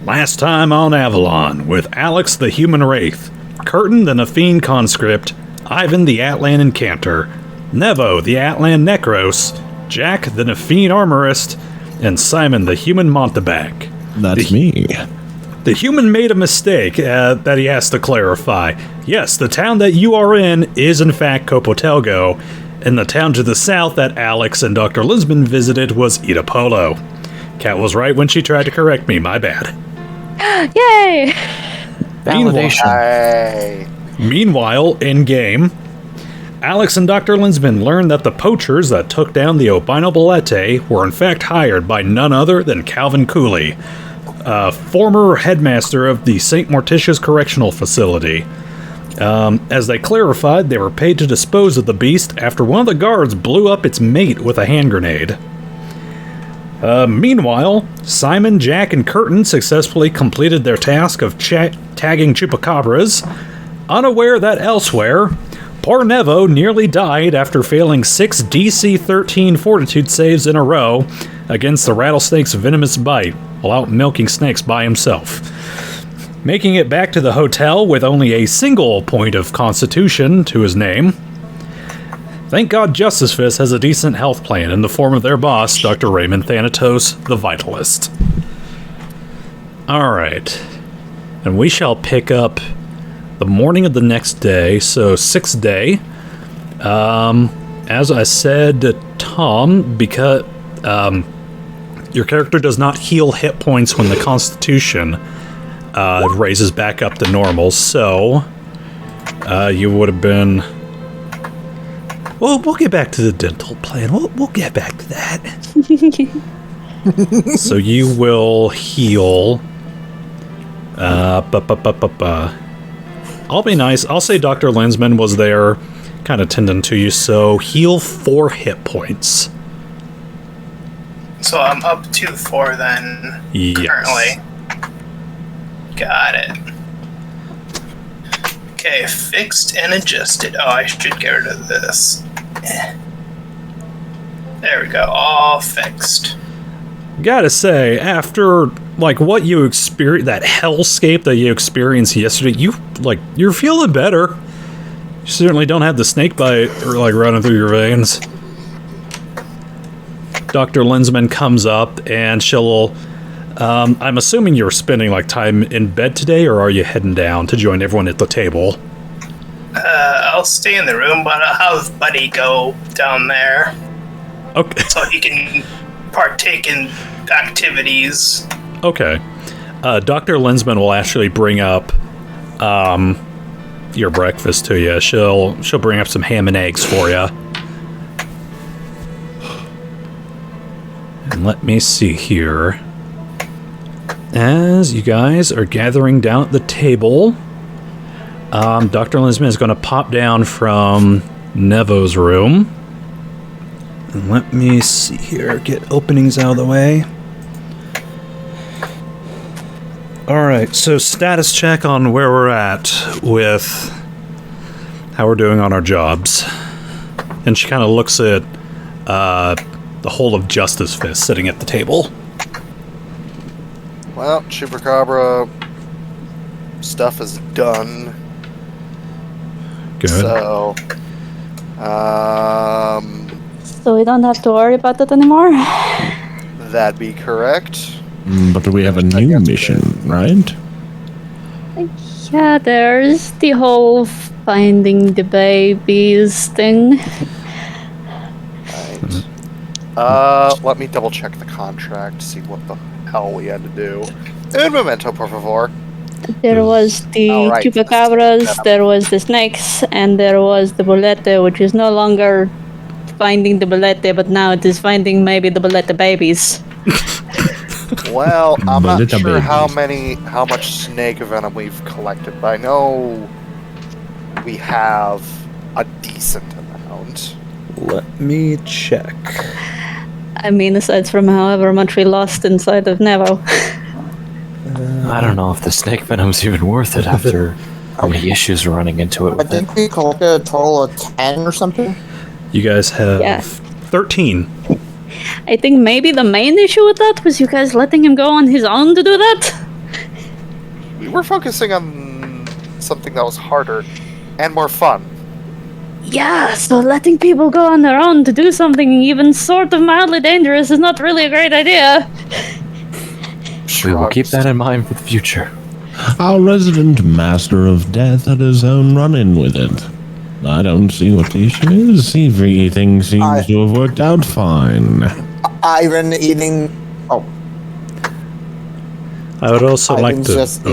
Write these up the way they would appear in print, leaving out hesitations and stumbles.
Last time on Avalon, with Alex the Human Wraith, Khurtin the Nephine Conscript, Ivan the Atlan Incantor, Nevo the Atlan Necros, Jack the Nephine Armorist, and Simon the Human Montebac. That's me. The human made a mistake that he has to clarify. Yes, the town that you are in is in fact Copotelgo, and the town to the south that Alex and Dr. Lisbon visited was Itapolo. Kat was right when she tried to correct me, my bad. Yay! Validation. Meanwhile, in-game, Alex and Dr. Linsman learned that the poachers that took down the Albino Bolete were in fact hired by none other than Calvin Cooley, former headmaster of the St. Morticia's Correctional Facility. As they clarified, they were paid to dispose of the beast after one of the guards blew up its mate with a hand grenade. Meanwhile, Simon, Jack, and Khurtin successfully completed their task of tagging chupacabras, unaware that elsewhere, poor Nevo nearly died after failing 6 DC 13 fortitude saves in a row against the rattlesnake's venomous bite, while out milking snakes by himself. Making it back to the hotel with only a single point of constitution to his name. Thank God Justice Fist has a decent health plan in the form of their boss, Dr. Raymond Thanatos, the Vitalist. Alright. And we shall pick up the morning of the next day, so 6th day. As I said to Tom, because your character does not heal hit points when the constitution raises back up to normal, so you would have been... Well, we'll get back to the dental plan. We'll get back to that. So you will heal. I'll be nice. I'll say Dr. Linsman was there kind of tending to you, so heal 4 hit points. So I'm up to 4 then, yes. Currently. Got it. Okay, fixed and adjusted. Oh, I should get rid of this. There we go, all fixed. Gotta say, after what you experienced, that hellscape that you experienced yesterday, you're feeling better. You certainly don't have the snake bite running through your veins. Dr. Linsman comes up and she'll. I'm assuming you're spending time in bed today, or are you heading down to join everyone at the table? I'll stay in the room, but I'll have Buddy go down there. Okay. So he can partake in activities. Okay. Dr. Linsman will actually bring up your breakfast to you. She'll bring up some ham and eggs for you. And let me see here. As you guys are gathering down at the table, Dr. Linsman is going to pop down from Nevo's room. And let me see here, get openings out of the way. Alright, so status check on where we're at with how we're doing on our jobs. And she kind of looks at the whole of Justice Fist sitting at the table. Well, Chupacabra stuff is done. Good. So we don't have to worry about it anymore? that'd be correct. But we have a new mission, right? Yeah, there's the whole finding the babies thing. Right. Let me double check the contract to see what the hell we had to do. Un momento, por favor. There was the chupacabras, there was the snakes, and there was the bolete, which is no longer finding the bolete, but now it is finding maybe the bolete babies. Well, I'm not Bolete sure babies. how much snake venom we've collected, but I know we have a decent amount. Let me check. I mean, aside from however much we lost inside of Nevo. I don't know if the snake venom's even worth it after how many issues we're running into it I with it. think we collected a total of 10 or something. You guys have 13. I think maybe the main issue with that was you guys letting him go on his own to do that. we were focusing on something that was harder and more fun. Yeah, so letting people go on their own to do something even sort of mildly dangerous is not really a great idea. We will keep that in mind for the future. Our resident master of death had his own run-in with it. I don't see what the issue is. Everything seems to have worked out fine. Ivan eating. Oh, I would also like Ivan's to. just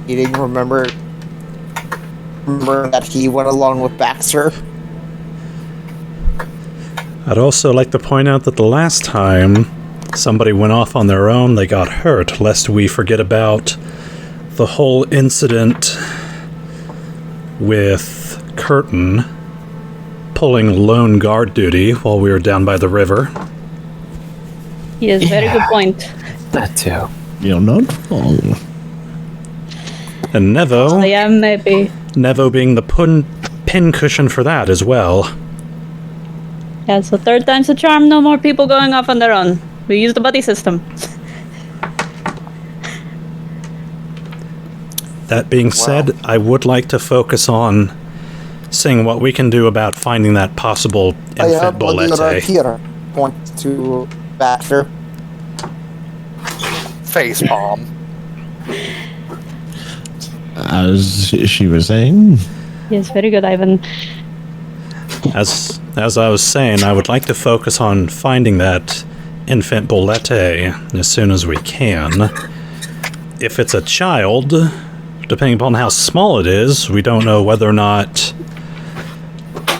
eating. Remember that he went along with Baxter. I'd also like to point out that the last time somebody went off on their own, they got hurt, lest we forget about the whole incident with Khurtin pulling lone guard duty while we were down by the river. Yes, very good point. That too. You're not wrong. And Nevo, So yeah, maybe. Nevo being the pincushion for that as well. Yeah, so third time's the charm, no more people going off on their own. We use the buddy system. That being said, I would like to focus on seeing what we can do about finding that possible infant Bolete. Here. Point to Baxter. Facepalm. As she was saying, Yes, very good, Ivan. As I was saying, I would like to focus on finding that infant Bolete as soon as we can. If it's a child, depending upon how small it is, we don't know whether or not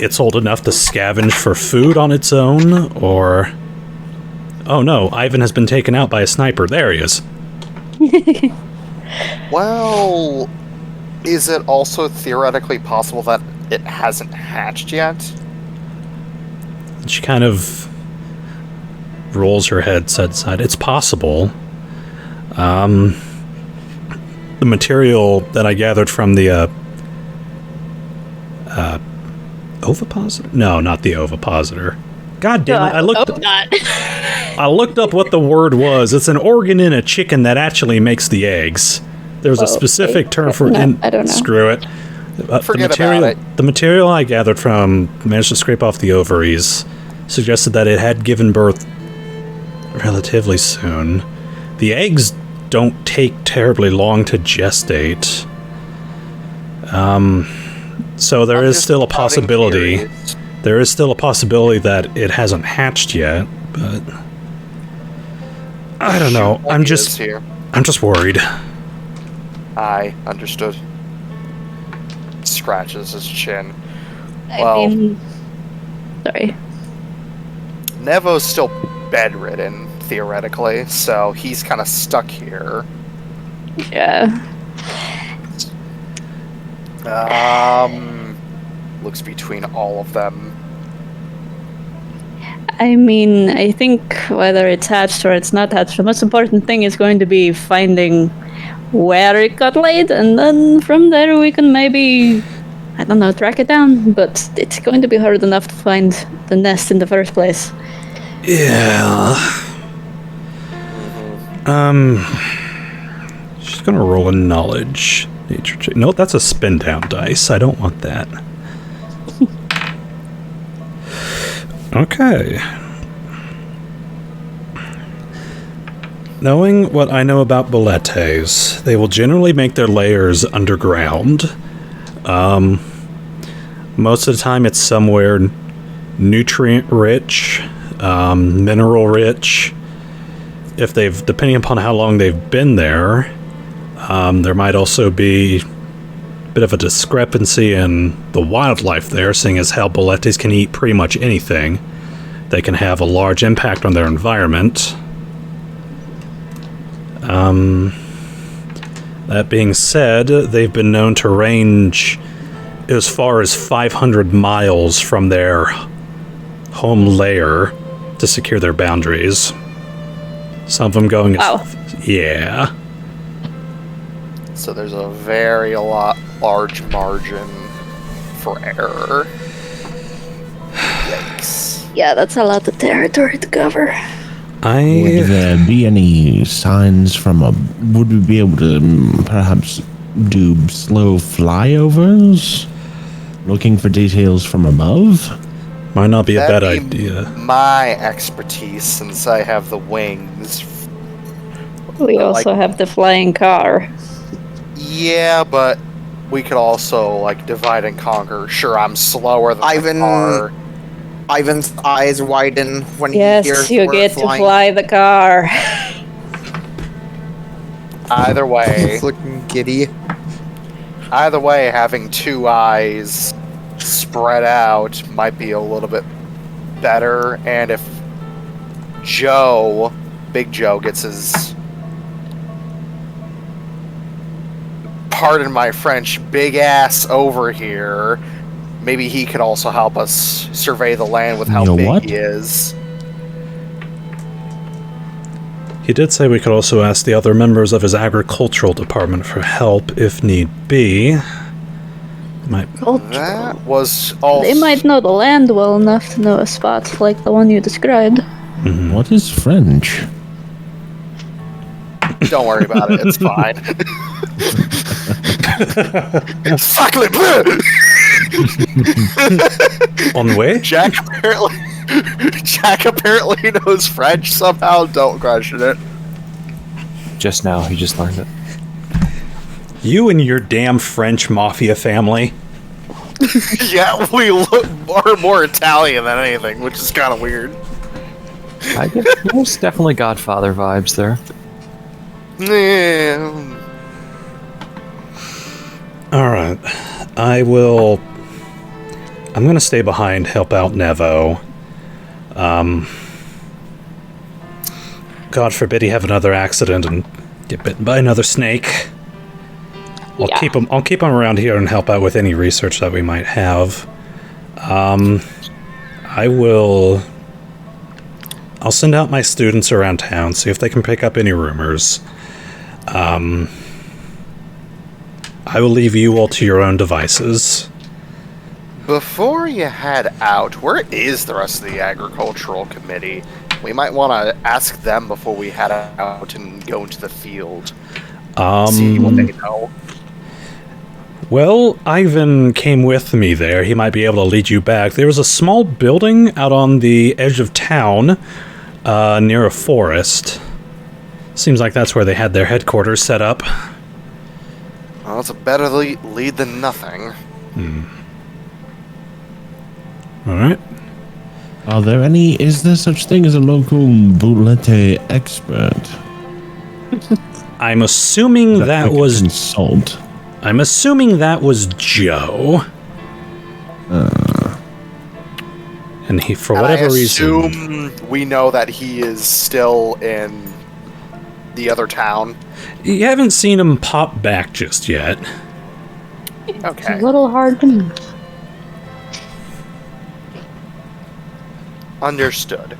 it's old enough to scavenge for food on its own, or... Oh no, Ivan has been taken out by a sniper. There he is. Well, is it also theoretically possible that it hasn't hatched yet? She kind of rolls her head side to side. It's possible. The material that I gathered from the ovipositor? No, not the ovipositor. God damn it! I looked up what the word was. It's an organ in a chicken that actually makes the eggs. There's a specific term for it. I don't know. Screw it. Forget material, about it. The material I gathered from managed to scrape off the ovaries suggested that it had given birth relatively soon. The eggs don't take terribly long to gestate. So there is still a possibility. There is still a possibility that it hasn't hatched yet, but I don't know. I'm just worried. I understood. Scratches his chin. I mean, sorry. Nevo's still bedridden, theoretically, so he's kind of stuck here. Yeah. Looks between all of them. I mean, I think whether it's hatched or it's not hatched, the most important thing is going to be finding where it got laid, and then from there we can maybe, I don't know, track it down, but it's going to be hard enough to find the nest in the first place. Yeah. She's gonna roll a knowledge. Nature check. No, that's a spin down dice. I don't want that. Okay. Knowing what I know about boletes, they will generally make their layers underground. Most of the time it's somewhere nutrient rich, mineral rich. If they've, depending upon how long they've been there, there might also be a bit of a discrepancy in the wildlife there, seeing as how boletes can eat pretty much anything. They can have a large impact on their environment. That being said, they've been known to range as far as 500 miles from their home lair to secure their boundaries. Some of them going yeah. So there's a very large margin for error. Yikes. Yeah, that's a lot of territory to cover. Would there be any signs from would we be able to perhaps do slow flyovers? Looking for details from above? Might not be a bad That'd be idea. my expertise, since I have the wings. We also have the flying car. Yeah, but we could also, like, divide and conquer. Sure, I'm slower than the car. Ivan's eyes widen when he Yes, hears you we're get flying. to fly the car. Either way, He's looking giddy. either way, having two eyes spread out might be a little bit better. And if Big Joe gets his, pardon my French, big ass over here, maybe he could also help us survey the land with how big he is. He did say we could also ask the other members of his agricultural department for help if need be. That was all. They might know the land well enough to know a spot like the one you described. Mm-hmm. What is French? Don't worry about it. It's fine. Sacre bleu! On the way? Jack apparently knows French somehow. Don't question it. Just now, he just learned it. You and your damn French mafia family. Yeah, we look more Italian than anything, which is kind of weird. I get most definitely Godfather vibes there. Yeah. Alright. I'm gonna stay behind, help out Nevo. God forbid he have another accident and get bitten by another snake. I'll keep him around here and help out with any research that we might have. I'll send out my students around town, see if they can pick up any rumors. I will leave you all to your own devices. Before you head out, where is the rest of the agricultural committee? We might want to ask them before we head out and go into the field. See what they know. Well, Ivan came with me there. He might be able to lead you back. There was a small building out on the edge of town, near a forest. Seems like that's where they had their headquarters set up. Well, it's a better lead than nothing. Alright. Is there such thing as a local boulette expert? I'm assuming that was... Consult. I'm assuming that was Joe. And he, for whatever reason... I assume we know that he is still in the other town. You haven't seen him pop back just yet. It's Okay. a little hard to know. Understood.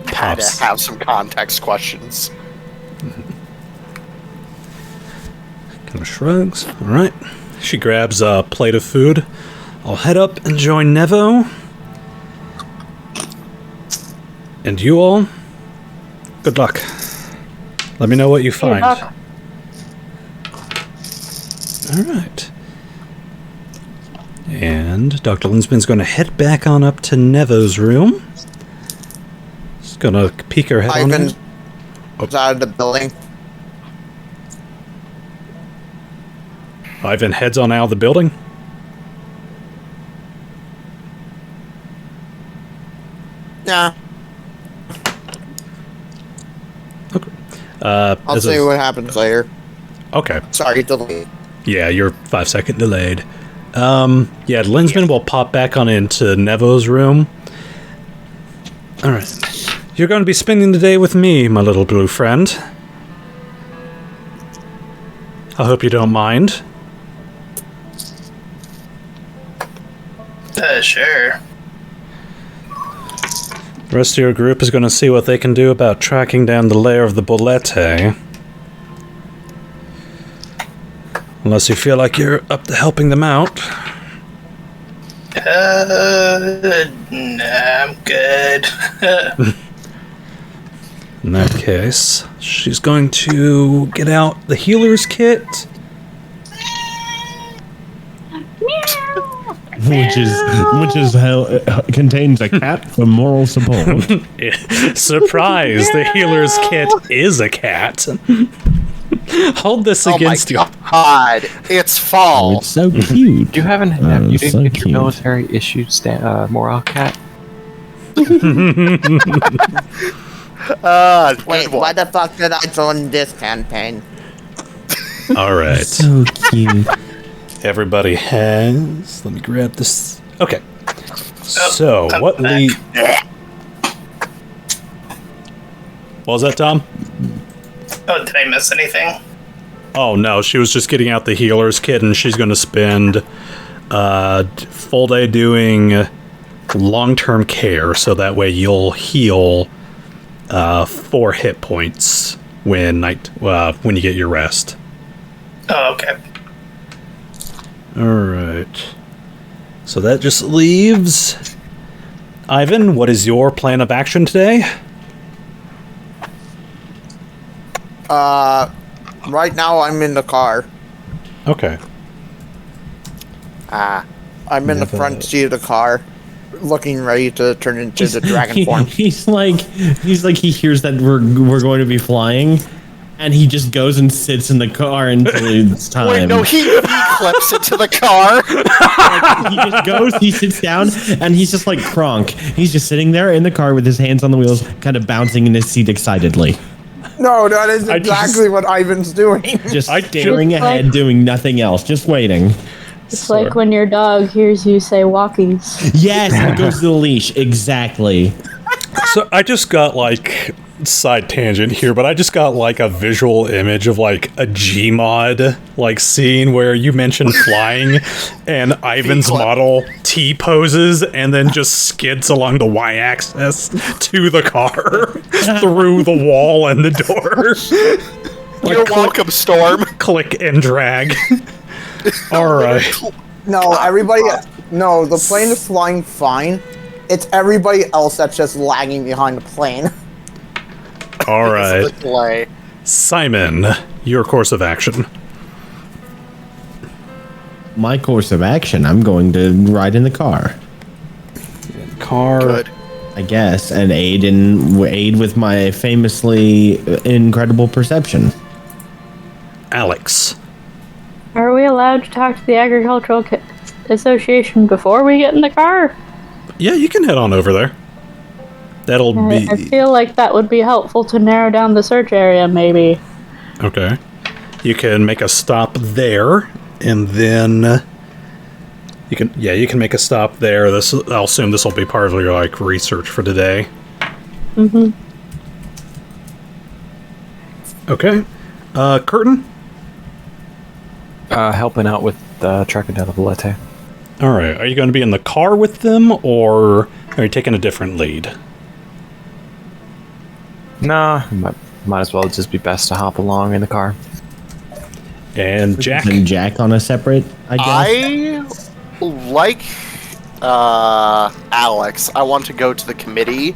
Had Pops. to have some context questions. Kind of shrugs. Alright. She grabs a plate of food. I'll head up and join Nevo. And you all, good luck. Let me know what you find. Alright. And Dr. Linsman's going to head back on up to Nevo's room. She's going to peek her head on Ivan in. goes out of the building. Ivan heads on out of the building. Yeah, Okay. I'll see what happens later. Okay. Sorry, delete. Yeah, you're 5 second delayed. Yeah, Linsman will pop back on into Nevo's room. Alright. You're going to be spending the day with me, my little blue friend. I hope you don't mind. Sure. The rest of your group is going to see what they can do about tracking down the lair of the Bolette. Unless you feel like you're up to helping them out. Nah, I'm good. In that case, she's going to get out the healer's kit. which contains a cat for moral support. Surprise! The healer's kit is a cat. Hold this against you. God, it's fall. Oh, it's so cute. Do you have you didn't get your military issued morale cat? Wait, why the fuck did I join this campaign? All right. So cute. Everybody has. Let me grab this. Okay. So, I'm what back. What was that, Tom? Oh, did I miss anything? Oh, no. She was just getting out the healer's kit, and she's going to spend full day doing long-term care, so that way you'll heal 4 hit points when you get your rest. Oh, okay. Alright. So that just leaves... Ivan, what is your plan of action today? Right now I'm in the car. Okay. I'm in the front seat of the car, looking ready to turn into the dragon form. He's like he hears that we're going to be flying, and he just goes and sits in the car until it's time. Wait, no, he clips into the car. He just goes, he sits down, and he's just like Kronk. He's just sitting there in the car with his hands on the wheels, kind of bouncing in his seat excitedly. No, that is exactly what Ivan's doing. Just staring ahead, doing nothing else, just waiting. It's like when your dog hears you say walkies. Yes, it goes to the leash, exactly. So I just got side tangent here, but I just got a visual image of a Gmod scene where you mentioned flying and Ivan's model T poses and then just skids along the Y-axis to the car through the wall and the door. You're welcome, Storm. Click and drag. All right. No, everybody. No, the plane is flying fine. It's everybody else that's just lagging behind the plane. All right. It's the delay. Simon, your course of action. My course of action, I'm going to ride in the car. Good. I guess, and aid with my famously incredible perception. Alex. Are we allowed to talk to the Agricultural Association before we get in the car? Yeah, you can head on over there. That'll be... I feel like that would be helpful to narrow down the search area, maybe. Okay. You can make a stop there, and then... You can make a stop there. I'll assume this will be part of your, research for today. Mm-hmm. Okay. Khurtin? Helping out with tracking down the Valete. Alright, are you going to be in the car with them, or are you taking a different lead? Nah, might as well just be best to hop along in the car. And Jack? And Jack on a separate, I guess? Like Alex, I want to go to the committee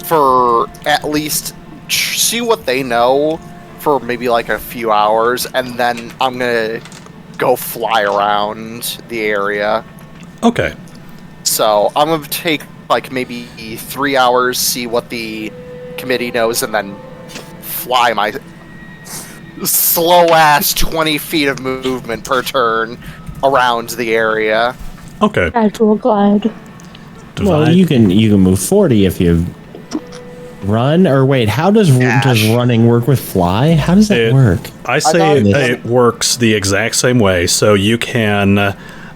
for at least see what they know for maybe a few hours, and then I'm gonna go fly around the area. Okay. So I'm gonna take maybe 3 hours, see what the committee knows, and then fly my slow ass 20 feet of movement per turn around the area. Okay. Casual glide. Well, you can move 40 if you run, or wait, how does running work with fly? How does that work? I say it works the exact same way. So you can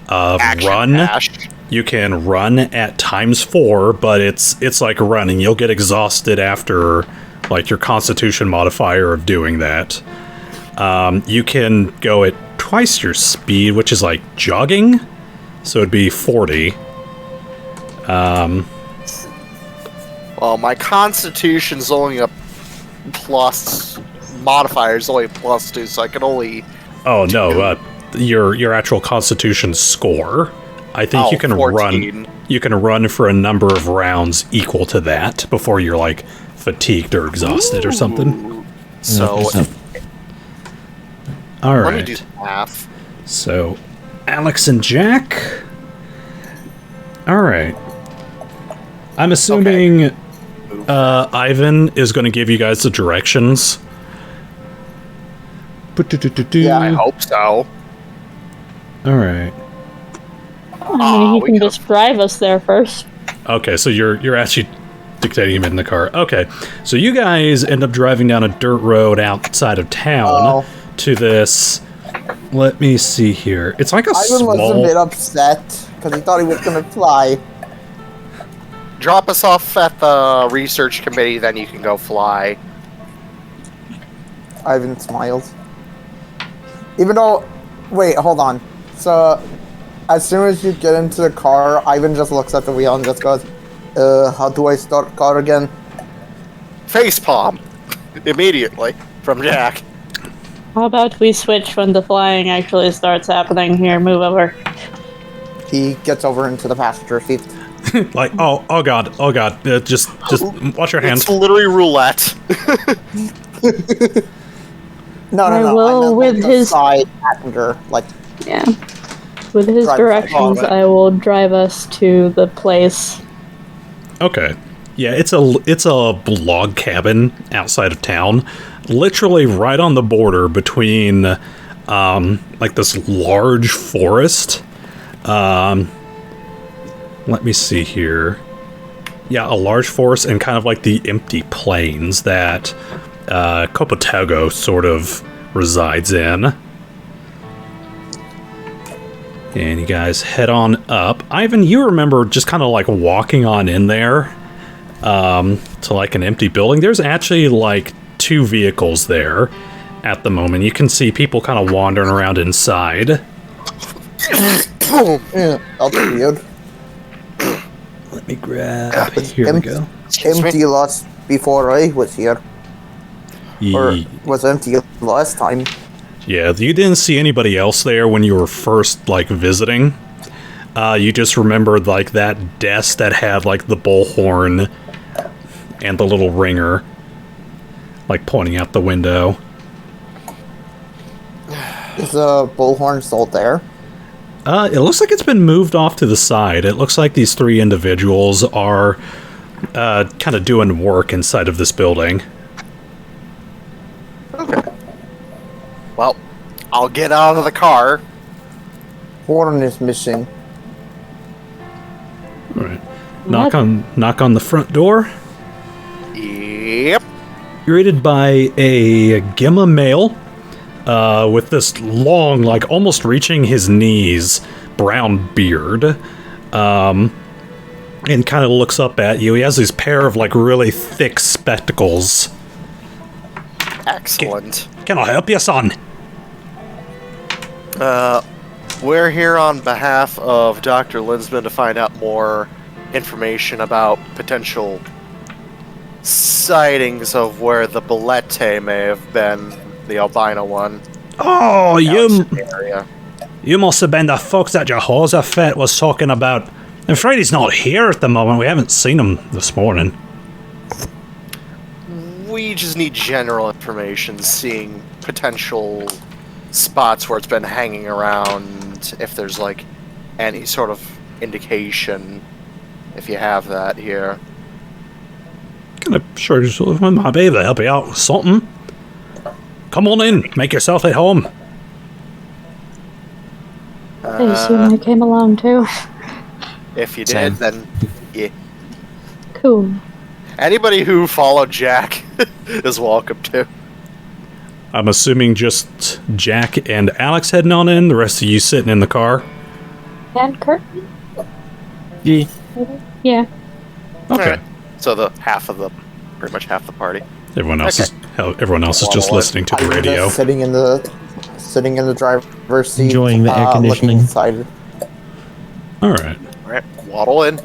run. Dash. You can run at ×4, but it's like running. You'll get exhausted after your Constitution modifier of doing that. You can go at twice your speed, which is jogging. So it'd be 40. Well, my Constitution's only a plus modifier is only +2, so I can only. Oh no, your actual Constitution score I think you can 14. run. You can run for a number of rounds equal to that before you're like fatigued or exhausted or something. So, All let me right. do half. So, Alex and Jack. All right. I'm assuming Ivan is going to give you guys the directions. Yeah, I hope so. All right. I mean, he can just drive us there first. Okay, so you're actually dictating him in the car. Okay, so you guys end up driving down a dirt road outside of town to this. Let me see here. It's like a Ivan was a small. bit upset because he thought he was gonna fly. Drop us off at the research committee, then you can go fly. Ivan smiles. Even though, wait, hold on. So, as soon as you get into the car, Ivan just looks at the wheel and just goes, how do I start car again? Facepalm. Immediately. From Jack. How about we switch when the flying actually starts happening here? Move over. He gets over into the passenger seat. Like, oh god, just watch your hands. It's literally roulette. No. I I will meant with like the his- side passenger, like Yeah. With his Drive directions, it. I will drive us to the place. Okay. Yeah, it's a log cabin outside of town, literally right on the border between like this large forest. Let me see here. Yeah, a large forest and kind of like the empty plains that Copatago sort of resides in. And you guys head on up. Ivan, you remember just kind of like walking on in there to like an empty building. There's actually like 2 vehicles there at the moment. You can see people kind of wandering around inside. yeah, that's weird. Let me grab. Here we go. Empty lots before I was here, or Ye- was empty last time. Yeah, you didn't see anybody else there when you were first like visiting. You just remembered like that desk that had like the bullhorn and the little ringer like pointing out the window. Is the bullhorn still there? It looks like it's been moved off to the side. It looks like these 3 individuals are kind of doing work inside of this building. Okay. Well, I'll get out of the car. Horn is missing. All right. Knock on the front door. Yep. You're greeted by a Gemma male with this long, like almost reaching his knees, brown beard, and kind of looks up at you. He has these pair of like really thick spectacles. Excellent. Can I help you, son? We're here on behalf of Dr. Linsman to find out more information about potential sightings of where the Bolette may have been, the albino one. Oh, Area. you must have been the folks that Jehoshaphat was talking about. I'm afraid he's not here at the moment. We haven't seen him this morning. We just need general information, seeing potential spots where it's been hanging around, if there's like any sort of indication, if you have that here. Kind of sure I might be able to help you out with something. Come on in, make yourself at home. I assume I came along too. If you Same. did, then yeah. Cool. Anybody who followed Jack is welcome to. I'm assuming just Jack and Alex heading on in, the rest of you sitting in the car. And Khurtin? Yeah. Yeah. Okay. Alright. So pretty much half the party. Everyone else is just Well, listening to the I'm radio. just sitting in the driver's seat, Enjoying the air looking conditioning. inside. All right. Alright, waddle in.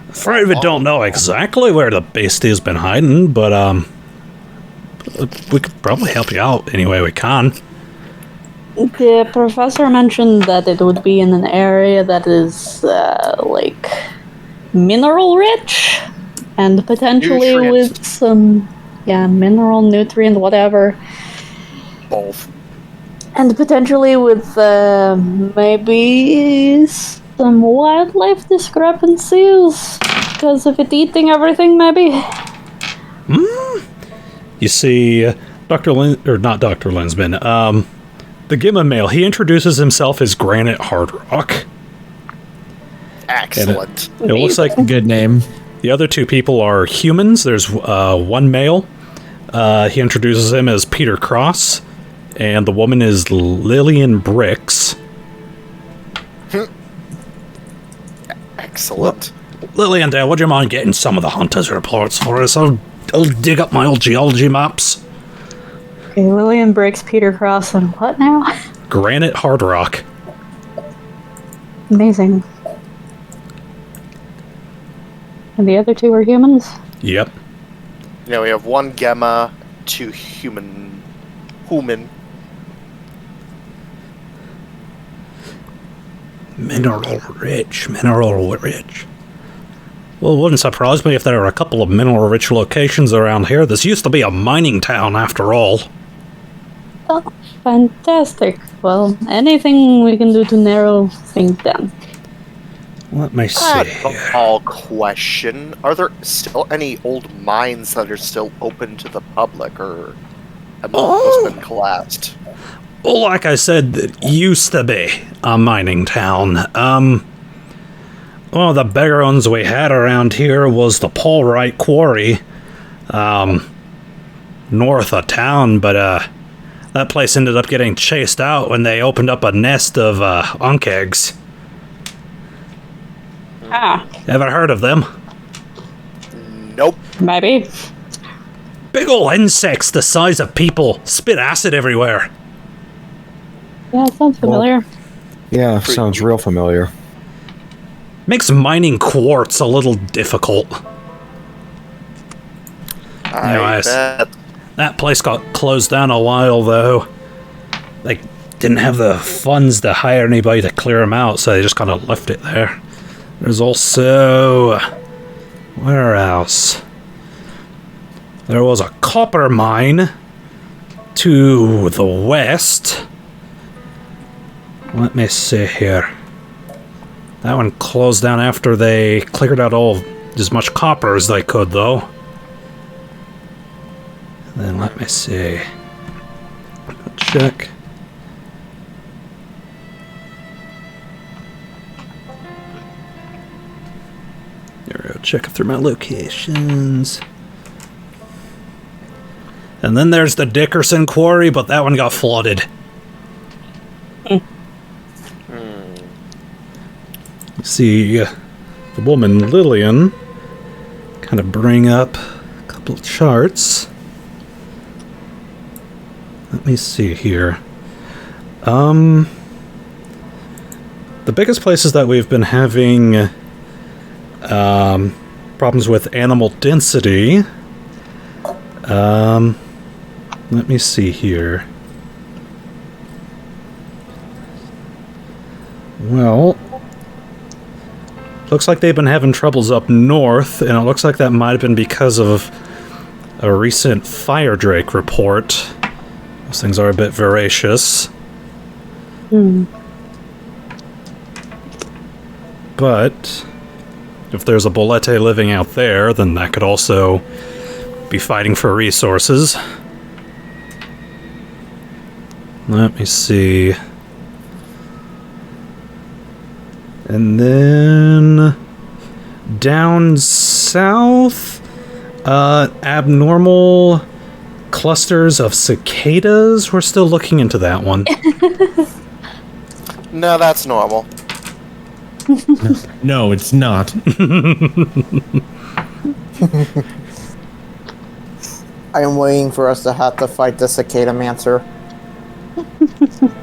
Afraid we don't know exactly where the beast has been hiding, but we could probably help you out any way we can. The professor mentioned that it would be in an area that is, mineral rich, and potentially Nutrient. with some, mineral, nutrient, whatever. Both. And potentially with, maybe some wildlife discrepancies, because of it eating everything, maybe? You see, Dr. Linsman, the Gimma male, he introduces himself as Granite Hardrock. Excellent. It looks like Good name. the other two people are humans. There's one male. He introduces him as Peter Cross, and the woman is Lillian Bricks. Excellent. Lillian, Dale, would you mind getting some of the hunters' reports for us? I'll dig up my old geology maps. Okay, Lillian Briggs, Peter Cross, and what now? Granite Hardrock. Amazing. And the other two are humans? Yep. We have one Gemma, two human. Mineral rich. Well, it wouldn't surprise me if there are a couple of mineral-rich locations around here. This used to be a mining town, after all. Oh, fantastic. Well, anything we can do to narrow things down. Let me see. All question: are there still any old mines that are still open to the public, or have those been collapsed? Well, like I said, it used to be a mining town. One of the bigger ones we had around here was the Paulwright Quarry, north of town, but that place ended up getting chased out when they opened up a nest of Unkegs. Ever heard of them? Nope. Maybe. Big ol' insects the size of people, spit acid everywhere. Yeah, sounds familiar. Yeah, sounds real familiar. Makes mining quartz a little difficult. Anyways, bet. that place got closed down a while though. They didn't have the funds to hire anybody to clear them out, so they just kind of left it there. There's also... where else? There was a copper mine to the west. Let me see here. That one closed down after they cleared out as much copper as they could, though. Then let me see. Check. There we go. Checking through my locations. And then there's the Dickerson Quarry, but that one got flooded. See, the woman Lillian kind of bring up a couple of charts. Let me see here. The biggest places that we've been having problems with animal density. Let me see here. Well, looks like they've been having troubles up north, and it looks like that might have been because of a recent fire drake report. Those things are a bit voracious. But if there's a bolete living out there, then that could also be fighting for resources. Let me see. And then down south, abnormal clusters of cicadas. We're still looking into that one. No, that's normal. No, it's not. I am waiting for us to have to fight the Cicada Mancer.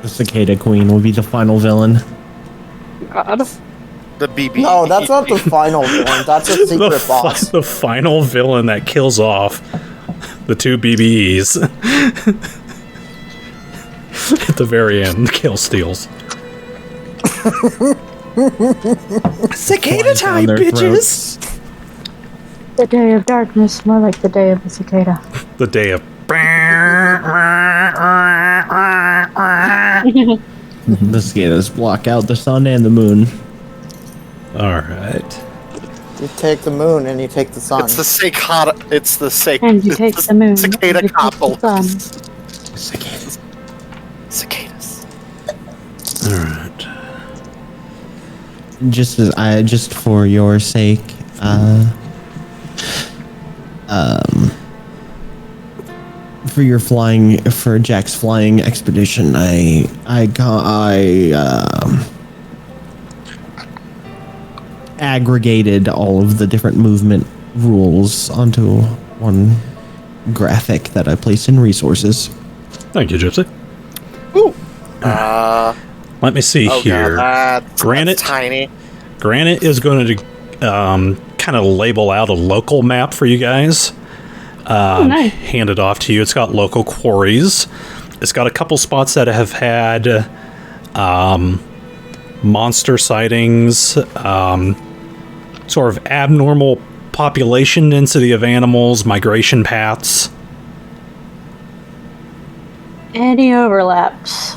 The Cicada Queen will be the final villain. God. The BB. No, that's not the final villain. That's a secret boss. The final villain that kills off the two BBEs. At the very end, Kale steals. Cicada time, bitches! The day of darkness, more like the day of the cicada. The day of... The cicadas block out the sun and the moon. Alright. You take the moon and you take the sun. It's the cicada. It's the And you take the moon. cicada and you take the sun. Cicadas. Cicadas. Alright. Just for your sake, for Jack's flying expedition, I aggregated all of the different movement rules onto one graphic that I placed in resources. Thank you, Gypsy. Ooh. Let me see here. Granite. Tiny. Granite is going to kind of label out a local map for you guys. Nice. Hand it off to you. It's got local quarries. It's got a couple spots that have had monster sightings, sort of abnormal population density of animals, migration paths. Any overlaps?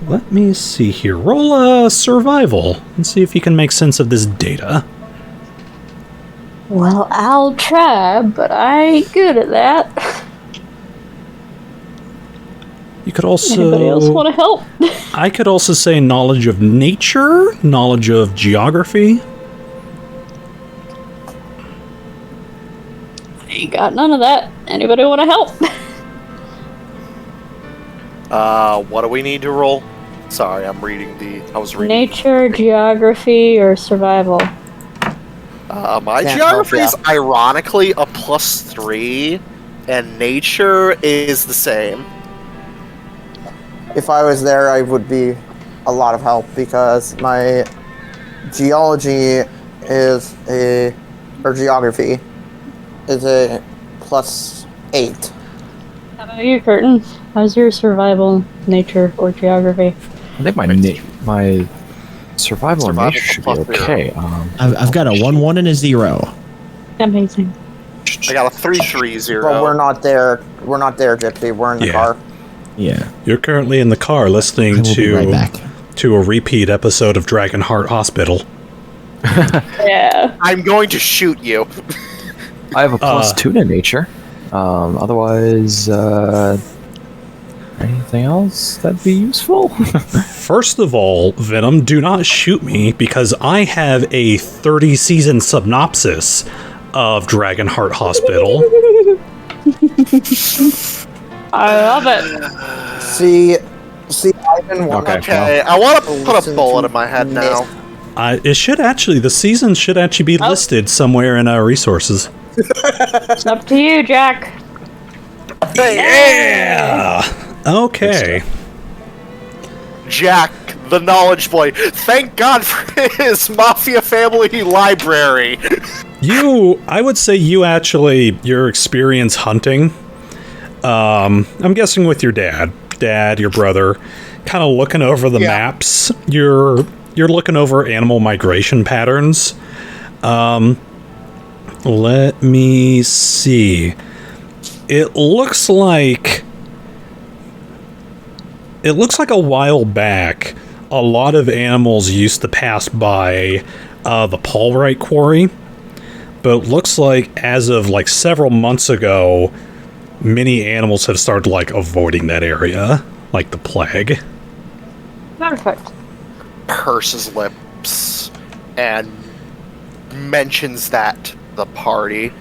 Let me see here. Roll a survival and see if you can make sense of this data. Well, I'll try, but I ain't good at that. You could also... Anybody else want to help? I could also say knowledge of nature, knowledge of geography. Ain't got none of that. Anybody want to help? What do we need to roll? Sorry, I was reading. Nature, geography, or survival? My Can't geography help is ironically a +3, and nature is the same. If I was there, I would be a lot of help because my geography is a +8. How about you, Khurtin? How's your survival, nature, or geography? I think my survival or nature should be okay. I've got a 1-1 and a 0. Amazing. I got a 3-3-0. But we're not there. We're not there, Gypsy. We're in the car. Yeah. You're currently in the car listening I will be right back. to a repeat episode of Dragonheart Hospital. Yeah. I'm going to shoot you. I have a +2 to nature. Otherwise, anything else that'd be useful? First of all, Venom, do not shoot me because I have a 30-season synopsis of Dragonheart Hospital. I love it. See, I've been wanting Okay, I want to put a bullet in my head now. The season should actually be listed somewhere in our resources. It's up to you, Jack. Yeah! Okay. Jack, the knowledge boy. Thank God for his mafia family library. I would say your experience hunting, I'm guessing with your dad, your brother, kind of looking over the maps. You're looking over animal migration patterns. Let me see. It looks like a while back, a lot of animals used to pass by the Pavolich quarry, but it looks like as of several months ago, many animals have started avoiding that area, like the plague. Perfect. Purses lips and mentions that to the party.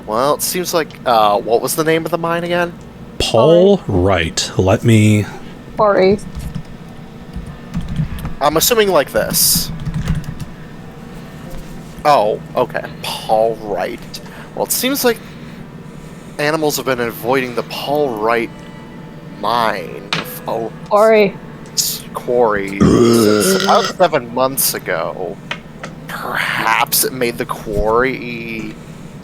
Well, it seems like what was the name of the mine again? Paul Wright. Let me... Sorry. I'm assuming like this. Oh, okay. Paul Wright. Well, it seems like animals have been avoiding the Paul Wright mine. Sorry. Quarry. Since about 7 months ago. Perhaps it made the quarry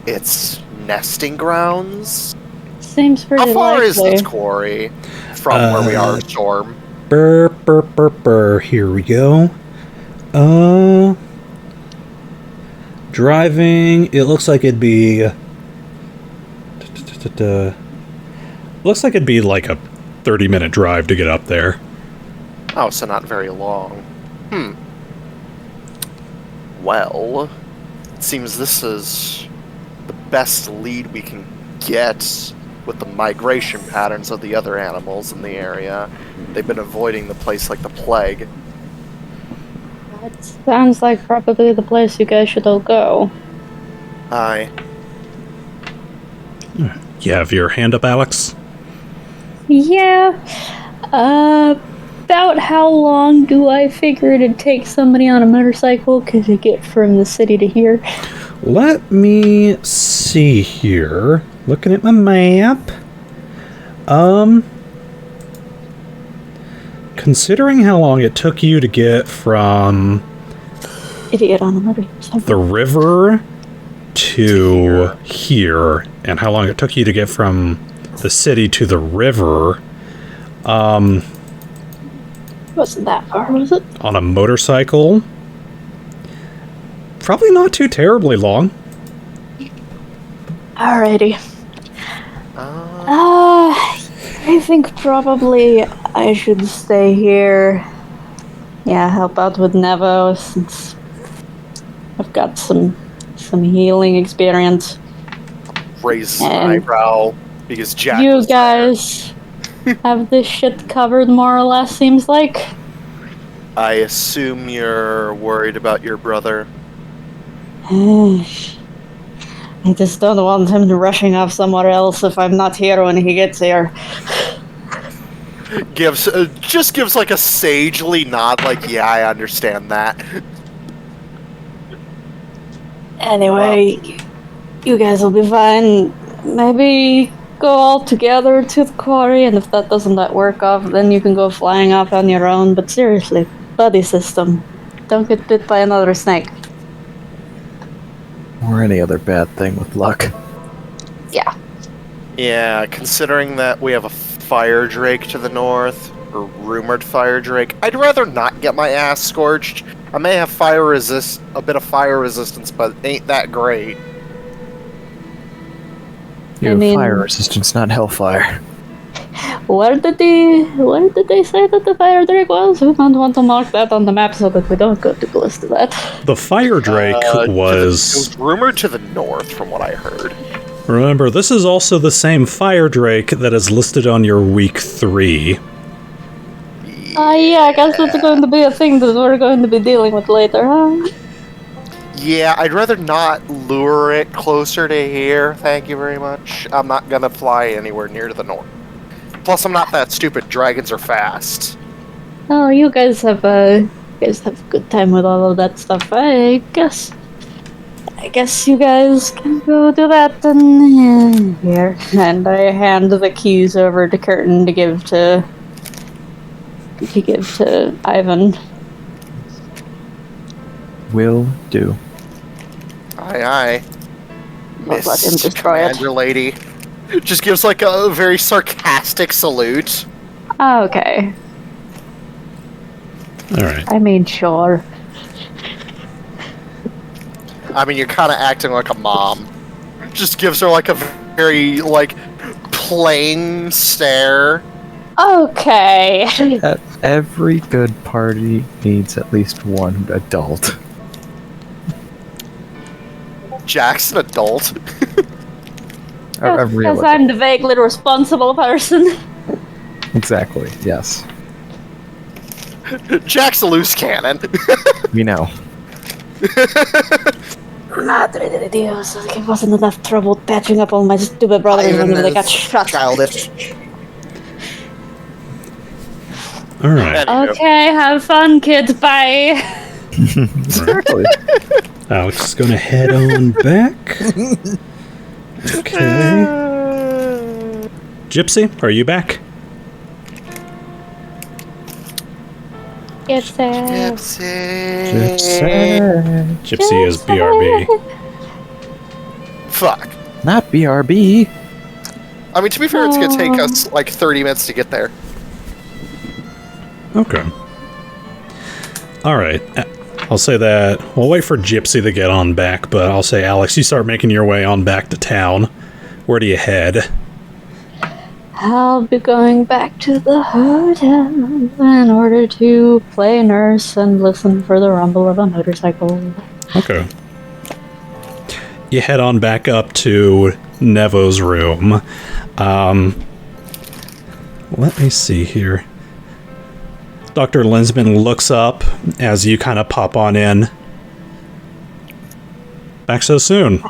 its nesting grounds? Seems pretty How far likely. is this quarry from where we are, Storm? Here we go. Driving, it looks like it'd be... Looks like it'd be like a 30-minute drive to get up there. Oh, so not very long. Well, it seems this is the best lead we can get with the migration patterns of the other animals in the area. They've been avoiding the place like the plague. That sounds like probably the place you guys should all go. Aye. You have your hand up, Alex? Yeah. About how long do I figure it'd take somebody on a motorcycle to get from the city to here? Let me see here. Looking at my map. Considering how long it took you to get from Idiot on a motorcycle. the river to here, and how long it took you to get from the city to the river, Wasn't that far, was it? on a motorcycle, probably not too terribly long. Alrighty. I think probably I should stay here. Yeah, help out with Nevo since I've got some healing experience. Raise an And eyebrow because Jack You was there. guys have this shit covered more or less, seems like. I assume you're worried about your brother. I just don't want him rushing off somewhere else if I'm not here when he gets here. Just gives like a sagely nod, like, yeah, I understand that. Anyway, you guys will be fine. Maybe go all together to the quarry, and if that doesn't work off, then you can go flying off on your own. But seriously, buddy system. Don't get bit by another snake. Or any other bad thing with luck. Yeah. Yeah, considering that we have a fire drake to the north, or rumored fire drake, I'd rather not get my ass scorched. I may have a bit of fire resistance, but ain't that great. You have fire resistance, not hellfire. Where did they say that the fire drake was? We might want to mark that on the map so that we don't go too close to that. The fire drake It was... was rumored to the north, from what I heard. Remember, this is also the same fire drake that is listed on your week 3. Yeah, I guess that's going to be a thing that we're going to be dealing with later, huh? Yeah, I'd rather not lure it closer to here, thank you very much. I'm not gonna fly anywhere near to the north. Plus, I'm not that stupid. Dragons are fast. Oh, you guys have a good time with all of that stuff. I guess you guys can go do that then. Here, and I hand the keys over to Khurtin to give to Ivan. Will do. Aye, aye. Don't let him Miss destroy it. Commander Lady. Just gives like a very sarcastic salute. Okay. Alright. I mean, sure. I mean, you're kind of acting like a mom. Just gives her like a very, like, plain stare. Okay. Every good party needs at least one adult. Jack's an adult. Because I'm the vaguely responsible person. Exactly, yes. Jack's a loose cannon. We know. Madre de Dios, it wasn't enough trouble patching up all my stupid brothers when they got shot. Childish. Alright. Anywho. Okay, have fun, kids. Bye. Exactly. Alex is gonna head on back. Okay. Gypsy, are you back? It's Gypsy is BRB. Fuck. Not BRB. I mean, to be fair, it's gonna take us like 30 minutes to get there. Okay. All right. I'll say that. We'll wait for Gypsy to get on back, but I'll say, Alex, you start making your way on back to town. Where do you head? I'll be going back to the hotel in order to play nurse and listen for the rumble of a motorcycle. Okay. You head on back up to Nevo's room. Let me see here. Dr. Lensman looks up as you kind of pop on in. Back so soon.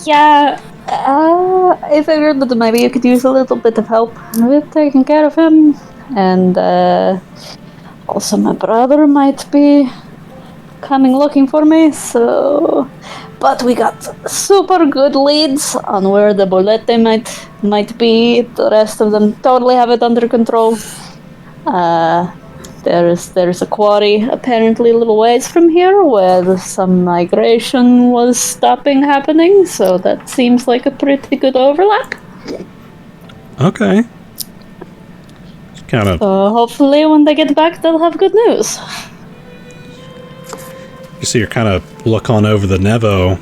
Yeah, I figured that maybe you could use a little bit of help with taking care of him. And also my brother might be coming looking for me, so... But we got super good leads on where the Bolette might be. The rest of them totally have it under control. There's a quarry apparently a little ways from here where some migration was stopping happening, so that seems like a pretty good overlap. Okay. Kind of. So hopefully when they get back they'll have good news. You see, you're kind of look on over the Nevo.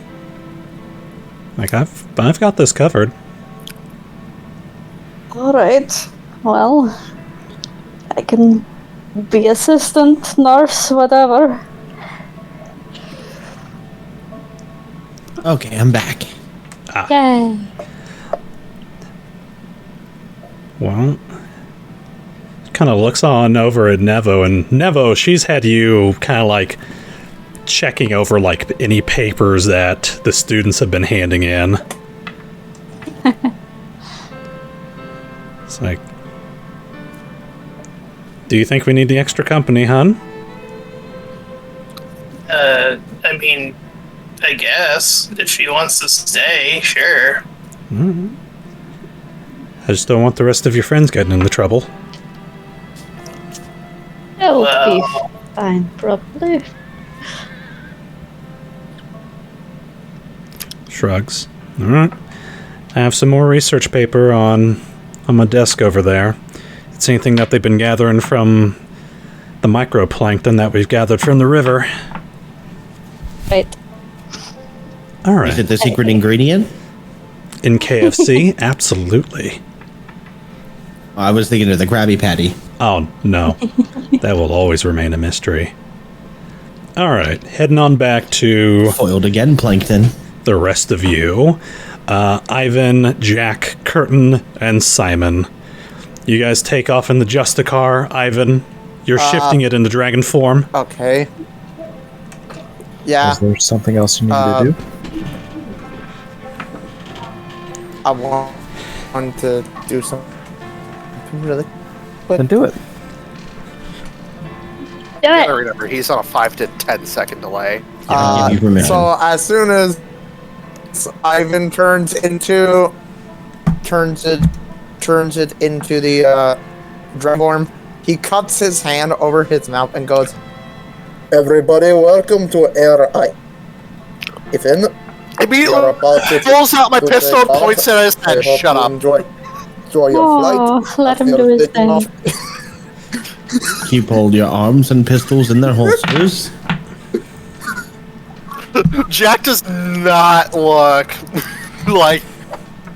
Like, I've got this covered. Alright, well, I can be assistant, nurse, whatever. Okay, I'm back. Yay. Well, kind of looks on over at Nevo, and Nevo, she's had you kind of like checking over like any papers that the students have been handing in. It's like, do you think we need the extra company, hon? I mean, I guess if she wants to stay, sure. Mm-hmm. I just don't want the rest of your friends getting into trouble. It'll be fine, probably. Shrugs. Alright. I have some more research paper on my desk over there. It's anything that they've been gathering from the microplankton that we've gathered from the river. Right. Alright. Is it the secret ingredient? In KFC? Absolutely. I was thinking of the Krabby Patty. Oh, no. That will always remain a mystery. Alright, heading on back to Foiled again, Plankton. the rest of you. Ivan, Jack, Khurtin, and Simon. You guys take off in the Justicar. Ivan, you're shifting it into dragon form. Okay. Yeah. Is there something else you need to do? I want to do something really quick. Then do it. Do You it. gotta remember, he's on a 5 to 10 second delay. Give you permission. So as soon as Ivan turns it into the dragon form, he cuts his hand over his mouth and goes, "Everybody, welcome to RI. If in Immediately pulls out my pistol and points at his head. Shut up. Enjoy your Oh, flight. let him After do his taking thing. off- Keep all your arms and pistols in their holsters. Jack does not look like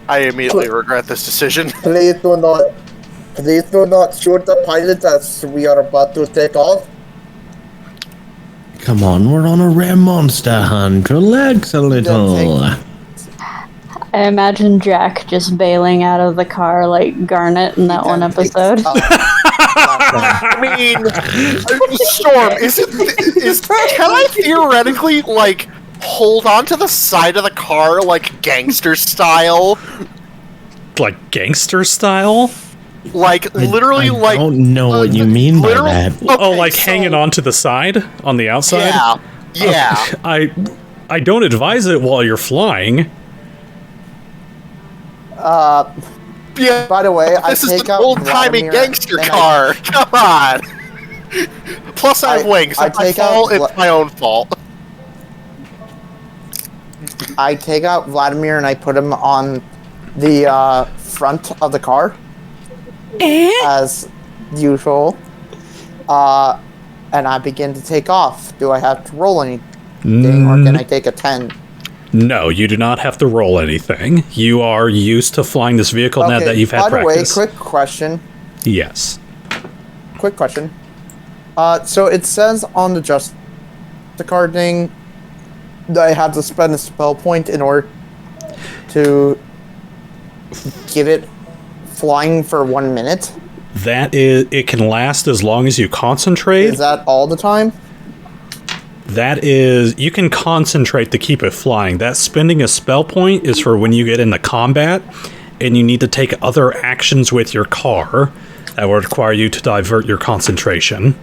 I immediately regret this decision. Please do not shoot the pilot as we are about to take off. Come on, we're on a rare monster hunt. Relax a little. I imagine Jack just bailing out of the car like Garnet in that one episode. I mean, Storm, can I theoretically, like, hold on to the side of the car, like, gangster style? Like gangster style? Like, literally, I like... don't know what you mean by literal- that. Oh, like so- hanging on to the side? On the outside? Yeah. I don't advise it while you're flying. Yeah. By the way, I This is take an out old-timey Vladimir gangster and car. Come on. Plus, I have wings. I If I take out fall, it's my own fault. I take out Vladimir and I put him on the front of the car, as usual. and I begin to take off. Do I have to roll anything, or can I take a 10? No, you do not have to roll anything. You are used to flying this vehicle now that you've had practice. By the way, quick question. Yes. Quick question. So it says on the Justicar thing that I have to spend a spell point in order to give it flying for 1 minute. That is, it can last as long as you concentrate. Is that all the time? That is, you can concentrate to keep it flying. That spending a spell point is for when you get into combat and you need to take other actions with your car that will require you to divert your concentration.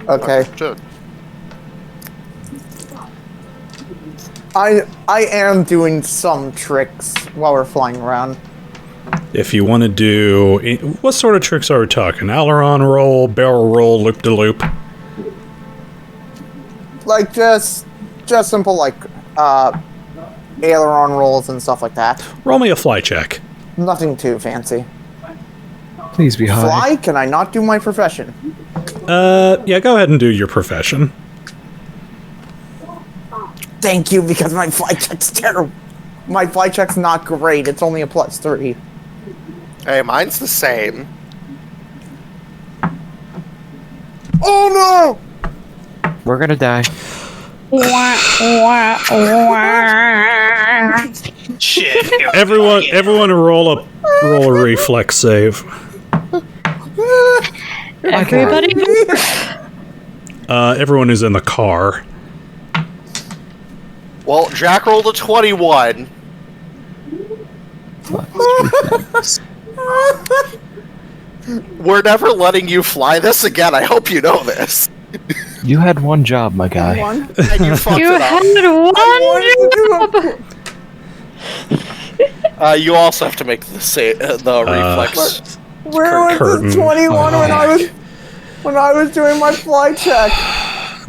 Okay. I am doing some tricks while we're flying around. If you want to do... What sort of tricks are we talking? Aileron roll, barrel roll, loop-de-loop? Like, just simple, like, aileron rolls and stuff like that. Roll me a fly check. Nothing too fancy. Please be high. Fly? Can I not do my profession? Yeah, go ahead and do your profession. Thank you, because my fly check's terrible. My fly check's not great. It's only a +3. Hey, mine's the same. Oh no! We're gonna die. Shit. Everyone roll a reflex save. Everybody. Everyone who's in the car. Well, Jack rolled a 21. We're never letting you fly this again. I hope you know this. You had one job, my guy. And you fucked You it up. had one job. You also have to make the reflex. Where was Khurtin. this 21 when I was doing my fly check?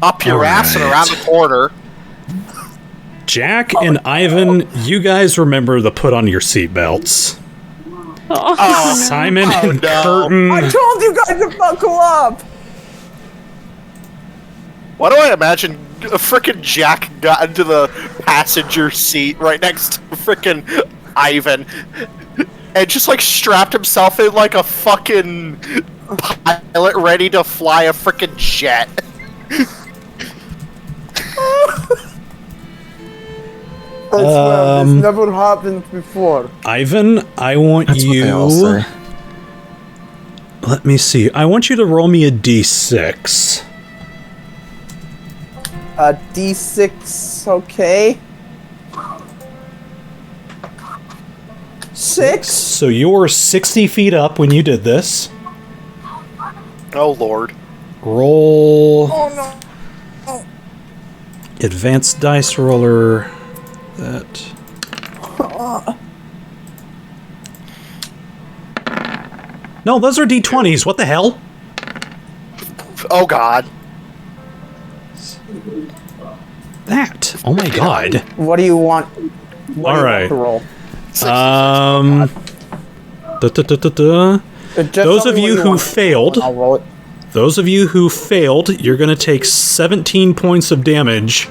Up your ass and around the corner. Jack and Ivan, you guys remember to put on your seatbelts. Oh, Simon and no. Khurtin. I told you guys to buckle up! Why do I imagine frickin' Jack got into the passenger seat right next to frickin' Ivan and just like strapped himself in like a fucking pilot ready to fly a frickin' jet? I swear, this never happened before. Ivan, I want That's what they all you... say. Let me see. I want you to roll me a d6. A D6, okay. 6? So you were 60 feet up when you did this. Oh lord. Roll... Oh no. Advanced dice roller... That... No, those are d20s. What the hell? Oh god. That. Oh my god. What do you want? All right. To roll? Those of you who failed, I'll roll it. those of you who failed, you're going to take 17 points of damage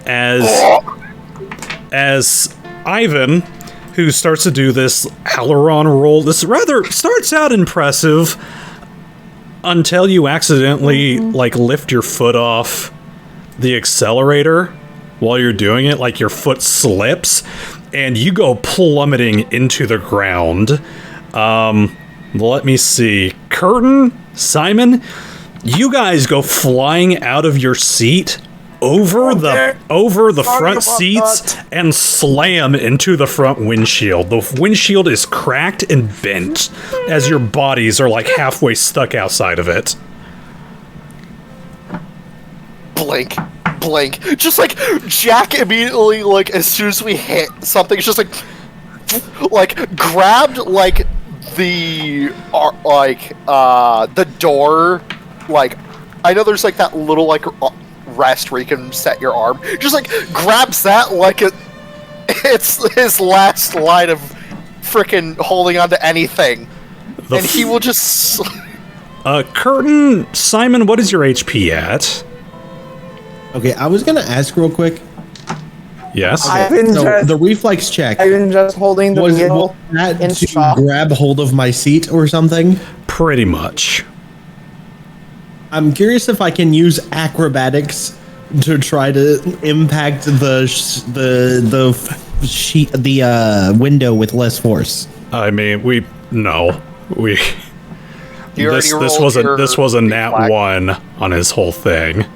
as Ivan, who starts to do this aileron roll. This rather starts out impressive until you accidentally like lift your foot off the accelerator while you're doing it, like your foot slips and you go plummeting into the ground. Let me see. Khurtin, Simon, you guys go flying out of your seat over the front seats and slam into the front windshield. The windshield is cracked and bent as your bodies are like halfway stuck outside of it. Blink. Just like Jack immediately, like as soon as we hit something, it's just like grabbed like the door. Like I know there's like that little like rest where you can set your arm. Just like grabs that like it's his last line of frickin' holding on to anything, and he will just. Khurtin, Simon, what is your HP at? Okay, I was gonna ask real quick. Yes. So the reflex check. I've been just holding the wheel that in to shock. grab hold of my seat or something? Pretty much. I'm curious if I can use acrobatics to try to impact the window with less force. I mean, this was a nat 1 on his whole thing.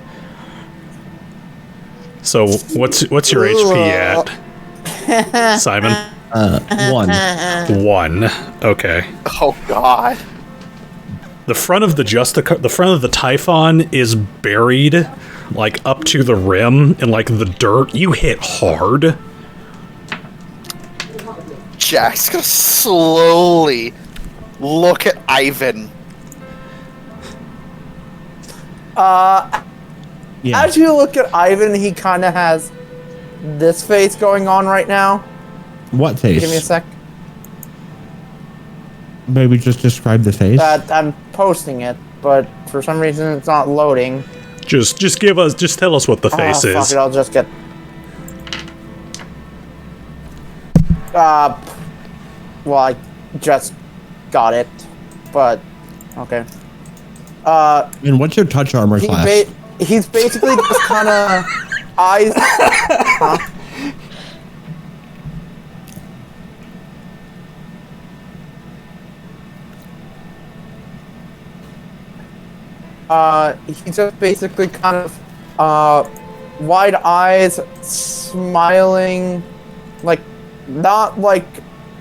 So what's your HP at, Simon? 1. 1. Okay. Oh God. The front of the Typhon is buried, like up to the rim in like the dirt. You hit hard. Jack's gonna slowly look at Ivan. Yeah. As you look at Ivan, he kind of has this face going on right now. What face? Give me a sec. Maybe just describe the face. I'm posting it, but for some reason it's not loading. Just tell us what the face Fuck is. it, I'll just get. Well, I just got it, but okay. And what's your touch armor class? He's basically just kind of eyes. He's just basically kind of wide eyes, smiling, like not like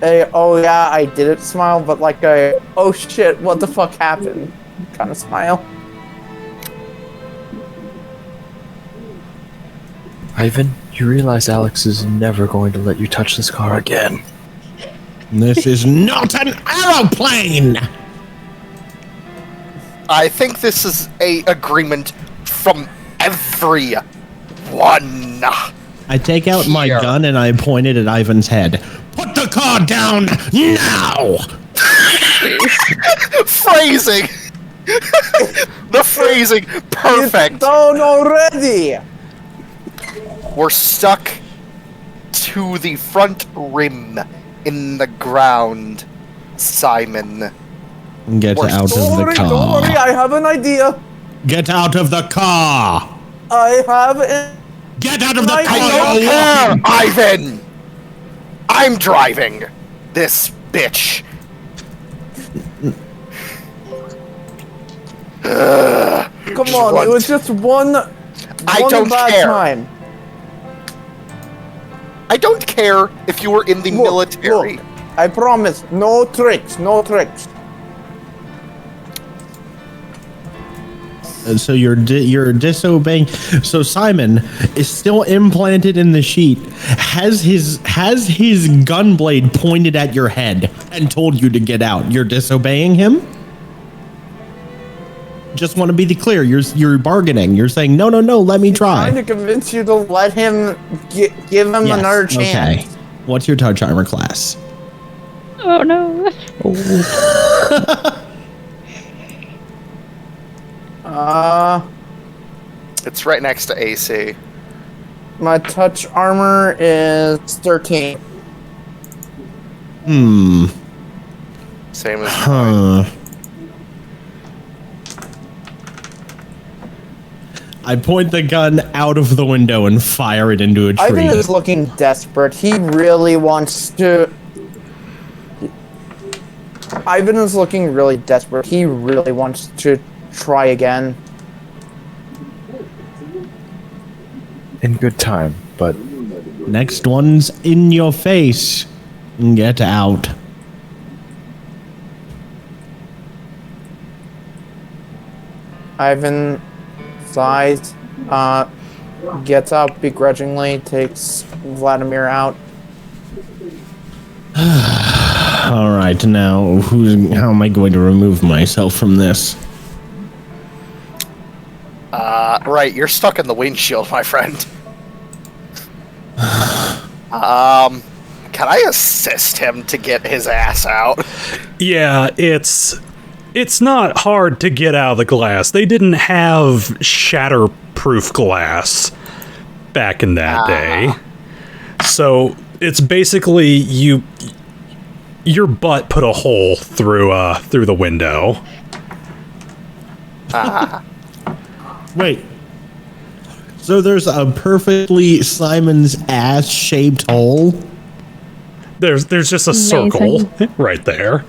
a oh yeah I did it smile, but like a oh shit what the fuck happened kind of smile. Ivan, you realize Alex is never going to let you touch this car again. This is not an aeroplane! I think this is a agreement from everyone. I take out my gun and I point it at Ivan's head. Put the car down now! Phrasing! The phrasing, perfect! It's down already! We're stuck to the front rim in the ground, Simon. Get out of the Don't worry, car. I have an idea. Get out of the car! I have an Get out of the I car! I you're don't walking. care, Ivan! I'm driving this bitch. Come on, it was just one don't bad care. time. I don't care if you were in the military. Look, I promise, no tricks, no tricks. So you're disobeying. So Simon is still implanted in the sheet. Has his gun blade pointed at your head and told you to get out. You're disobeying him. Just want to be clear. You're bargaining. You're saying no. Let me try. I'm trying to convince you to let him give him another chance. Okay. What's your touch armor class? Oh no. It's right next to AC. My touch armor is 13. Same as mine. I point the gun out of the window and fire it into a tree. Ivan is looking desperate. He really wants to. Ivan is looking really desperate. He really wants to try again. In good time, but Next one's in your face. Get out. Ivan sighs, gets up begrudgingly, takes Vladimir out. All right, now how am I going to remove myself from this? Right, you're stuck in the windshield, my friend. Can I assist him to get his ass out? Yeah, it's it's not hard to get out of the glass. They didn't have shatterproof glass back in that day. So it's basically your butt put a hole through the window. Wait. So there's a perfectly Simon's ass-shaped hole? There's just a circle right there.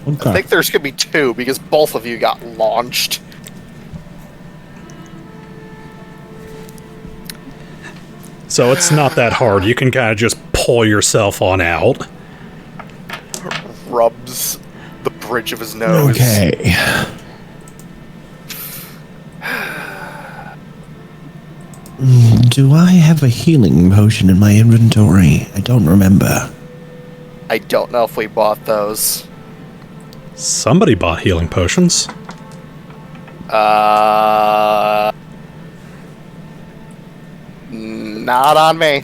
Okay. I think there's gonna be 2 because both of you got launched. So it's not that hard. You can kind of just pull yourself on out. Rubs the bridge of his nose. Okay. Do I have a healing potion in my inventory? I don't remember. I don't know if we bought those. Somebody bought healing potions. Not on me.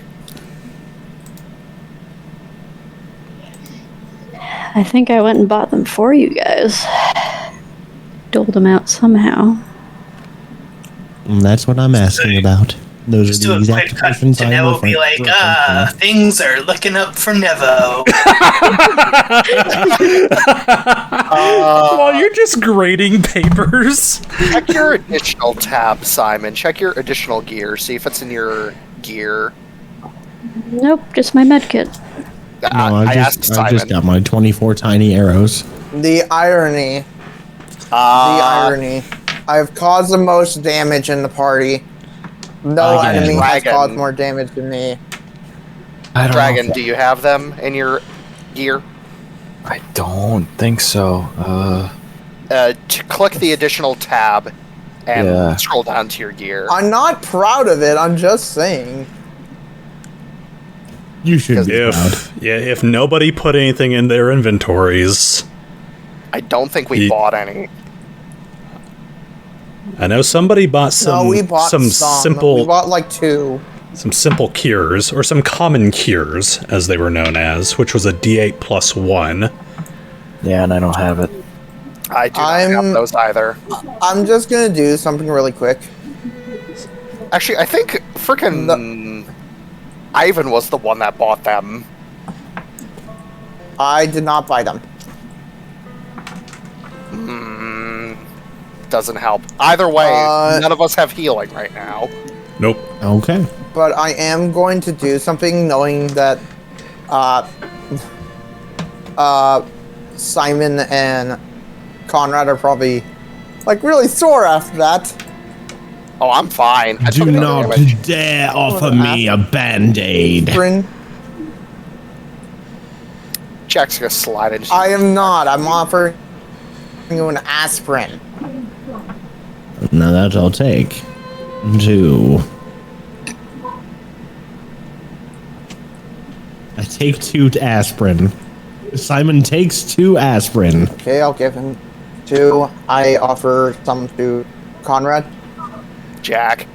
I think I went and bought them for you guys. Doled them out somehow. That's what I'm asking about. Those Just are do the a quick exact cut potions to I Nevo, know be like, things are looking up for Nevo. While you're just grading papers. Check your additional tab, Simon. Check your additional gear. See if it's in your gear. Nope, just my medkit. No, I asked I Simon. just got my 24 tiny arrows. The irony. The irony. I've caused the most damage in the party. No Again. enemy has Dragon. caused more damage than me. I don't Dragon, know. do you have them in your gear? I don't think so. Click the additional tab and Yeah. scroll down to your gear. I'm not proud of it, I'm just saying. You should be proud. If nobody put anything in their inventories, I don't think we bought any. I know somebody bought some. No, we bought some. simple. We bought like 2. Some simple cures, or some common cures, as they were known as, which was a D8 plus 1. Yeah, and I don't have it. I do not have those either. I'm just gonna do something really quick. Actually, I think frickin' Ivan was the one that bought them. I did not buy them. Doesn't help. Either way, none of us have healing right now. Nope. Okay. But I am going to do something knowing that Simon and Conrad are probably like really sore after that. Oh, I'm fine. I Do took no not damage. dare offer me a band-aid. Bryn, Jack's gonna slide into. I am not. I'm offering you an aspirin. Now that I'll take. 2. I take 2 aspirin. Simon takes 2 aspirin. Okay, I'll give him 2. I offer some to Conrad. Jack.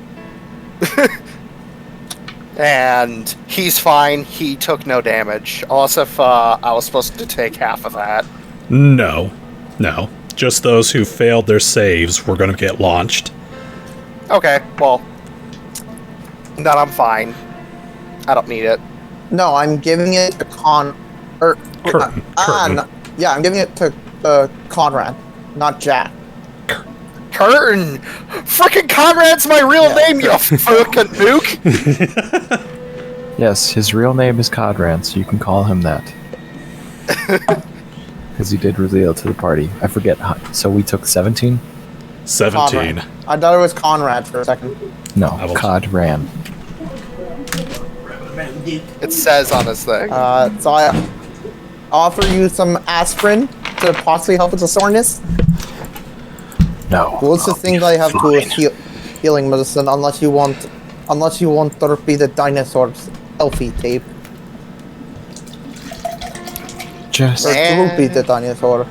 And he's fine. He took no damage. Unless if I was supposed to take half of that. No. Just those who failed their saves were going to get launched. Okay, well. Then I'm fine. I don't need it. No, I'm giving it to Khurtin. yeah, I'm giving it to Conrad, not Jack. Khurtin! Frickin' Conrad's my real name, you frickin' nuke! Yes, his real name is Kodhran, so you can call him that. Because he did reveal to the party. I forget. So we took 17? 17. Conrad. I thought it was Conrad for a second. No, Kodhran. It says on his thing. So I offer you some aspirin to possibly help with the soreness. No. What's the thing I have to is healing medicine unless you want to be the dinosaur's selfie tape. Just Or to be the dinosaur.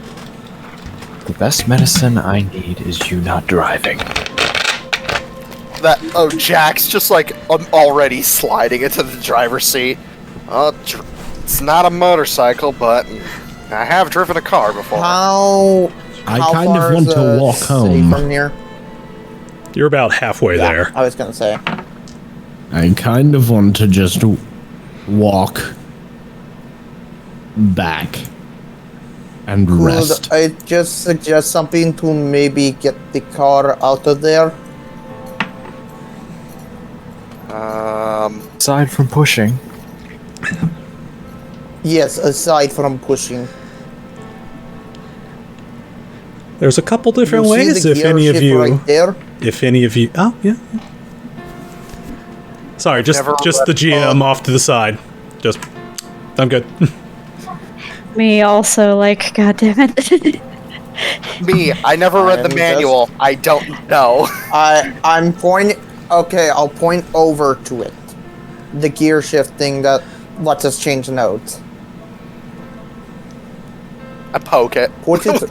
the best medicine I need is you not driving. Jack's just like already sliding into the driver's seat. It's not a motorcycle, but I have driven a car before. I kind of want to walk home from here. You're about halfway there. I was gonna say. I kind of want to just walk back and rest. Could I just suggest something to maybe get the car out of there? Aside from pushing. Yes, aside from pushing. There's a couple different You see ways the if gear any of shift you... right there? If any of you... Oh, yeah. Sorry, just the GM off to the side. Just... I'm good. Me also, like, goddammit. Me, I never read the manual. I don't know. I'm pointing... Okay, I'll point over to it. The gear shifting that lets us change nodes. I poke it. Put it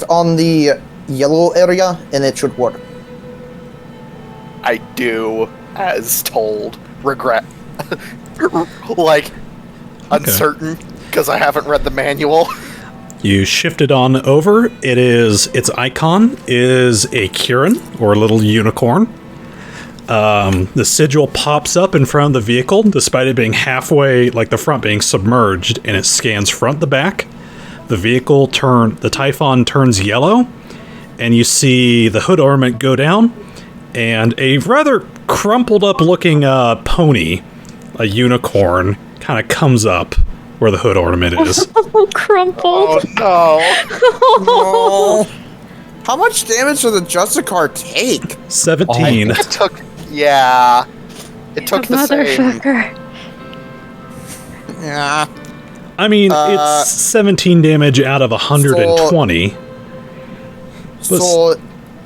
on the yellow area, and it should work. I do, as told. Regret. Like, uncertain, because I haven't read the manual. You shift it on over. Its icon is a Khurtin, or a little unicorn. The sigil pops up in front of the vehicle, despite it being halfway, like the front being submerged, and it scans front to back. The Typhon turns yellow, and you see the hood ornament go down, and a rather crumpled up looking pony, a unicorn, kind of comes up where the hood ornament is. Oh, crumpled. Oh, no. How much damage does the Justicar take? 17. It took... Yeah. It took the same. Motherfucker. Yeah. I mean, it's 17 damage out of 120. So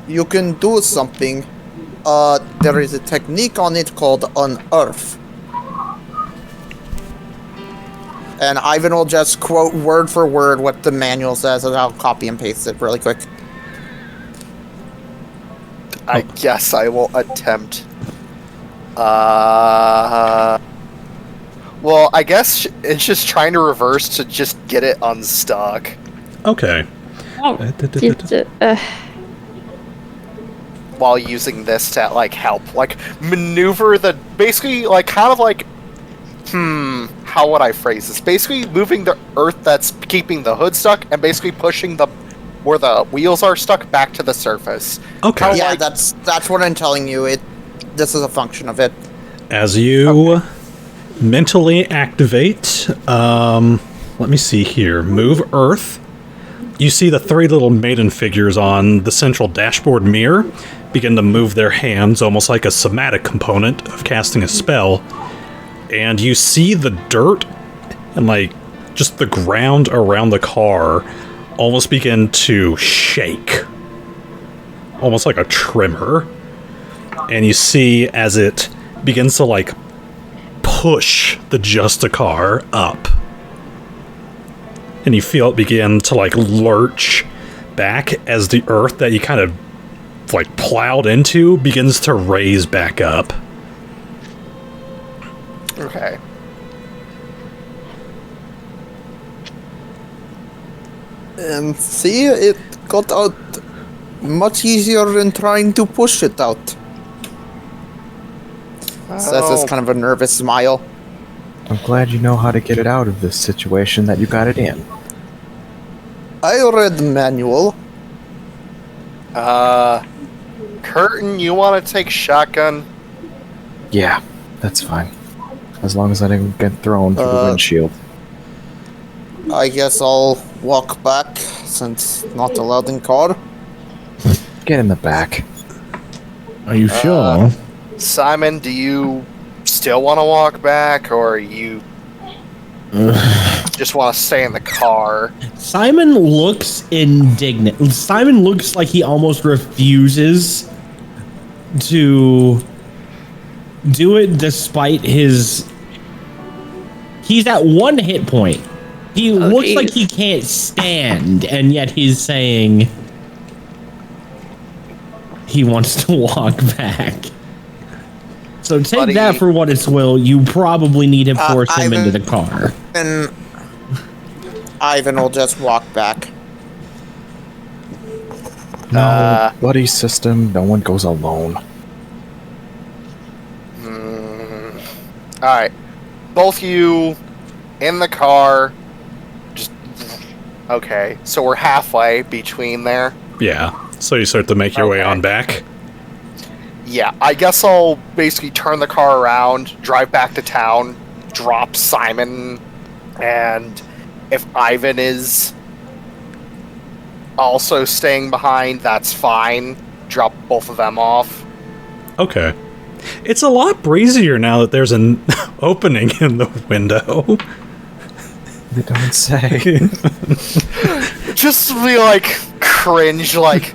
you can do something. There is a technique on it called Unearth. And Ivan will just quote word for word what the manual says, and I'll copy and paste it really quick. I guess I will attempt. Well, I guess it's just trying to reverse to just get it unstuck. Okay. While using this to, like, help, like, maneuver the... Basically, like, kind of like... How would I phrase this? Basically moving the earth that's keeping the hood stuck and basically pushing the... where the wheels are stuck back to the surface. Okay. Yeah, that's what I'm telling you. This is a function of it. As you mentally activate, let me see here. Move Earth. You see the three little maiden figures on the central dashboard mirror begin to move their hands, almost like a somatic component of casting a spell. And you see the dirt and, like, just the ground around the car almost begin to shake. Almost like a tremor. And you see as it begins to, like, push the Justicar up. And you feel it begin to, like, lurch back as the earth that you kind of, like, plowed into begins to raise back up. Okay. And see, it got out much easier than trying to push it out. Says this kind of a nervous smile. I'm glad you know how to get it out of this situation that you got it in. I read the manual. Khurtin, you want to take shotgun? Yeah, that's fine. As long as I didn't get thrown through the windshield. I guess I'll walk back, since not allowed in car. Get in the back. Are you sure? Simon, do you still want to walk back, or you just want to stay in the car? Simon looks indignant. Simon looks like he almost refuses to do it despite his... He's at 1 hit point. He looks like he can't stand, and yet he's saying he wants to walk back. So take Buddy. that for what it's will. You probably need to force him into the car. And Ivan will just walk back. No, buddy system. No one goes alone. Alright. Both you in the car. Just. Okay, so we're halfway between there. Yeah. So you start to make your way on back. Yeah, I guess I'll basically turn the car around, drive back to town, drop Simon, and if Ivan is also staying behind, that's fine. Drop both of them off. Okay. It's a lot breezier now that there's an opening in the window. You don't say. Just be like, cringe, like,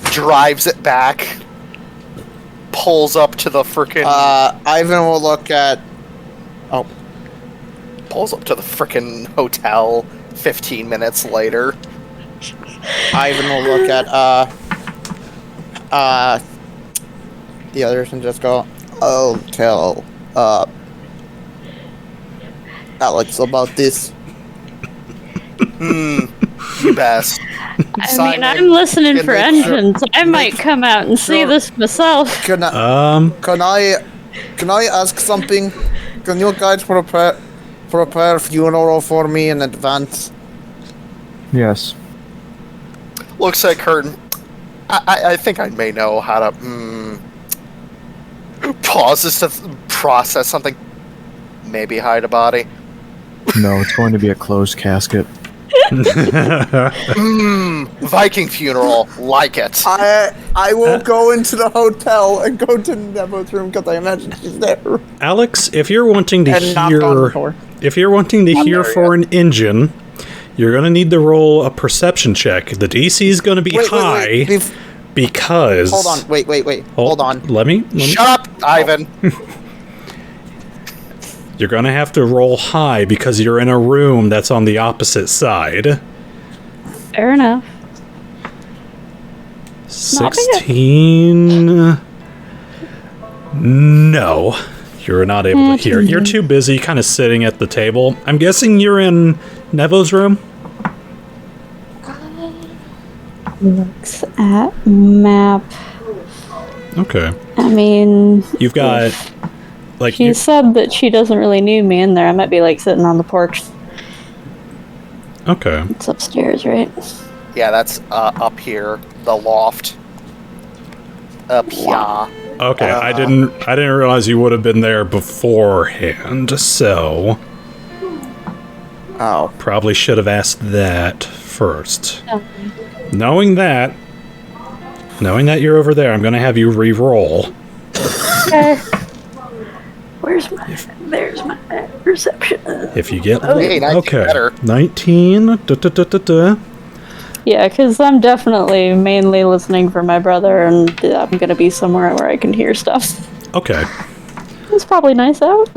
drives it back, pulls up to the frickin'... Ivan will look at... Oh. Pulls up to the frickin' hotel 15 minutes later. Ivan will look at, the others and just go, I'll tell, Alex about this. You best. I mean, I'm listening for engines. I might come out and see this myself. Can I ask something? Can you guys prepare funeral for me in advance? Yes. Looks like Khurtin. I think I may know how to pauses to process something. Maybe hide a body. No, it's going to be a closed casket. Viking funeral, like it. I will go into the hotel and go to Nevo's room because I imagine she's there. Alex, if you're wanting to And knock on the door. hear for an engine, you're going to need to roll a perception check. The DC is going to be high because... Hold on, wait. Hold on. Let me... Shut up, Ivan. You're going to have to roll high because you're in a room that's on the opposite side. Fair enough. 16... No. You're not able to hear. You're too busy kind of sitting at the table. I'm guessing you're in Nevo's room? Looks at map. Okay. I mean... You've got... Like she said that she doesn't really need me in there. I might be like sitting on the porch. Okay. It's upstairs, right? Yeah, that's up here. The loft. Up here. Okay, I didn't realize you would have been there beforehand, so... Oh. Probably should have asked that first. Okay. Knowing that you're over there, I'm going to have you re-roll. Okay. There's my perception. If you get... Hey, 19 better. 19. Yeah, because I'm definitely mainly listening for my brother, and I'm going to be somewhere where I can hear stuff. Okay. It's probably nice out.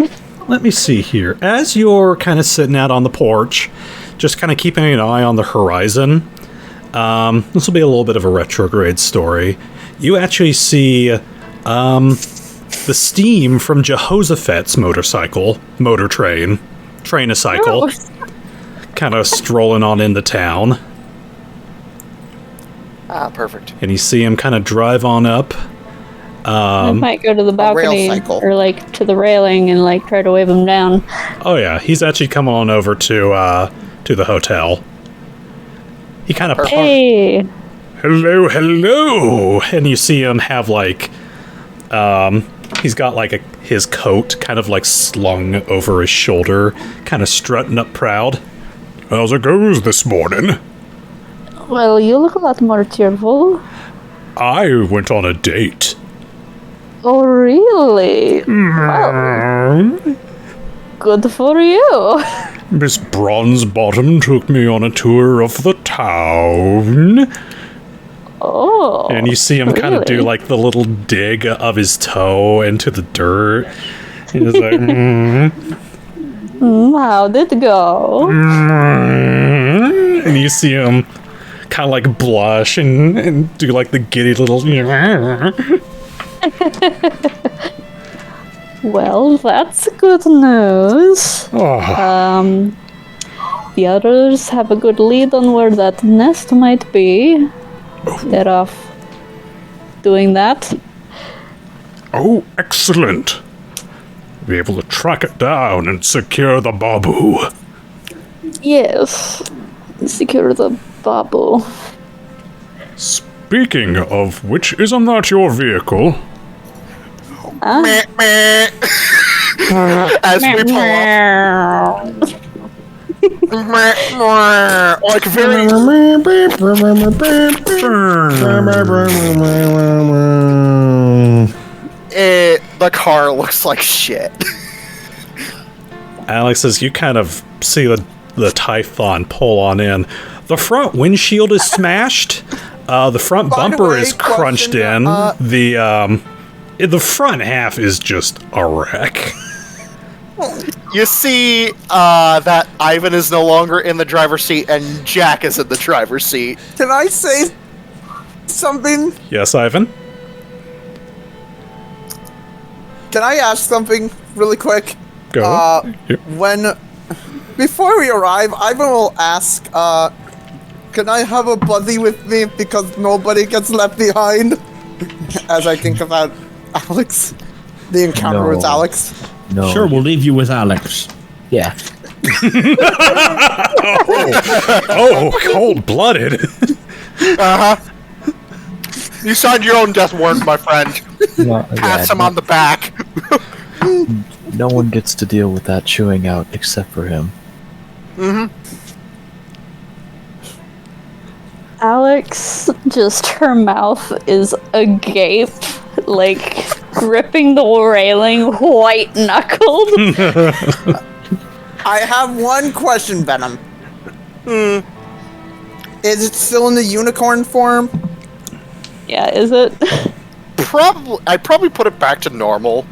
Let me see here. As you're kind of sitting out on the porch, just kind of keeping an eye on the horizon, this will be a little bit of a retrograde story. You actually see the steam from Jehoshaphat's train-a-cycle, kind of strolling on into town. Ah, perfect. And you see him kind of drive on up. I might go to the balcony or like to the railing and like try to wave him down. Oh yeah, he's actually come on over to the hotel. He kind of Hey, hello, and you see him have like he's got like his coat kind of like slung over his shoulder, kind of strutting up proud. How's it goes this morning? well, you look a lot more cheerful. I went on a date. Oh, really? Well, good for you. Miss Bronzebottom took me on a tour of the town. Oh. And you see him kind of do like the little dig of his toe into the dirt. He's like, How'd it go? And you see him kind of like blush and do like the giddy little. Well, that's good news. Oh, The others have a good lead on where that nest might be. They're off doing that. oh, excellent. Be able to track it down and secure the Babu. Yes. Secure the Babu. Speaking of which, isn't that your vehicle? Meh, meh. As we pull up. Meh, meh. Like very. The car looks like shit. Alex, as you kind of see the Typhon pull on in, the front windshield is smashed. The front By the bumper way, is crunched question, in. The front half is just a wreck. You see that Ivan is no longer in the driver's seat and Jack is in the driver's seat. Can I say something? Yes, Ivan? Can I ask something really quick? Go. Yep. Before we arrive, Ivan will ask, can I have a buddy with me because nobody gets left behind? As I think about Alex. The encounter with Alex. No. Sure, we'll leave you with Alex. Yeah. Oh, cold-blooded. You signed your own death warrant, my friend. Pass him on the back. No one gets to deal with that chewing out except for him. Alex, just her mouth is agape, like gripping the railing, white-knuckled. I have one question, Venom. Is it still in the unicorn form? Yeah, is it? I'd probably put it back to normal.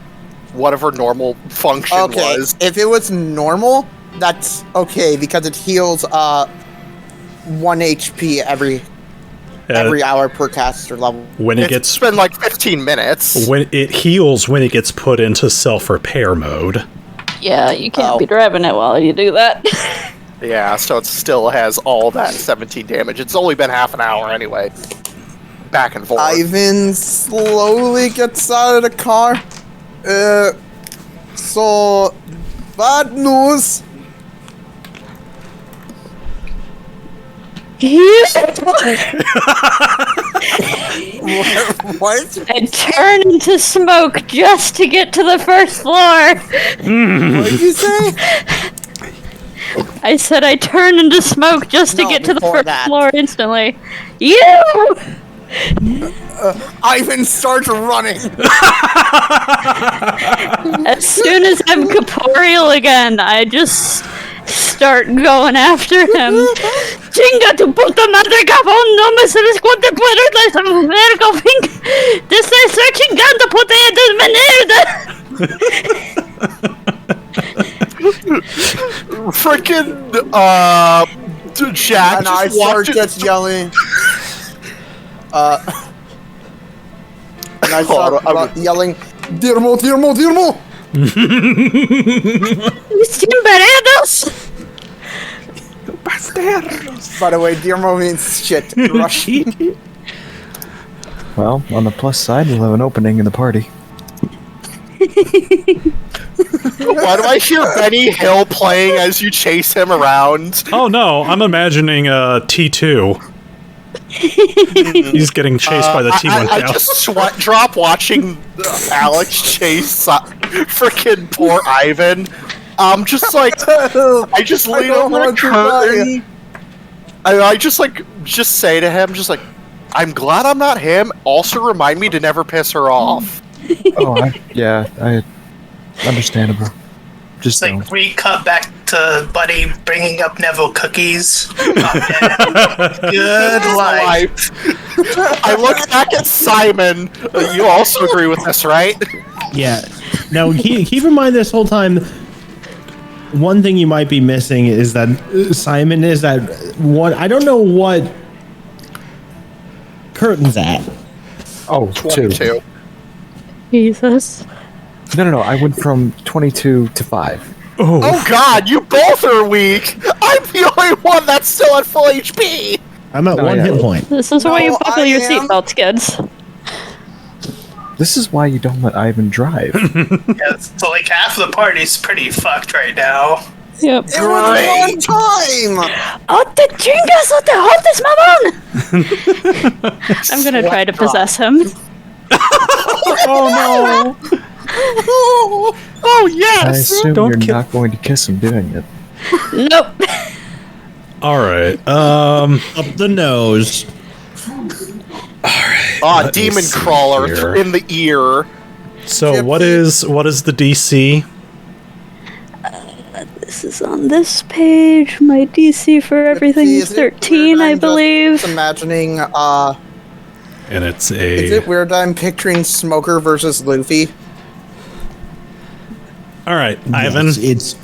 Whatever normal function was. If it was normal, that's okay because it heals 1 HP every hour per caster level. When it It's been like 15 minutes. when it heals when it gets put into self-repair mode. Yeah, you can't be driving it while you do that. Yeah, so it still has all that 17 damage. It's only been half an hour anyway. Back and forth. Ivan slowly gets out of the car. So, bad news. What? I turn into smoke just to get to the first floor. What did you say? I said I turn into smoke just to No, get to the before first that. floor instantly. You! Ivan starts running. As soon as I'm corporeal again, I just start going after him. Chinga tu puta madre, cabrón, no me sabes cuánto puedo ver, Gofink. Te estoy chingando, puta de merda. Frickin' Jack And I just start walked in. just yelling. And I Hold start on, yelling, Dirmo, Dirmo, Dirmo! Timberedos! By the way, Dirmo means shit in Russian. Well, on the plus side, we'll have an opening in the party. Why do I hear Benny Hill playing as you chase him around? Oh no, I'm imagining T2. He's getting chased by the T1000. I just sweat drop watching Alex chase freaking poor Ivan. Just like I just lean over the curtain. I just say to him, just like, I'm glad I'm not him. Also remind me to never piss her off. I understandable. Just It's like we cut back to Buddy bringing up Nevo cookies. Good life. I look back at Simon. You also agree with this, right? Yeah. Now, keep in mind this whole time, one thing you might be missing is that Simon is at one. I don't know what Khurtin's at. Oh, 22. Jesus. No. I went from 22 to 5. Oh God, you both are weak. I'm the only one that's still at full HP. I'm at 1 hit point. This is why you buckle your seatbelts, kids. This is why you don't let Ivan drive. Yeah, so like half the party's pretty fucked right now. Yep. It was one time. Oh, the chingas, oh, the hot this I'm gonna try to possess him. Oh no! Oh I yes. assume you're not going to kiss him doing it. Nope. All right. Up the nose. Ah, demon crawler in the ear. So what is the DC? This is on this page. My DC for everything is 13, I believe. Just imagining, And it's is it weird I'm picturing Smoker versus Luffy? All right, Ivan. It's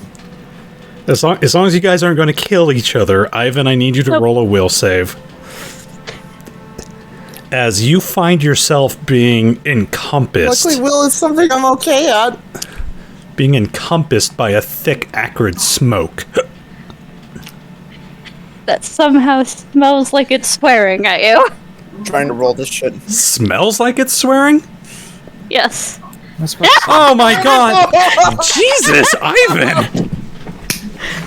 As long as you guys aren't going to kill each other, Ivan, I need you to roll a will save. As you find yourself being encompassed. Luckily, will is something I'm okay at. Being encompassed by a thick, acrid smoke. That somehow smells like it's swearing at you. I'm trying to roll this shit. Smells like it's swearing? Yes. Oh my god! Jesus, Ivan!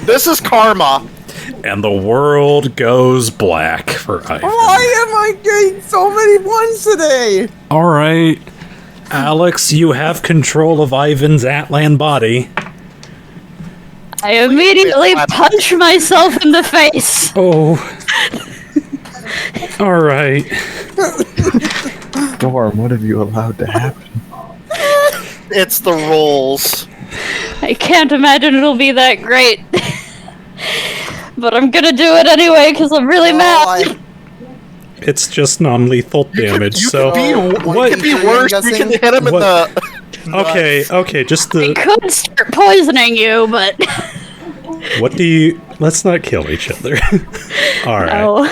This is karma. And the world goes black for Ivan. Why am I getting so many ones today? Alright. Alex, you have control of Ivan's Atlan body. I immediately punch myself in the face. Oh. Alright. Storm, what have you allowed to happen? It's the rolls. I can't imagine it'll be that great. But I'm gonna do it anyway because I'm really mad. It's just non-lethal damage, so... What could be worse? You can hit him in the... Okay, just the... I could start poisoning you, but... What do you... Let's not kill each other. Alright. No.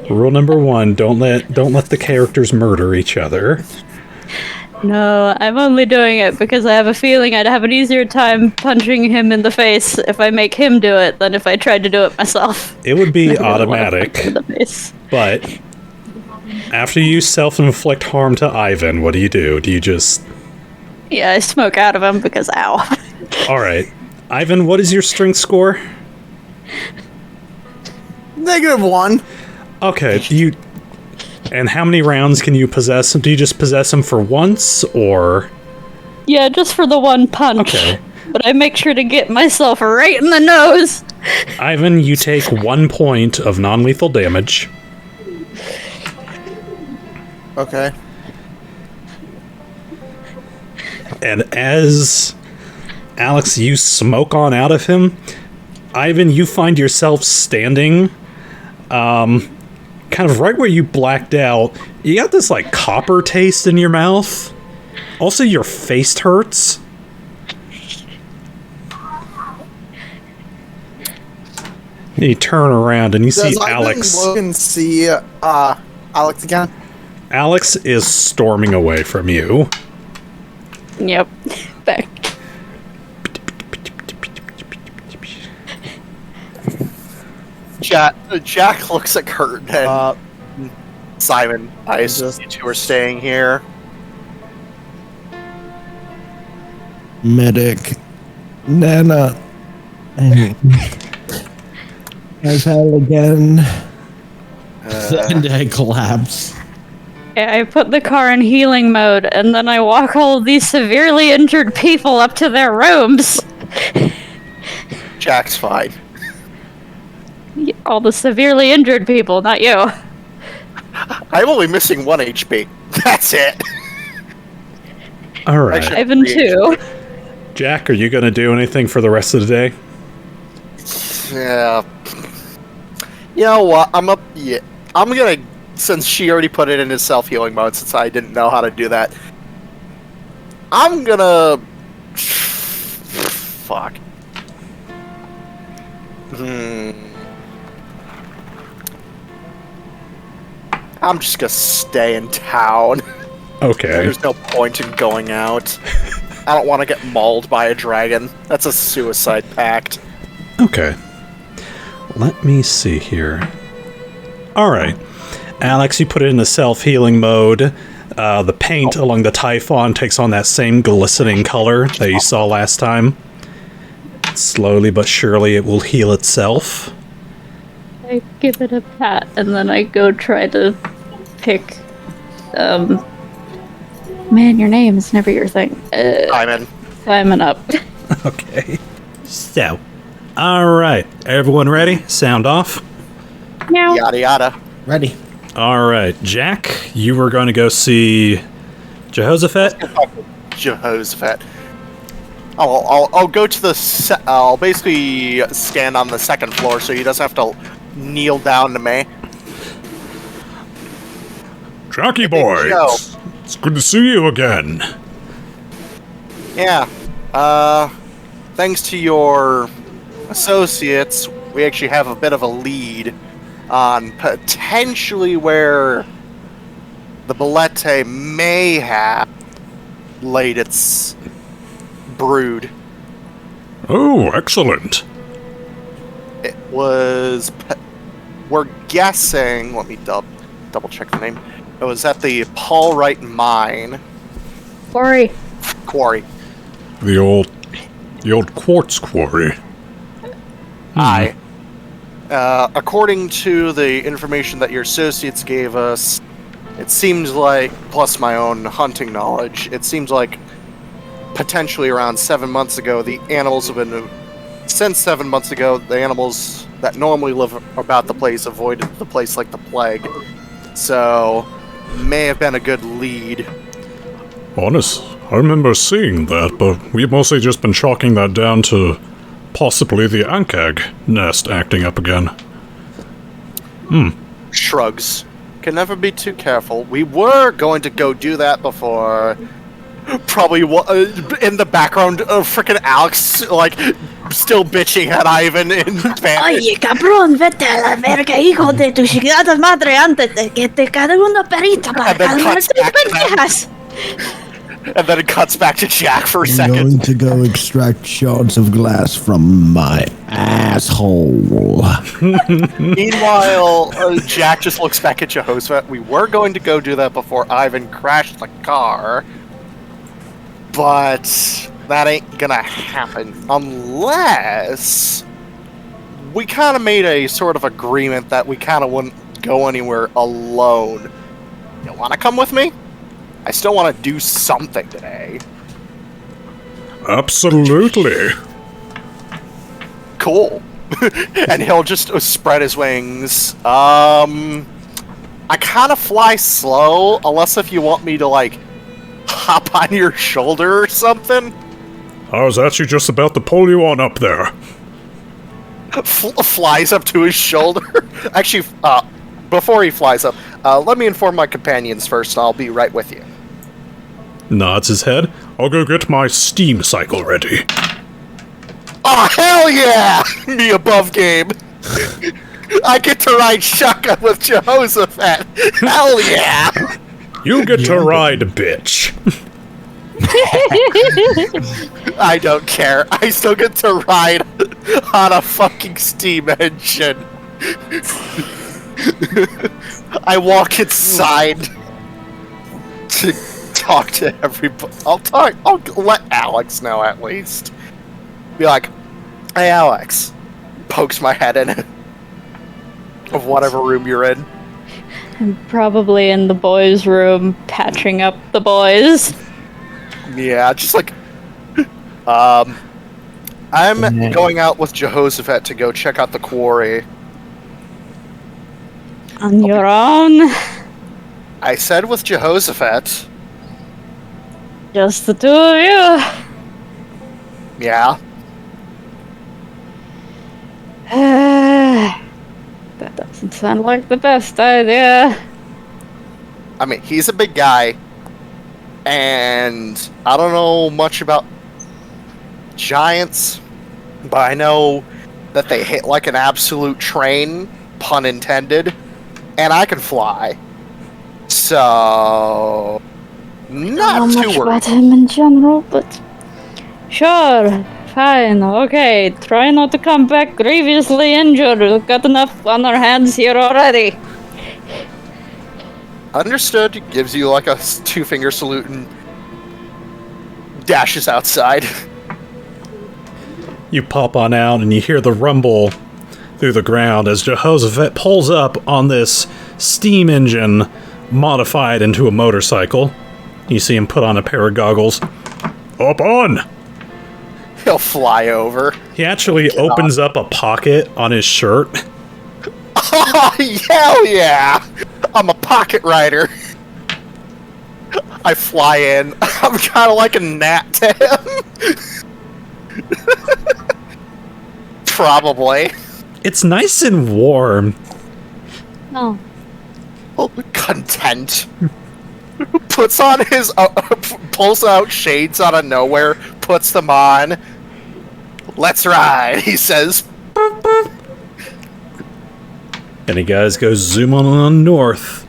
Rule number 1, don't let the characters murder each other. No, I'm only doing it because I have a feeling I'd have an easier time punching him in the face if I make him do it than if I tried to do it myself. It would be automatic. But after you self-inflict harm to Ivan, what do you do? Do you just... Yeah, I smoke out of him because ow. Alright. Ivan, what is your strength score? -1. Okay, and how many rounds can you possess him? Do you just possess him for once, or...? Yeah, just for the one punch. Okay. But I make sure to get myself right in the nose. Ivan, you take 1 point of non-lethal damage. Okay. And as Alex, you smoke on out of him, Ivan, you find yourself standing, kind of right where you blacked out. You got this, like, copper taste in your mouth. Also, your face hurts. And you turn around and you see Alex. Does Ivan look and see Alex again? Alex is storming away from you. Yep. Back. Jack looks at Khurtin and Simon. I assume you two are staying here. Medic. Nana. As hell again. And I collapse. Yeah, I put the car in healing mode, and then I walk all of these severely injured people up to their rooms. Jack's fine. All the severely injured people, not you. I'm only missing 1 HP. That's it. Alright. Ivan too. Jack, are you going to do anything for the rest of the day? Yeah. You know what? I'm gonna, since she already put it in his self-healing mode, since I didn't know how to do that, I'm gonna... Fuck. I'm just gonna stay in town. Okay. There's no point in going out. I don't want to get mauled by a dragon. That's a suicide pact. Okay. Let me see here. Alright. Alex, you put it into self-healing mode. The paint along the Typhon takes on that same glistening color that you saw last time. Slowly but surely it will heal itself. I give it a pat, and then I go try to pick, man, your name is never your thing. Simon up. Okay. So, alright. Everyone ready? Sound off? Meow. Yada yada. Ready. Alright, Jack, you were going to go see Jehoshaphat? Jehoshaphat. I'll go to the. I'll basically stand on the second floor, so he doesn't have to kneel down to me. Jockey boy, it's good to see you again. Yeah. Thanks to your associates, we actually have a bit of a lead on potentially where the Bolette may have laid its brood. Oh, excellent. It was. We're guessing. Let me double check the name. It was at the Paul Wright mine. Quarry. The old quartz quarry. Aye. According to the information that your associates gave us, it seems like, plus my own hunting knowledge, it seems like potentially around 7 months ago, the animals have been. Since 7 months ago, the animals that normally live about the place avoided the place like the plague. So, may have been a good lead. Honest, I remember seeing that, but we've mostly just been chalking that down to possibly the Ankag nest acting up again. Shrugs. Can never be too careful. We were going to go do that before. Probably in the background of frickin' Alex, like, still bitching at Ivan in Spanish. Oye, cabrón, vete a la verga, hijo de tu chingada madre, antes de que te caiga una perita para calmar tus pendejas. And then it cuts back to Jack for a I'm second. going to go extract shards of glass from my asshole. Meanwhile, Jack just looks back at Jehoshaphat. We were going to go do that before Ivan crashed the car. But that ain't gonna happen unless we kind of made a sort of agreement that we kind of wouldn't go anywhere alone. You want to come with me? I still want to do something today. Absolutely. Cool. And he'll just spread his wings. I kind of fly slow, unless if you want me to, like, hop on your shoulder or something. I was actually just about to pull you on up there. Flies up to his shoulder. Actually, before he flies up, let me inform my companions first. I'll be right with you. Nods his head. I'll go get my steam cycle ready. Oh, hell yeah! Me above game. I get to ride shotgun with Jehoshaphat. Hell yeah! You get to ride, bitch. I don't care. I still get to ride on a fucking steam engine. I walk inside to talk to everybody. I'll let Alex know at least. Be like, hey Alex. Pokes my head in it. Of whatever room you're in. I'm probably in the boys' room, patching up the boys. Yeah, just like... I'm going out with Jehoshaphat to go check out the quarry. On your own? I said with Jehoshaphat. Just the two of you? Yeah. That doesn't sound like the best idea. I mean, he's a big guy. And I don't know much about giants, but I know that they hit like an absolute train, pun intended, and I can fly. So Not much too about worried. him in general, but sure, fine, okay. Try not to come back grievously injured. We've got enough on our hands here already. Understood. Gives you like a two-finger salute and dashes outside. You pop on out and you hear the rumble through the ground as Jehoshaphat pulls up on this steam engine modified into a motorcycle. You see him put on a pair of goggles. Up on! He'll fly over. He actually opens up a pocket on his shirt. Oh, hell yeah! I'm a pocket rider. I fly in. I'm kind of like a gnat to him. Probably. It's nice and warm. No. Content. Puts on his... pulls out shades out of nowhere, puts them on. Let's ride, he says. And you guys go zoom on north.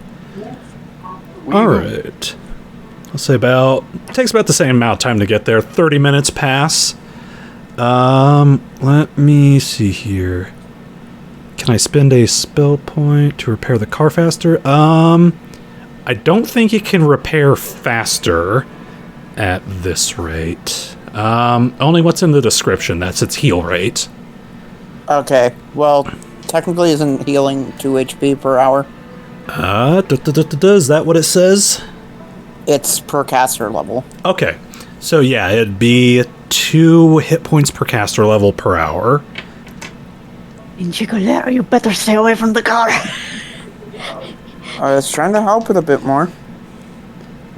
Alright. I'll say takes about the same amount of time to get there. 30 minutes pass. Let me see here. Can I spend a spell point to repair the car faster? I don't think you can repair faster at this rate. Only what's in the description. That's its heal rate. Okay, well, technically isn't healing 2 HP per hour? Is that what it says? It's per caster level. Okay. So yeah, it'd be 2 hit points per caster level per hour. In Chigolero, you better stay away from the car. I was trying to help it a bit more.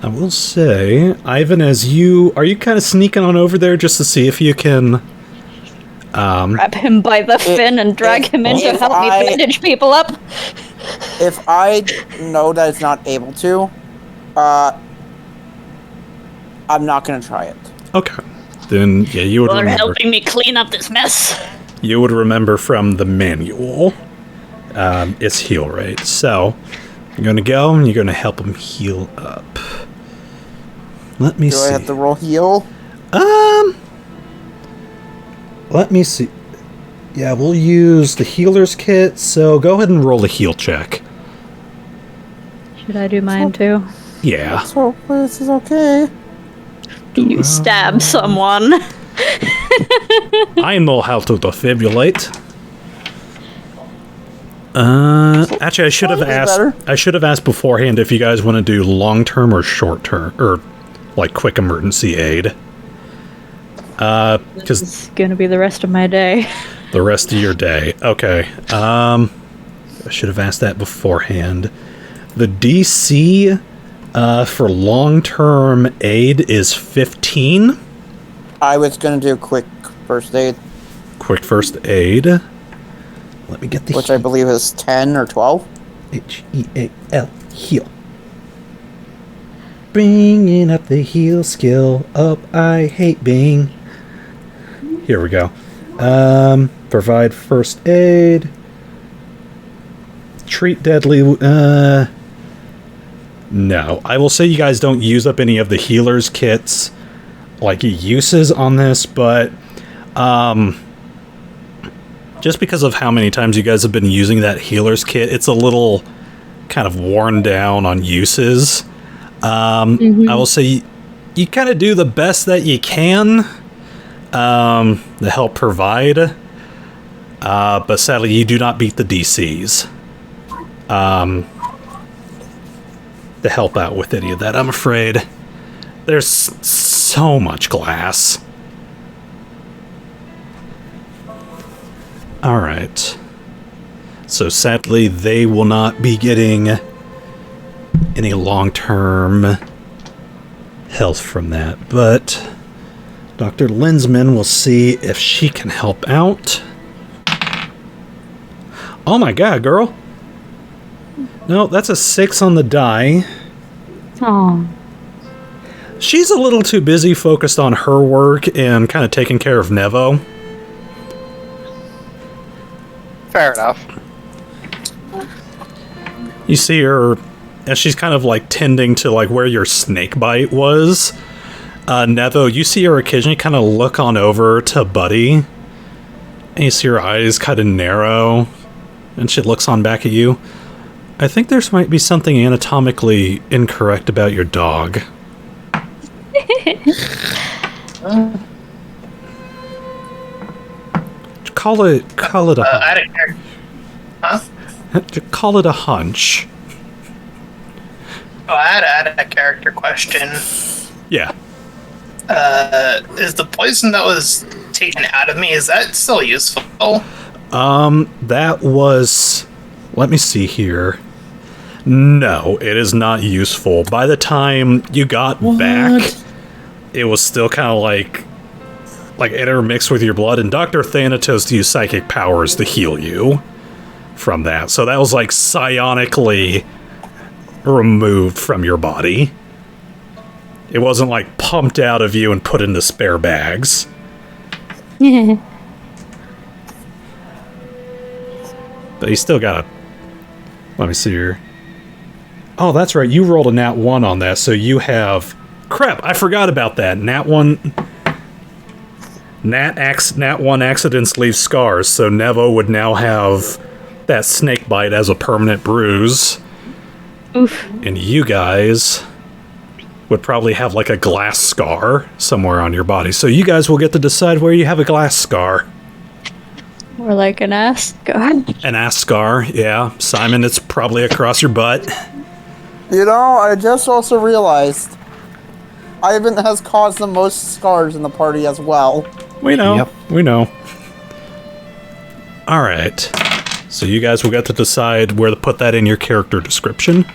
I will say, Ivan, are you kind of sneaking on over there just to see if you can... Grab him by the fin and drag him in to help me bandage people up. If I know that it's not able to, I'm not going to try it. Okay. Then, yeah, you would You're remember. helping me clean up this mess. You would remember from the manual its heal rate. So, you're going to go and you're going to help him heal up. Let me see. Do I have to roll heal? Let me see. Yeah, we'll use the healer's kit, so go ahead and roll a heal check. Should I do mine too? Yeah. So, this is okay. You stab someone. I know how to defibrillate. Actually, I should have asked beforehand if you guys want to do long-term or short-term, or like quick emergency aid. Because It's gonna be the rest of my day. the rest of your day. Okay. I should have asked that beforehand. The DC for long-term aid is 15. I was going to do quick first aid. Quick first aid. Let me get the Which I believe is 10 or 12. H-E-A-L. Heal. Bringing up the heal skill up. I hate being. Here we go. Provide first aid. Treat deadly. No. I will say you guys don't use up any of the healer's kits, like uses on this, but just because of how many times you guys have been using that healer's kit, it's a little kind of worn down on uses. I will say you kind of do the best that you can to help provide, but sadly you do not beat the DCs to help out with any of that, I'm afraid. There's so much glass. Alright. So sadly, they will not be getting any long-term health from that. But Dr. Lensman will see if she can help out. Oh my god, girl. No, that's a 6 on the die. Oh. She's a little too busy focused on her work and kind of taking care of Nevo. Fair enough. You see her as she's kind of like tending to like where your snake bite was, Nevo, you see her occasionally kind of look on over to Buddy, and you see her eyes kind of narrow, and she looks on back at you. I think there might be something anatomically incorrect about your dog. Call it a call it a hunch. Oh, I had a character question. Yeah. Is the poison that was taken out of me, is that still useful? That was... Let me see here. No, it is not useful. By the time you got back, it was still kind of like intermixed with your blood, and Dr. Thanatos used psychic powers to heal you from that. So that was like psionically removed from your body. It wasn't like pumped out of you and put into spare bags. But you still gotta... Let me see here. Oh, that's right. You rolled a nat 1 on that, so you have... Crap, I forgot about that. Nat 1... Nat 1 accidents leave scars, so Nevo would now have that snake bite as a permanent bruise. Oof. And you guys would probably have like a glass scar somewhere on your body. So you guys will get to decide where you have a glass scar. Or like an ass scar. An ass scar, yeah. Simon, it's probably across your butt. You know, I just also realized Ivan has caused the most scars in the party as well. We know. Yep. We know. Alright. So you guys will get to decide where to put that in your character description.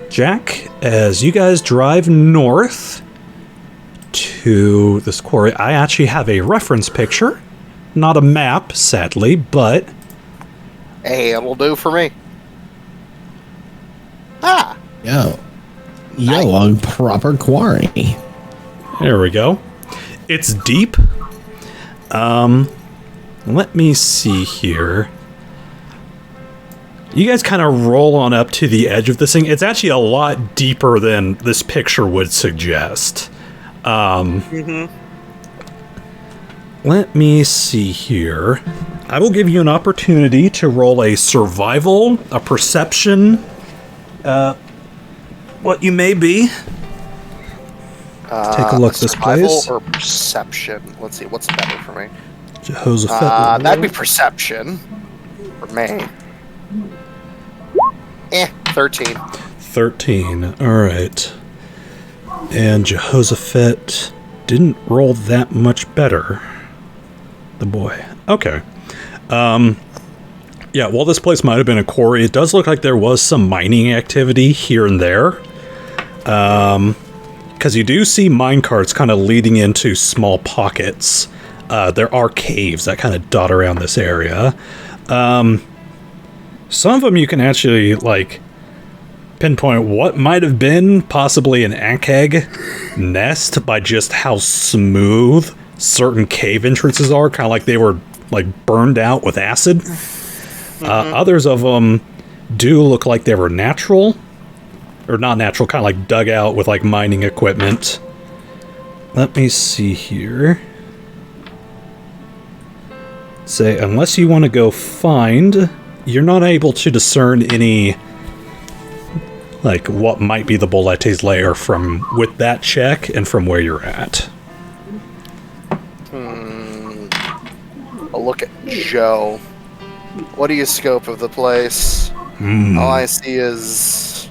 Jack, as you guys drive north to this quarry, I actually have a reference picture. Not a map, sadly, but... Hey, it'll do for me. Ah! Yo, a proper quarry. There we go. It's deep. Let me see here. You guys kind of roll on up to the edge of this thing. It's actually a lot deeper than this picture would suggest. Let me see here. I will give you an opportunity to roll a survival, a perception, what you may be. Take a look at this place. Survival or perception? Let's see, what's better for me? Jehoshaphat. That'd be perception for me. 13. 13. Alright. And Jehoshaphat didn't roll that much better. The boy. Okay. Yeah, while this place might have been a quarry, it does look like there was some mining activity here and there. Because you do see minecarts kind of leading into small pockets. There are caves that kind of dot around this area. Some of them you can actually, like, pinpoint what might have been possibly an ankeg nest by just how smooth certain cave entrances are. Kind of like they were, like, burned out with acid. Others of them do look like they were natural. Or not natural, kind of like dug out with, like, mining equipment. Let me see here. Say, unless you want to go find... You're not able to discern any, like, what might be the Bolette's lair from with that check and from where you're at. I'll look at Joe. What are your scope of the place? All I see is...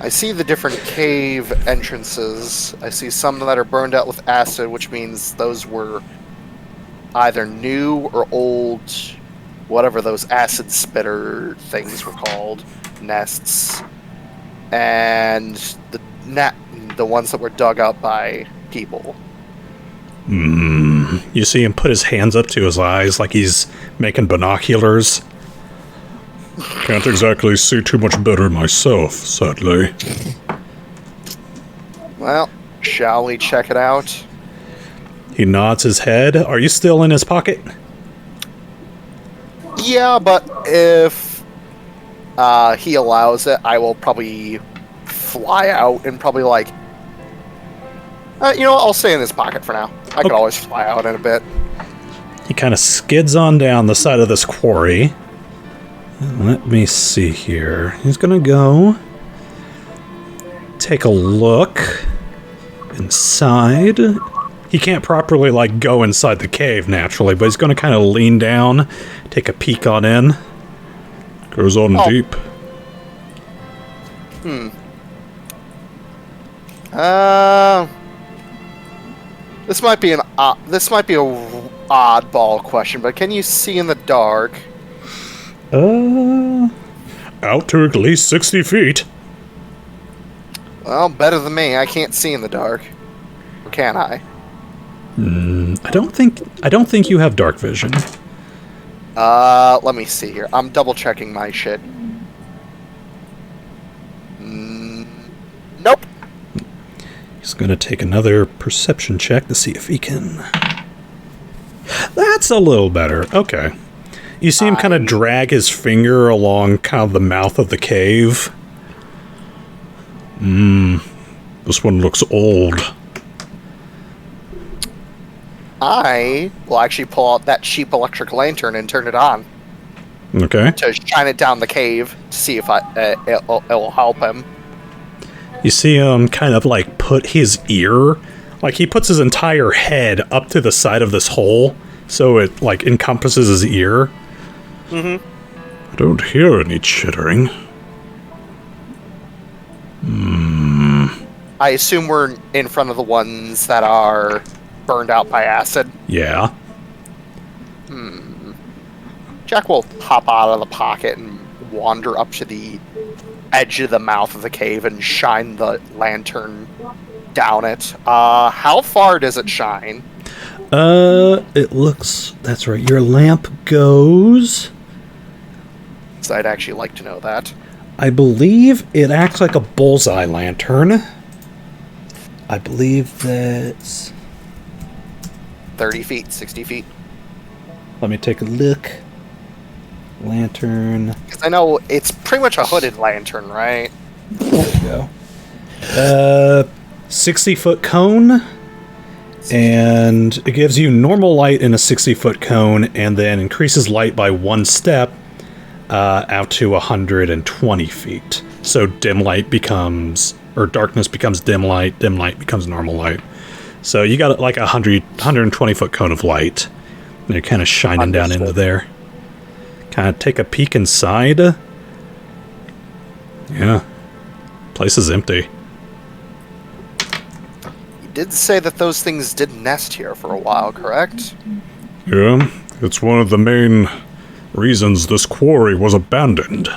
I see the different cave entrances. I see some that are burned out with acid, which means those were either new or old... whatever those acid spitter things were called, nests, and the ones that were dug up by people. You see him put his hands up to his eyes like he's making binoculars. Can't exactly see too much better myself, sadly. Well, shall we check it out? He nods his head. Are you still in his pocket? Yeah, but if he allows it, I will probably fly out and probably like... you know what, I'll stay in his pocket for now. I could always fly out in a bit. He kind of skids on down the side of this quarry. Let me see here. He's gonna go take a look inside. He can't properly, like, go inside the cave, naturally, but he's gonna kind of lean down, take a peek on in. Goes on deep. This might be a oddball question, but can you see in the dark? Out to at least 60 feet. Well, better than me. I can't see in the dark. Or can I? I don't think you have dark vision. Let me see here. I'm double checking my shit. Nope. He's gonna take another perception check to see if he can... That's a little better. Okay. You see him kind of drag his finger along kind of the mouth of the cave. This one looks old. I will actually pull out that cheap electric lantern and turn it on. Okay. To shine it down the cave to see if it'll help him. You see him kind of like put his ear, like he puts his entire head up to the side of this hole, so it like encompasses his ear. I don't hear any chittering. I assume we're in front of the ones that are burned out by acid. Yeah. Jack will hop out of the pocket and wander up to the edge of the mouth of the cave and shine the lantern down it. How far does it shine? It looks... That's right. Your lamp goes... So I'd actually like to know that. I believe it acts like a bullseye lantern. I believe that's... 30 feet, 60 feet. Let me take a look. Lantern. Because I know it's pretty much a hooded lantern, right? There we go. 60-foot cone. And it gives you normal light in a 60-foot cone, and then increases light by 1 step out to 120 feet. So dim light becomes... Or darkness becomes dim light becomes normal light. So you got like 120-foot cone of light. And you're kind of shining down into there. Kind of take a peek inside. Yeah. Place is empty. You did say that those things did nest here for a while, correct? Yeah. It's one of the main reasons this quarry was abandoned.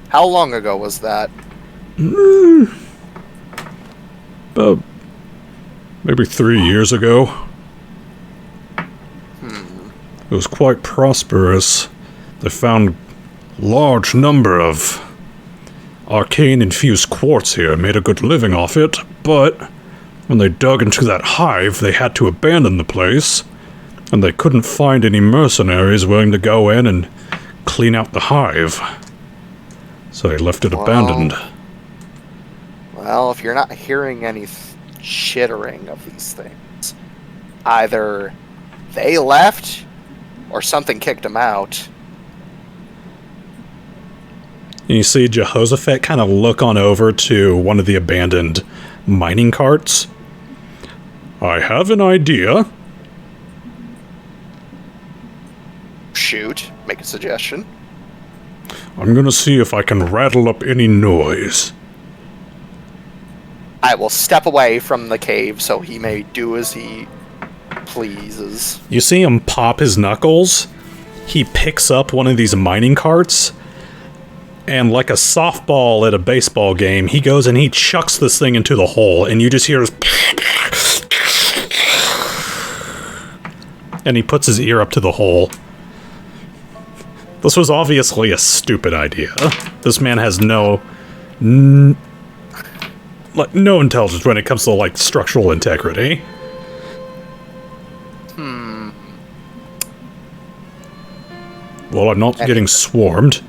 How long ago was that? About maybe 3 years ago. It was quite prosperous. They found large number of arcane-infused quartz here, made a good living off it, but when they dug into that hive, they had to abandon the place, and they couldn't find any mercenaries willing to go in and clean out the hive. So they left it abandoned. Well, if you're not hearing any chittering of these things, either they left or something kicked them out. And you see Jehoshaphat kind of look on over to one of the abandoned mining carts. I have an idea. Shoot, make a suggestion. I'm gonna see if I can rattle up any noise. I will step away from the cave so he may do as he pleases. You see him pop his knuckles. He picks up one of these mining carts, and like a softball at a baseball game, he goes and he chucks this thing into the hole, and you just hear and he puts his ear up to the hole. This was obviously a stupid idea. This man has no intelligence when it comes to, like, structural integrity. Well, I'm not getting swarmed.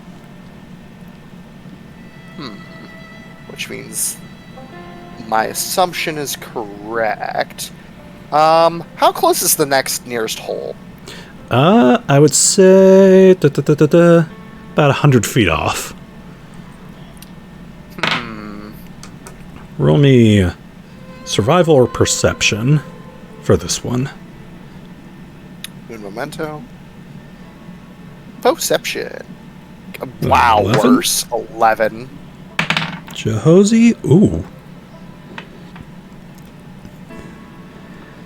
Which means my assumption is correct. How close is the nearest hole? I would say about 100 feet off. Roll me survival or perception for this one. Un momento. Perception. Wow, 11? worse. 11. Jehozy, ooh.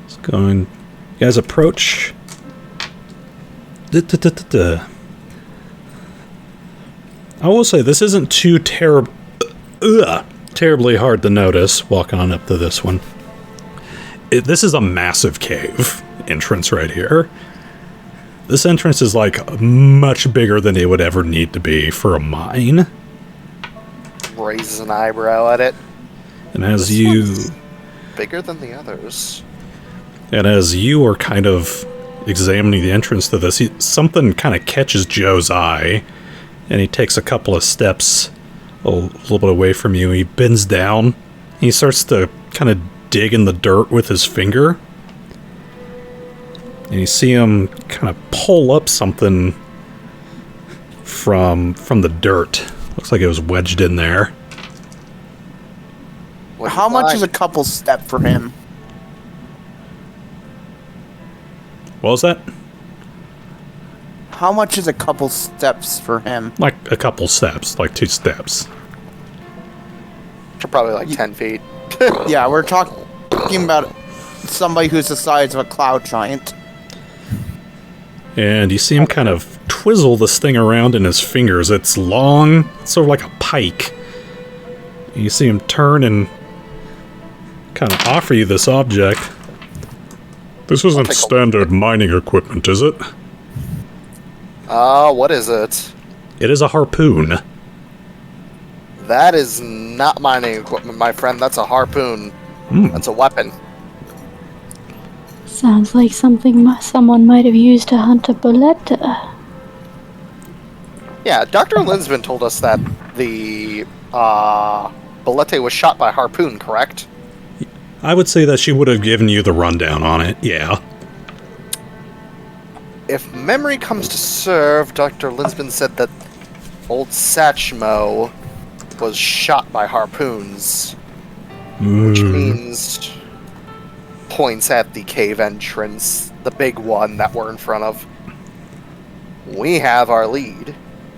It's going. You guys approach. I will say this isn't too terribly hard to notice walking on up to this one. This is a massive cave entrance right here. This entrance is like much bigger than it would ever need to be for a mine. Raises an eyebrow at it. And as you... Bigger than the others. And as you are kind of examining the entrance to this, something kind of catches Joe's eye, and he takes a couple of steps a little bit away from you. He bends down, and he starts to kind of dig in the dirt with his finger. And you see him kind of pull up something from the dirt. Looks like it was wedged in there. How much is a couple step for him? What was that? How much is a couple steps for him? Like a couple steps, like 2 steps. Probably like 10 feet. Yeah, we're talking about somebody who's the size of a cloud giant. And you see him kind of twizzle this thing around in his fingers. It's long, sort of like a pike. And you see him turn and kind of offer you this object. This isn't standard mining equipment, is it? What is it? It is a harpoon. That is not mining equipment, my friend. That's a harpoon. That's a weapon. Sounds like something someone might have used to hunt a boletta. Yeah, Dr. Linsman told us that the bolette was shot by harpoon, correct? I would say that she would have given you the rundown on it, yeah. If memory comes to serve, Dr. Linsman said that old Satchmo was shot by harpoons. Which means... points at the cave entrance, the big one that we're in front of. We have our lead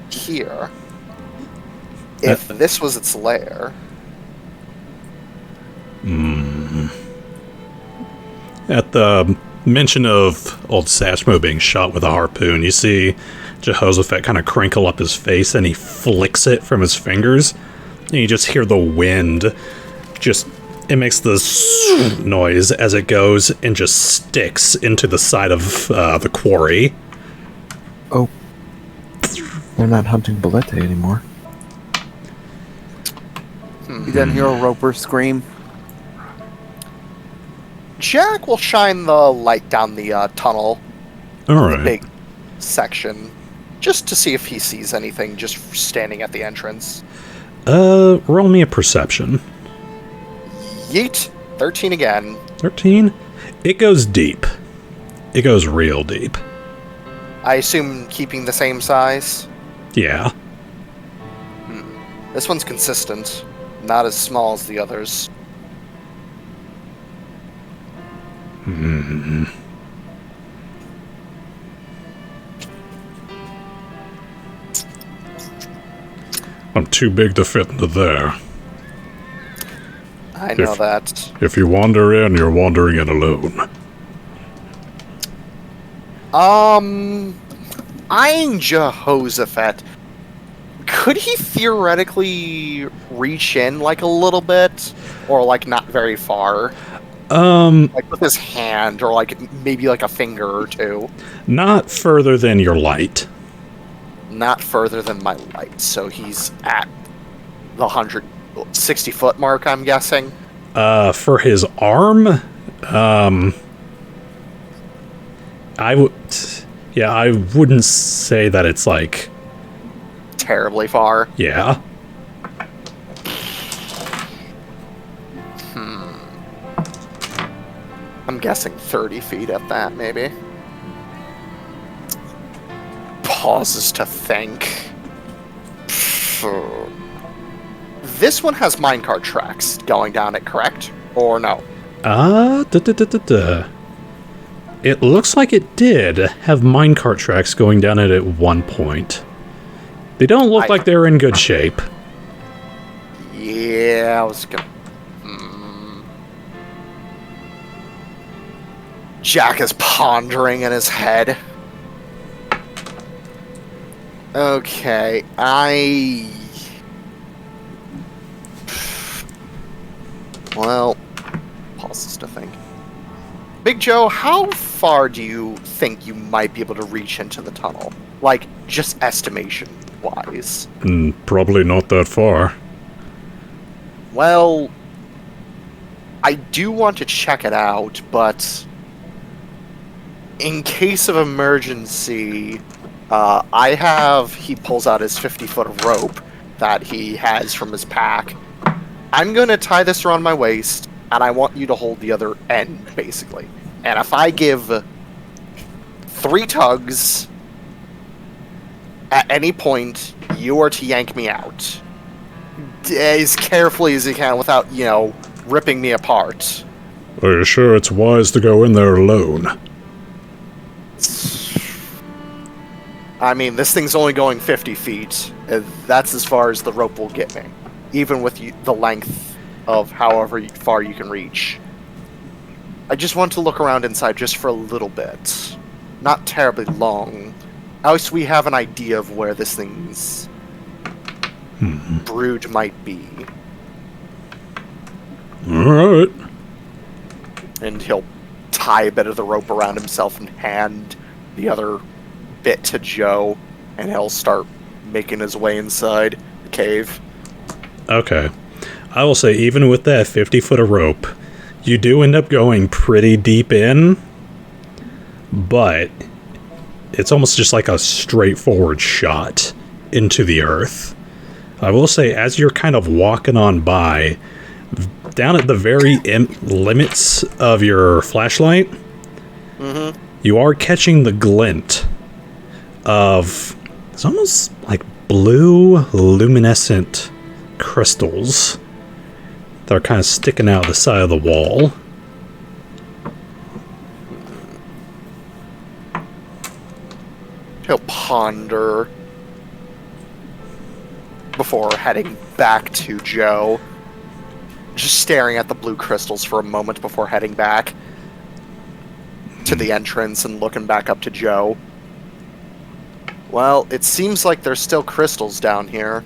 here. If this was its lair... At the mention of old Satchmo being shot with a harpoon, you see Jehoshaphat kind of crinkle up his face and he flicks it from his fingers. And you just hear the wind just... It makes this noise as it goes and just sticks into the side of the quarry. Oh. They're not hunting bolette anymore. You didn't hear a roper scream? Jack will shine the light down the tunnel. Alright. The big section. Just to see if he sees anything just standing at the entrance. Roll me a perception. Yeet. 13 again. 13? It goes deep. It goes real deep. I assume keeping the same size? Yeah. This one's consistent. Not as small as the others. I'm too big to fit into there. I know that. If you wander in, you're wandering in alone. Eyeing Jehoshaphat, could he theoretically reach in like a little bit? Or like not very far? Like with his hand, or like maybe like a finger or two? Not further than your light. Not further than my light, so he's at the 160-foot mark, I'm guessing. For his arm, I would... Yeah, I wouldn't say that it's like... terribly far. Yeah. I'm guessing 30 feet at that, maybe. Pauses to think. This one has minecart tracks going down it, correct? Or no? It looks like it did have minecart tracks going down it at one point. They don't look like they're in good shape. Yeah, I was gonna... Jack is pondering in his head. Okay, well, pauses to think. Big Joe, how far do you think you might be able to reach into the tunnel? Like, just estimation-wise. Probably not that far. Well, I do want to check it out, but in case of emergency, he pulls out his 50-foot rope that he has from his pack. I'm going to tie this around my waist, and I want you to hold the other end, basically. And if I give 3 tugs, at any point, you are to yank me out. As carefully as you can without, ripping me apart. Are you sure it's wise to go in there alone? I mean, this thing's only going 50 feet. That's as far as the rope will get me. Even with the length of however far you can reach. I just want to look around inside just for a little bit. Not terribly long. Else we have an idea of where this thing's brood might be. Alright. And he'll tie a bit of the rope around himself and hand the other bit to Joe, and he'll start making his way inside the cave. Okay. I will say, even with that 50-foot of rope, you do end up going pretty deep in, but it's almost just like a straightforward shot into the earth. I will say, as you're kind of walking on by, down at the very limits of your flashlight, you are catching the glint of, it's almost like blue luminescent crystals that are kind of sticking out the side of the wall. He'll ponder before heading back to Joe. Just staring at the blue crystals for a moment before heading back to the entrance and looking back up to Joe. Well, it seems like there's still crystals down here.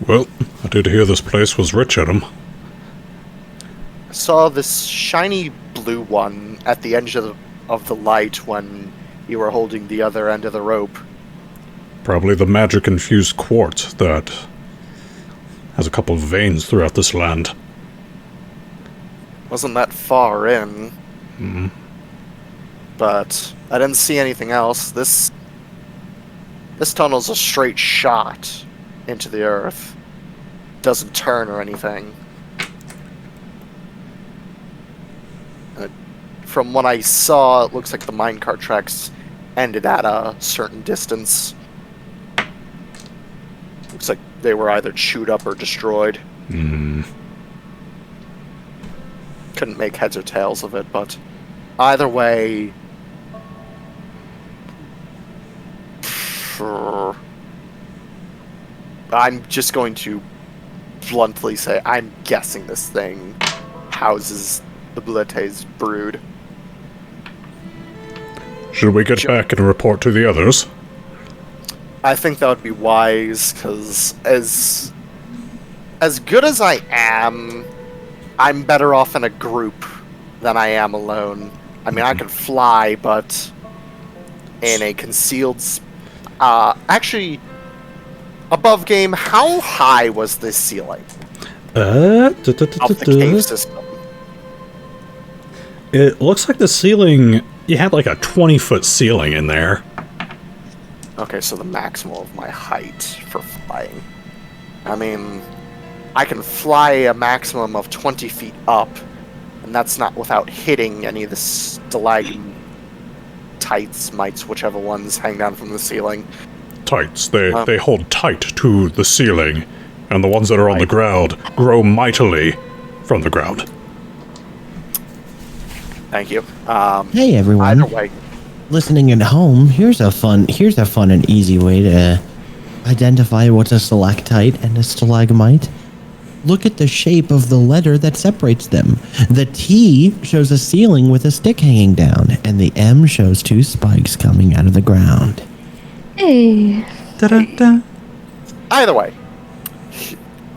Well, I did hear this place was rich at them. I saw this shiny blue one at the edge of the light when you were holding the other end of the rope. Probably the magic-infused quartz that has a couple of veins throughout this land. Wasn't that far in. But I didn't see anything else. This tunnel's a straight shot into the earth. Doesn't turn or anything. From what I saw, it looks like the minecart tracks ended at a certain distance. Looks like they were either chewed up or destroyed. Couldn't make heads or tails of it, but either way, I'm just going to bluntly say I'm guessing this thing houses the Blette's brood. Should we get back and report to the others? I think that would be wise, because as good as I am, I'm better off in a group than I am alone. I mean, I can fly, but in a concealed... actually, above game, how high was this ceiling? Of the cave system? It looks like the ceiling, you had like a 20-foot ceiling in there. Okay, so the maximum of my height for flying. I mean, I can fly a maximum of 20 feet up, and that's not without hitting any of the stalagmites, mites, whichever ones hang down from the ceiling. Tights, they hold tight to the ceiling, and the ones that are on the ground grow mightily from the ground. Thank you. Hey everyone. Either way. Listening at home, here's a fun and easy way to identify what's a stalactite and a stalagmite. Look at the shape of the letter that separates them. The T shows a ceiling with a stick hanging down, and the M shows two spikes coming out of the ground. Hey. Da-da-da. Either way.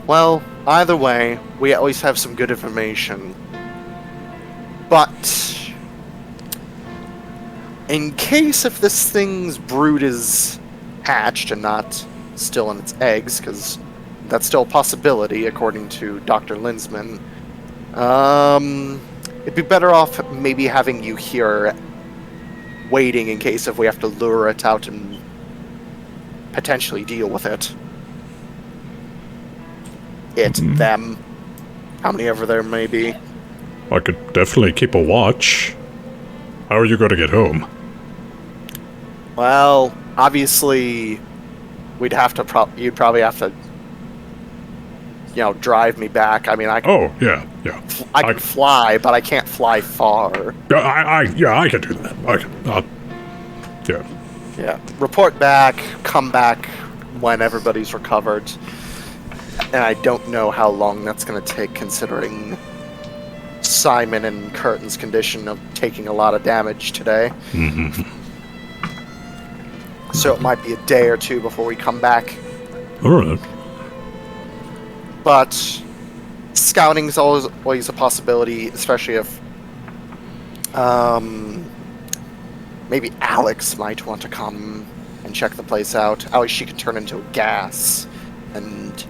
Well, either way, we at least have some good information. But in case if this thing's brood is hatched and not still in its eggs, because that's still a possibility according to Dr. Linsman, it'd be better off maybe having you here waiting in case if we have to lure it out and potentially deal with it. Them, how many ever there may be. I could definitely keep a watch. How are you going to get home? Well, obviously, we'd have to. You'd probably have to, drive me back. I mean, I. Oh yeah. I can fly, but I can't fly far. I can do that. Yeah. Yeah. Report back. Come back when everybody's recovered. And I don't know how long that's going to take, considering Simon and Khurtin's condition of taking a lot of damage today. Mm-hmm. So it might be a day or two before we come back. Alright. But scouting is always a possibility, especially if maybe Alex might want to come and check the place out. At least she can turn into a gas and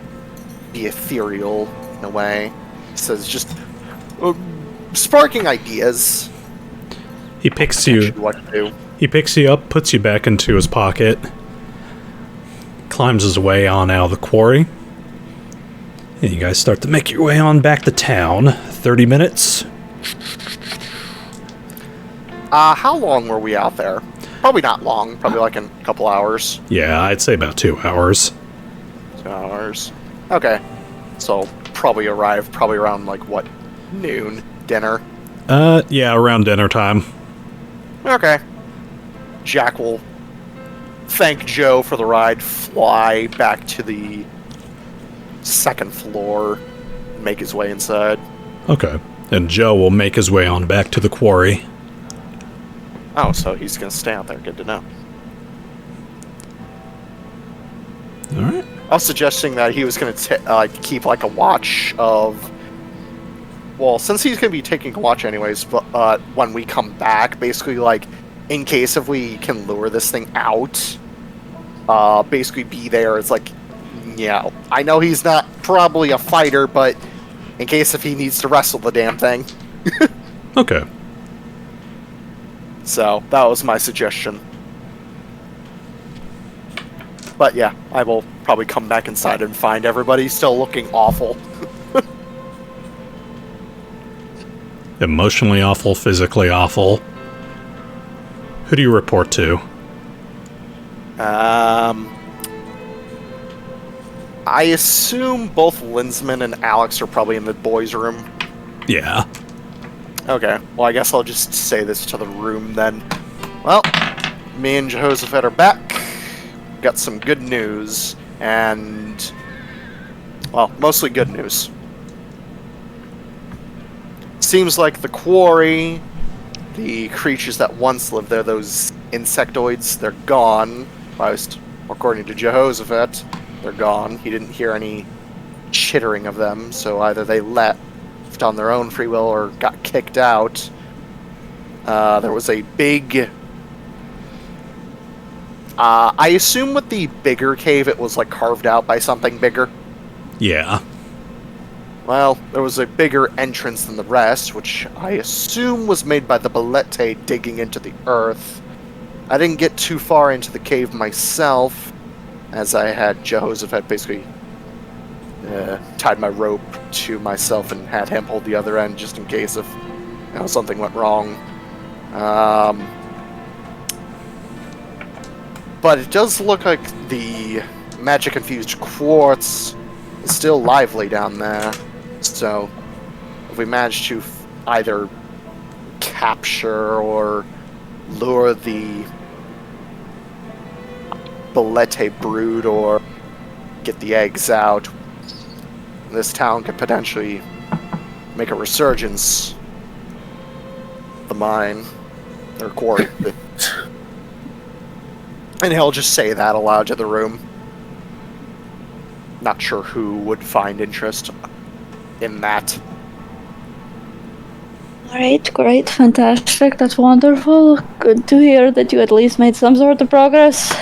be ethereal in a way. So it's just sparking ideas. He picks you. What to do. He picks you up, puts you back into his pocket, climbs his way on out of the quarry, and you guys start to make your way on back to town. 30 minutes. How long were we out there? Probably not long. Probably like in a couple hours. Yeah, I'd say about 2 hours. 2 hours. Okay. So probably arrive around like what, noon, dinner? Yeah, around dinner time. Okay. Jack will thank Joe for the ride, fly back to the second floor, make his way inside. Okay. And Joe will make his way on back to the quarry. Oh, so he's gonna stay out there. Good to know. Alright. I was suggesting that he was going to keep like a watch of. Well, since he's going to be taking a watch anyways, but when we come back, basically like in case if we can lure this thing out, basically be there. It's like, I know he's not probably a fighter, but in case if he needs to wrestle the damn thing. Okay. So that was my suggestion. But yeah, I will probably come back inside and find everybody still looking awful. Emotionally awful, physically awful. Who do you report to? I assume both Linsman and Alex are probably in the boys' room. Yeah. Okay, well I guess I'll just say this to the room then. Well, me and Jehoshaphat are back. Got some good news, and, well, mostly good news. Seems like the quarry, the creatures that once lived there, those insectoids, they're gone. Most, according to Jehoshaphat, they're gone. He didn't hear any chittering of them, so either they left on their own free will or got kicked out. There was a big... I assume with the bigger cave it was like carved out by something bigger. Yeah. Well, there was a bigger entrance than the rest, which I assume was made by the Bolette digging into the earth. I didn't get too far into the cave myself, as I had Jehoshaphat basically tied my rope to myself and had him hold the other end just in case if something went wrong. But it does look like the magic-infused quartz is still lively down there. So, if we manage to either capture or lure the Bolette brood or get the eggs out, this town could potentially make a resurgence. The mine, or quarry. And he'll just say that aloud to the room. Not sure who would find interest in that. Alright, great, fantastic, that's wonderful. Good to hear that you at least made some sort of progress.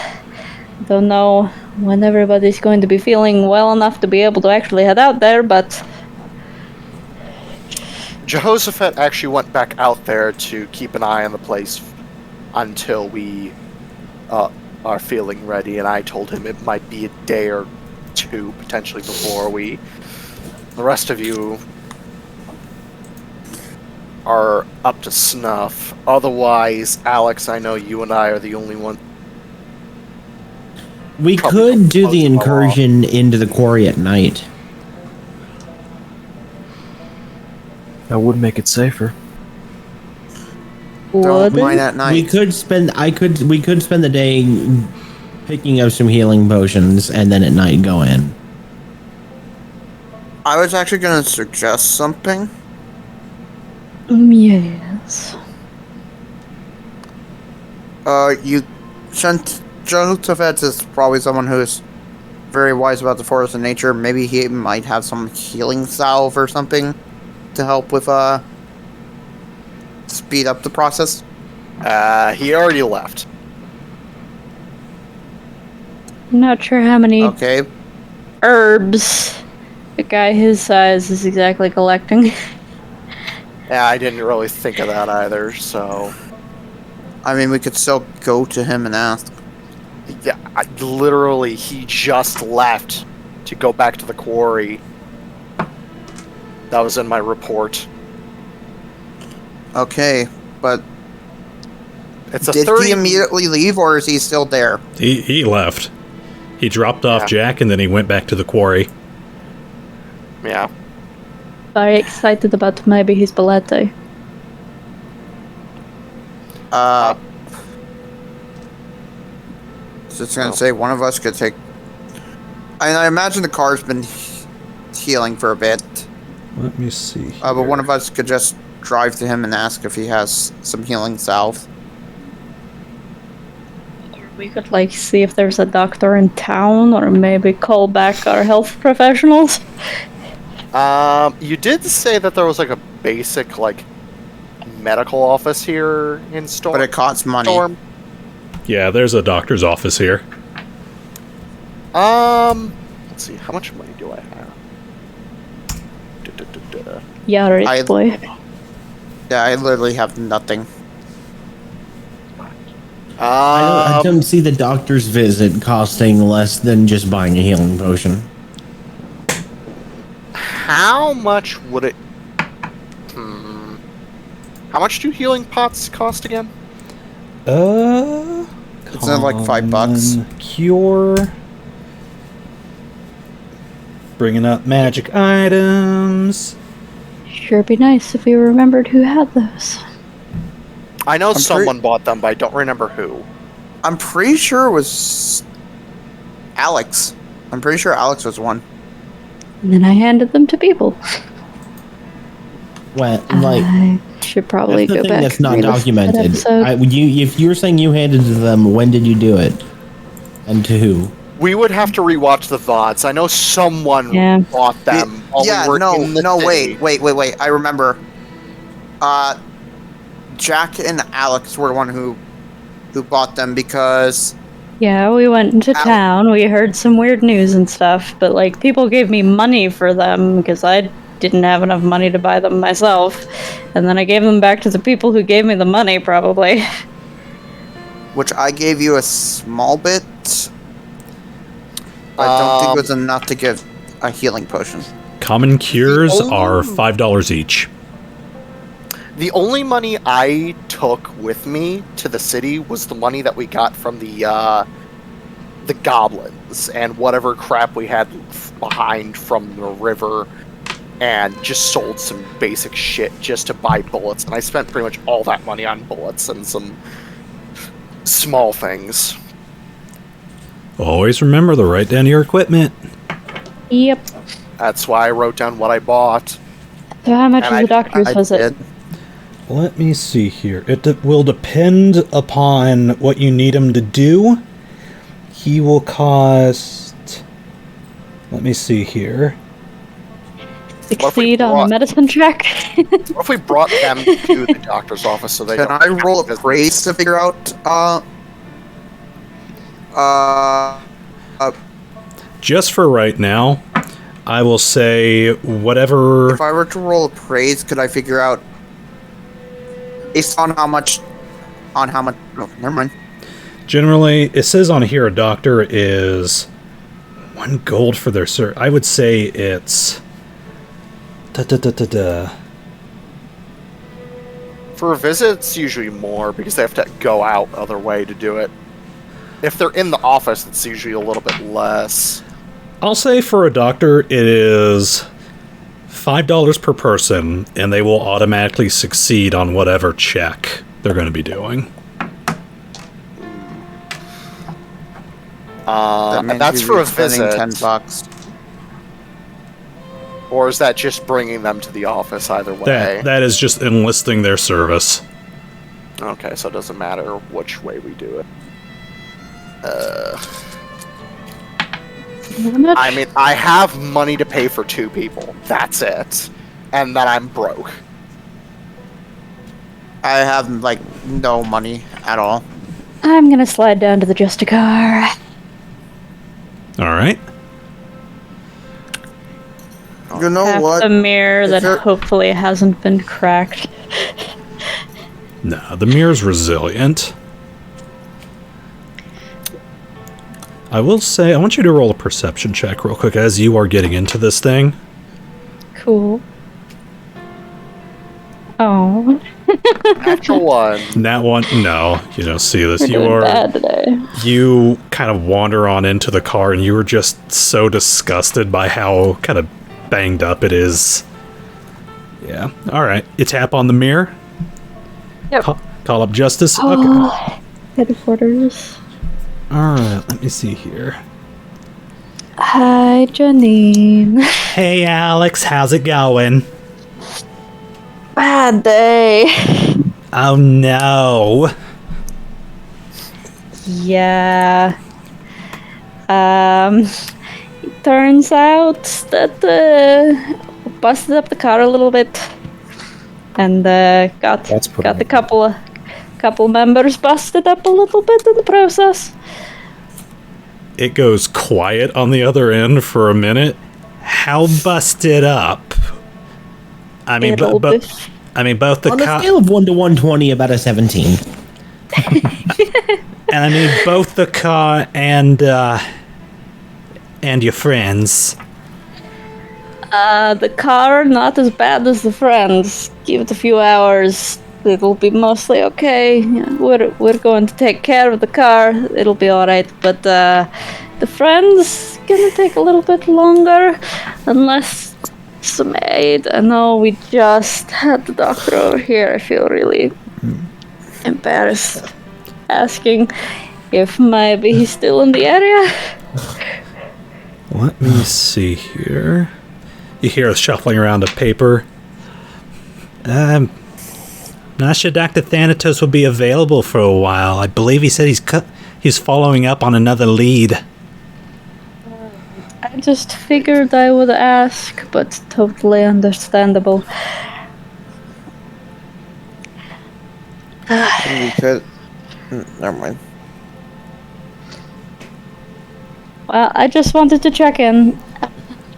Don't know when everybody's going to be feeling well enough to be able to actually head out there, but... Jehoshaphat actually went back out there to keep an eye on the place until we are feeling ready, and I told him it might be a day or two, potentially, before we... The rest of you are up to snuff. Otherwise, Alex, I know you and I are the only ones. We could do the incursion into the quarry at night. That would make it safer. Don't mind at night. We could spend the day picking up some healing potions and then at night go in. I was actually going to suggest something. Yes. Since Jehoshaphat is probably someone who's very wise about the forest and nature, maybe he might have some healing salve or something to help with, speed up the process. He already left. I'm not sure how many Okay. herbs a guy his size is exactly collecting. Yeah, I didn't really think of that either, so... I mean, we could still go to him and ask. Yeah, literally, he just left to go back to the quarry. That was in my report. Okay, but It's a did 30... he immediately leave, or is he still there? He left. He dropped off Jack, and then he went back to the quarry. Yeah. Very excited about maybe his Bolette. Just gonna say one of us could take. I imagine the car's been healing for a bit. Let me see. But one of us could just drive to him and ask if he has some healing salve. We could see if there's a doctor in town, or maybe call back our health professionals. You did say that there was a basic medical office here in Storm. But it costs money. Storm. Yeah, there's a doctor's office here. Let's see, how much money do I have? Yeah, rich boy. Yeah, I literally have nothing. I don't see the doctor's visit costing less than just buying a healing potion. How much would it... How much do healing pots cost again? It's not like $5. Cure. Bringing up magic items. Sure be nice if we remembered who had those. I know someone bought them, but I don't remember who. I'm pretty sure it was Alex. I'm pretty sure Alex was one. And then I handed them to people. Well, I should probably that's the go thing back. that's not and read documented. that episode. If you're saying you handed to them, when did you do it, and to who? We would have to rewatch the VODs. I know someone bought them. Wait. I remember. Jack and Alex were the one who bought them because... Yeah, we went into town, we heard some weird news and stuff, but people gave me money for them because I didn't have enough money to buy them myself. And then I gave them back to the people who gave me the money, probably. Which I gave you a small bit. I don't think it was enough to give a healing potion. Common cures are $5 each. The only money I took with me to the city was the money that we got from the goblins and whatever crap we had behind from the river, and just sold some basic shit just to buy bullets. And I spent pretty much all that money on bullets and some small things. Always remember to write down your equipment. Yep. That's why I wrote down what I bought. So how much was the doctor's visit? Let me see here. It will depend upon what you need him to do. He will cost... Let me see here. Succeed on the medicine check? What if we brought them to the doctor's office so they Can I roll a praise to figure out, Just for right now, I will say whatever... If I were to roll a praise, could I figure out based on how much... Oh, never mind. Generally, it says on here a doctor is 1 gold for their cert. I would say it's... For a visit, it's usually more because they have to go out other way to do it. If they're in the office, it's usually a little bit less. I'll say for a doctor, it is $5 per person, and they will automatically succeed on whatever check they're going to be doing. That's for a visit. $10. Or is that just bringing them to the office either way? That is just enlisting their service. Okay, so it doesn't matter which way we do it. I mean, I have money to pay for 2 people. That's it. And then I'm broke. I have, like, no money at all. I'm gonna slide down to the Justicar. Alright. You know Have what? a mirror that hopefully hasn't been cracked. No, the mirror's resilient. I will say, I want you to roll a perception check real quick as you are getting into this thing. Cool. Oh. Natural 1. That one, no, you don't see this. We're doing bad today. You kind of wander on into the car, and you were just so disgusted by how kind of banged up it is. Yeah. All right. You tap on the mirror. Yep. Call up Justice. Oh, Okay. Headquarters. All right. Let me see here. Hi, Janine. Hey, Alex. How's it going? Bad day. Oh, no. Yeah. Turns out that busted up the car a little bit, and got the couple members busted up a little bit in the process. It goes quiet on the other end for a minute. How busted up? I mean, both the on a scale of 1 to 120, about a 17. And I mean both the car and your friends. The car not as bad as the friends. Give it a few hours, it'll be mostly okay. Yeah, we're going to take care of the car. It'll be all right. But the friends gonna take a little bit longer, unless some aid. I know we just had the doctor over here. I feel really embarrassed asking if maybe he's still in the area. Let me see here. You hear us shuffling around a paper. Not sure Dr. Thanatos will be available for a while. I believe he said he's following up on another lead. I just figured I would ask, but totally understandable. Never mind. Well, I just wanted to check in.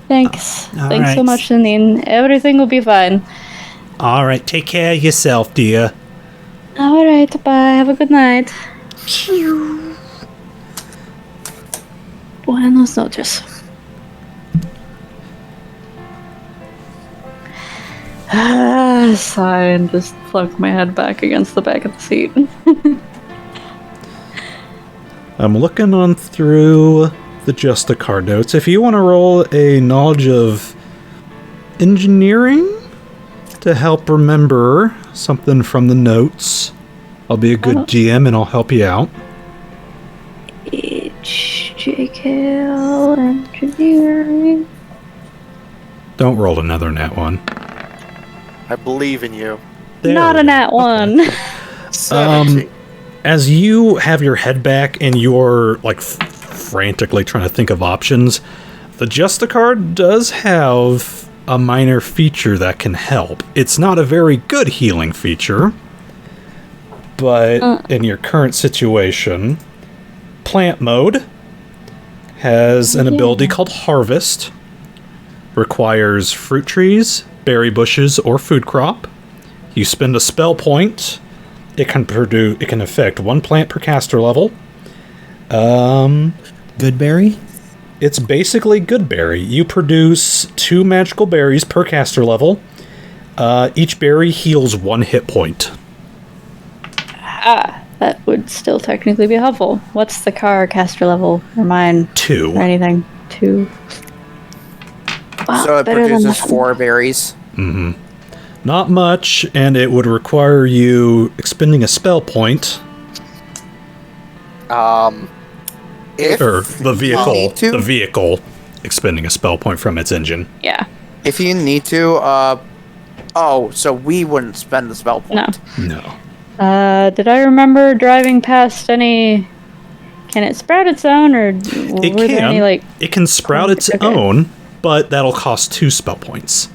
Thanks. All Thanks so right. much, Janine. Everything will be fine. All right, take care of yourself, dear. All right, bye. Have a good night. Buenos noches. Sigh and just plunk my head back against the back of the seat. I'm looking on through the Justicard notes. If you want to roll a knowledge of engineering to help remember something from the notes, I'll be a good GM and I'll help you out. HJKL engineering. Don't roll another nat one. I believe in you. Not a nat one. 70. As you have your head back and you're like frantically trying to think of options, the Justicard does have a minor feature that can help. It's not a very good healing feature, but in your current situation, Plant Mode has an ability called Harvest. Requires fruit trees, berry bushes, or food crop. You spend a spell point. It can affect one plant per caster level. Good berry? It's basically good berry. You produce 2 magical berries per caster level. Each berry heals 1 hit point. That would still technically be helpful. What's the car caster level or mine? 2. Or anything? 2. Wow, So it better than produces nothing. 4 berries. Not much, and it would require you expending a spell point. If Or the vehicle. need to? The vehicle expending a spell point from its engine. Yeah. If you need to, so we wouldn't spend the spell point. No. No. Did I remember driving past any... Can it sprout its own, or It were there any, like... It can sprout its Okay. own, but that'll cost 2 spell points.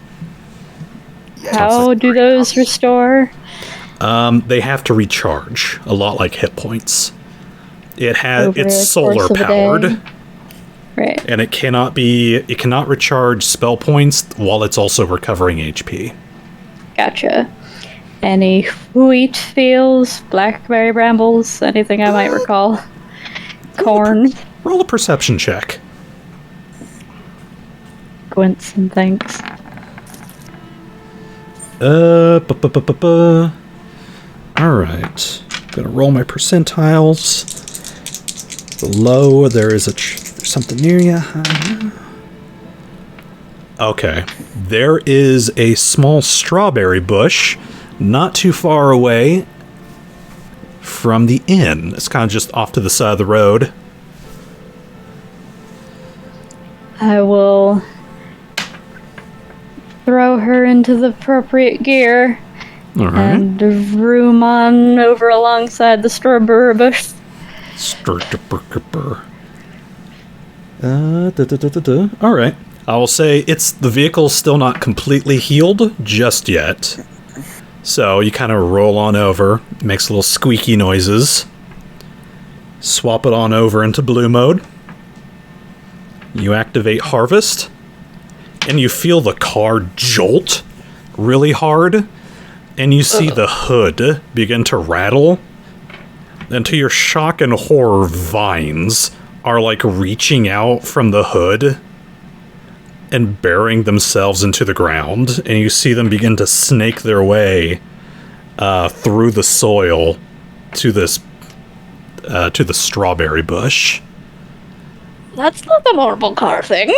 How do those restore? They have to recharge, a lot like hit points. Over It's the solar course of the powered, day? Right. and it cannot recharge spell points while it's also recovering HP. Gotcha. Any wheat fields, blackberry brambles, anything I might recall? Corn, Roll a perception check. quince, and things. Alright. Gonna roll my percentiles. Below, there's something near you. Okay. There is a small strawberry bush not too far away from the inn. It's kind of just off to the side of the road. I will throw her into the appropriate gear Alright. and vroom on over alongside the strawberry bush. Alright. I will say the vehicle's still not completely healed just yet. So you kind of roll on over, makes little squeaky noises. Swap it on over into blue mode. You activate Harvest, and you feel the car jolt really hard, and you see the hood begin to rattle. And to your shock and horror, vines are like reaching out from the hood and burying themselves into the ground, and you see them begin to snake their way through the soil to the strawberry bush. That's not the normal car thing.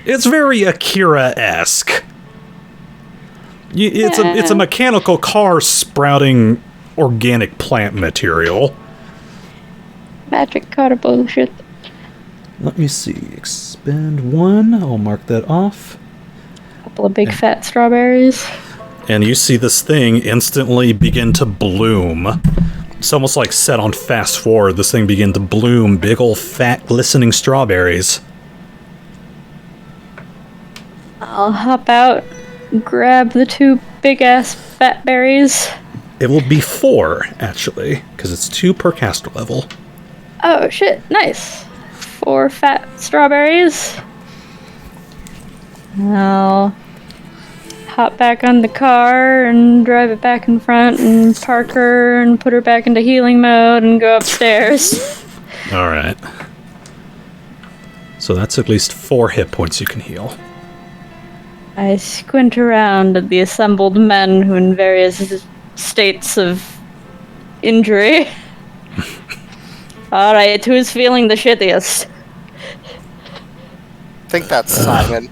It's very Akira-esque. It's a mechanical car sprouting organic plant material. Magic car bullshit. Let me see. Expend 1. I'll mark that off. Couple of big fat strawberries. And you see this thing instantly begin to bloom. It's almost like set on fast forward. This thing begin to bloom big old fat glistening strawberries. I'll hop out, grab the 2 big ass fat berries. It will be 4, actually, because it's 2 per caster level. Oh shit, nice. 4 fat strawberries. I'll hop back on the car and drive it back in front and park her and put her back into healing mode and go upstairs. Alright. So that's at least 4 hit points you can heal. I squint around at the assembled men who in various states of injury. Alright, who's feeling the shittiest? I think that's Simon.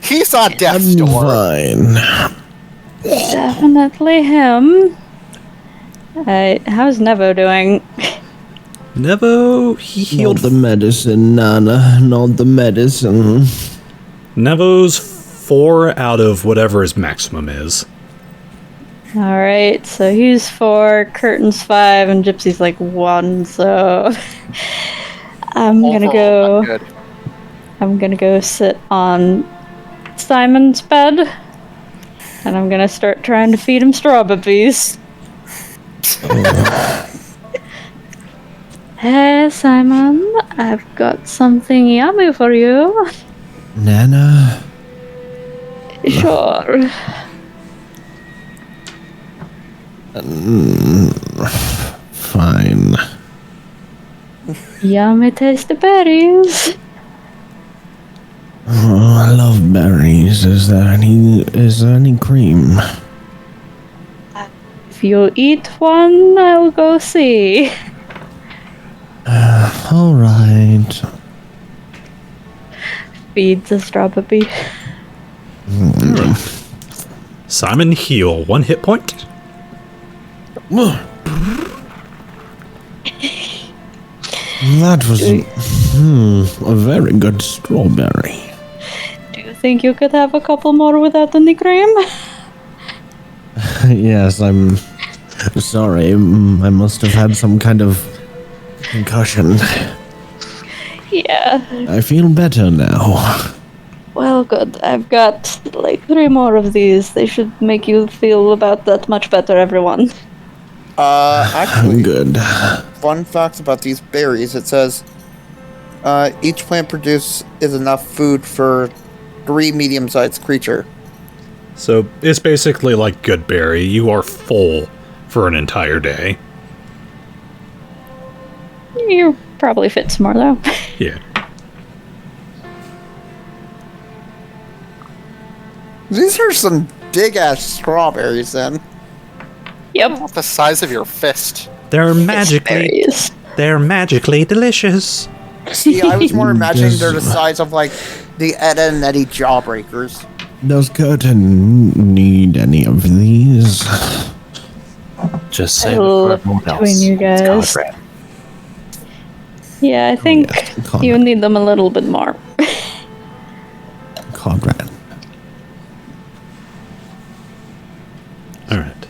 He's on death's door. Fine. Definitely him. How's Nevo doing? Nevo, he healed. Not the medicine, Nana. Not the medicine. Nevo's 4 out of whatever his maximum is. Alright, so he's 4, Khurtin's 5, and Gypsy's like 1, so I'm gonna go sit on Simon's bed, and I'm gonna start trying to feed him strawberries. Hey Simon, I've got something yummy for you. Nana? Sure. Fine. Yummy tasty berries. Oh, I love berries. Is there any cream? If you eat one, I'll go see. All right. Feed the strawberry. Simon, heal 1 hit point. That was a very good strawberry. Do you think you could have a couple more without any cream? Yes, I'm sorry. I must have had some kind of concussion. Yeah. I feel better now. Well, good. I've got like 3 more of these. They should make you feel about that much better, everyone. Actually, Good. fun facts about these berries. It says, each plant produces enough food for 3 medium-sized creature. So it's basically like good berry. You are full for an entire day. You probably fit some more, though. Yeah. These are some big-ass strawberries, then. Yep. The size of your fist. They're magically delicious. See, I was more imagining they're the size of, like, the Ed and Eddie Jawbreakers. Does Khurtin need any of these? Just say Look it for everyone else. between you guys. It's Kodhran. Yeah, I think you need them a little bit more. Kodhran. Alright.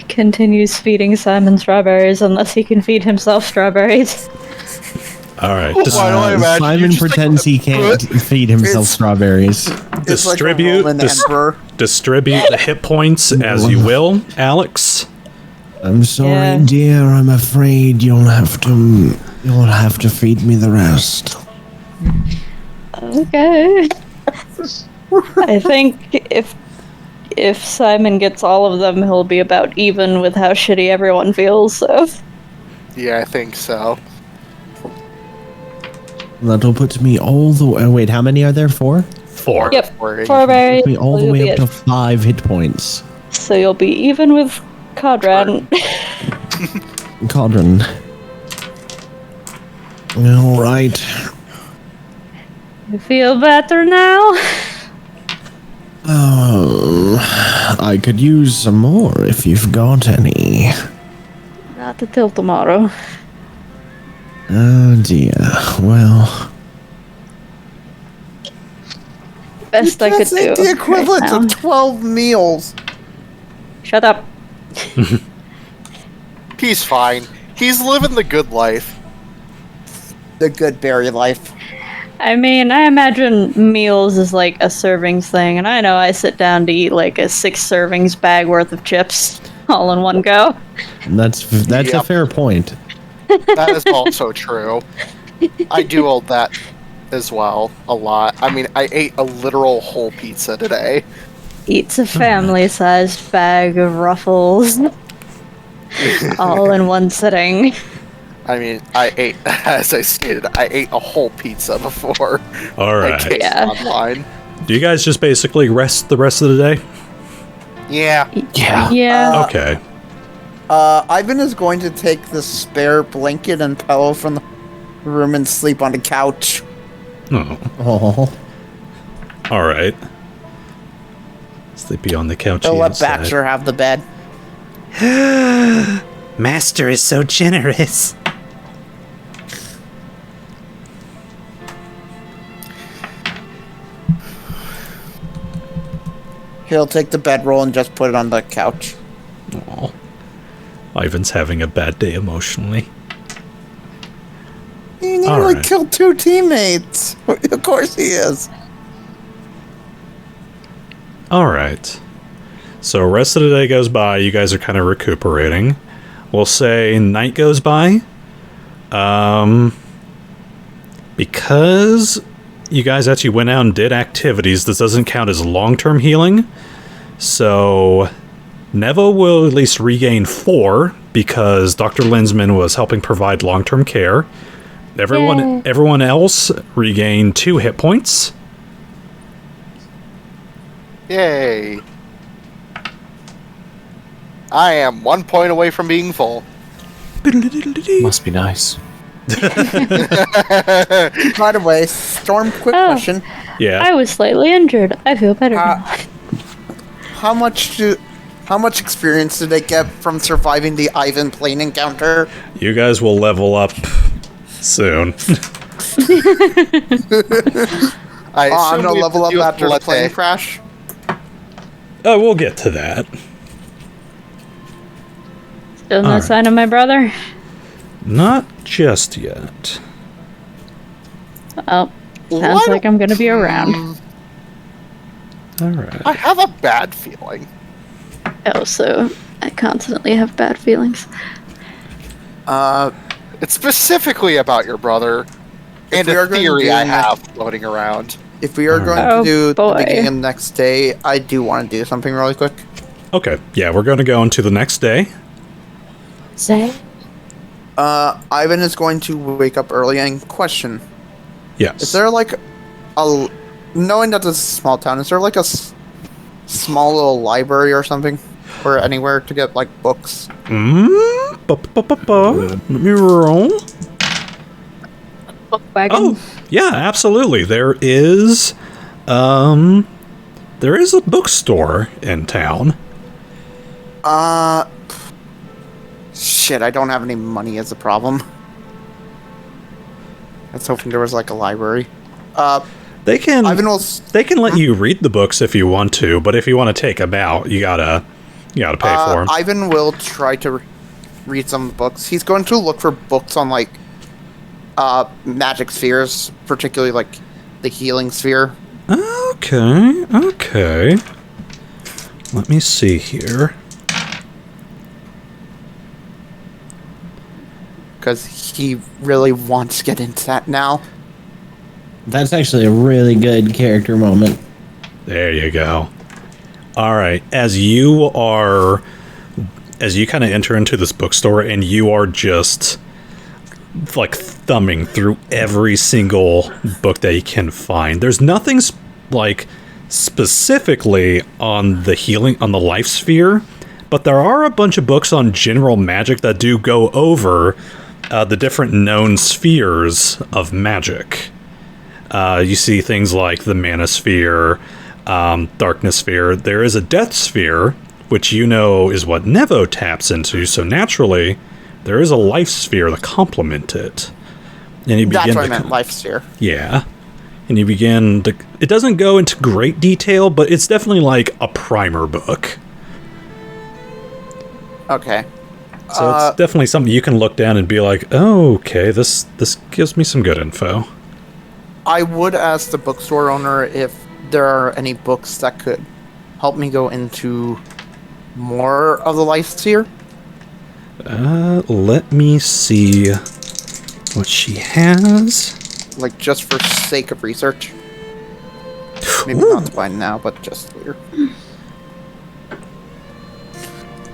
Continues feeding Simon strawberries unless he can feed himself strawberries. Alright. Why do I imagine Simon you just, pretends he can't feed himself strawberries. It's like a Distribute Roman emperor. distribute the hit points as you will, Alex. I'm sorry, Yeah. dear. I'm afraid you'll have to feed me the rest. Okay. I think if Simon gets all of them, he'll be about even with how shitty everyone feels, so. Yeah, I think so. That'll put me all the way. Wait, how many are there? 4? 4. Yep, Worried. 4 berries. Put me all the you'll way be up to 5 hit points. So you'll be even with Kodhran. Kodhran. All right. You feel better now? I could use some more if you've got any. Not until tomorrow. Oh dear. Well, Best I could That's do. like the equivalent right of 12 meals. Shut up. He's fine. He's living the good life. The good berry life. I mean, I imagine meals is like a servings thing, and I know I sit down to eat like a 6 servings bag worth of chips all in one go. that's a Yep. fair point. That is also true. I do all that as well, a lot. I mean, I ate a literal whole pizza today. Eats a family-sized bag of Ruffles. All in one sitting. I mean, I ate, as I stated, I ate a whole pizza before. All right. I came online. Do you guys just basically rest the rest of the day? Yeah. Yeah. Okay. Ivan is going to take the spare blanket and pillow from the room and sleep on the couch. Oh. All right. Sleepy on the couch. He'll let Baxter have the bed. Master is so generous. He'll take the bedroll and just put it on the couch. Oh. Ivan's having a bad day emotionally. He nearly killed 2 teammates. Of course he is. Alright. So rest of the day goes by, you guys are kind of recuperating. We'll say night goes by. Because you guys actually went out and did activities, this doesn't count as long-term healing. So Nevo will at least regain 4 because Dr. Linsman was helping provide long-term care. Everyone else regained 2 hit points. Yay. I am 1 point away from being full. Must be nice. By the way, Storm, quick question. Yeah. I was slightly injured. I feel better now. How much experience did they get from surviving the Ivan plane encounter? You guys will level up soon. I'm gonna level up after the plane crash. Oh, we'll get to that. Still no sign of my brother? Not just yet. Oh, sounds like I'm gonna be around. Alright. I have a bad feeling. Also, I constantly have bad feelings. It's specifically about your brother and a theory I have floating around. If we are going to do the beginning of the next day, I do want to do something really quick. Okay, yeah, we're going to go into the next day. Say? Ivan is going to wake up early and question. Yes. Is there like a... Knowing that this is a small town, is there like a small little library or something? Or anywhere to get like books? Let me roll. Book wagon? Oh, yeah, absolutely. There is a bookstore in town. Shit, I don't have any money as a problem. I was hoping there was like a library. They can let you read the books if you want to, but if you want to take them out, you gotta pay for them. Ivan will try to read some books. He's going to look for books on like magic spheres, particularly like the healing sphere. Okay. Let me see here. Because he really wants to get into that now. That's actually a really good character moment. There you go. All right, as you kind of enter into this bookstore and you are just like thumbing through every single book that you can find. There's nothing like specifically on the life sphere, but there are a bunch of books on general magic that do go over the different known spheres of magic. You see things like the Mana Sphere, Darkness Sphere. There is a Death Sphere, which you know is what Nevo taps into, so naturally, there is a Life Sphere to complement it. And you begin That's what I meant, Life Sphere. Yeah. And you begin to... It doesn't go into great detail, but it's definitely like a primer book. Okay. So it's definitely something you can look down and be like, oh, okay, this gives me some good info. I would ask the bookstore owner if there are any books that could help me go into more of the life sphere. Let me see what she has. Like, just for sake of research. Maybe not to buy now, but just later.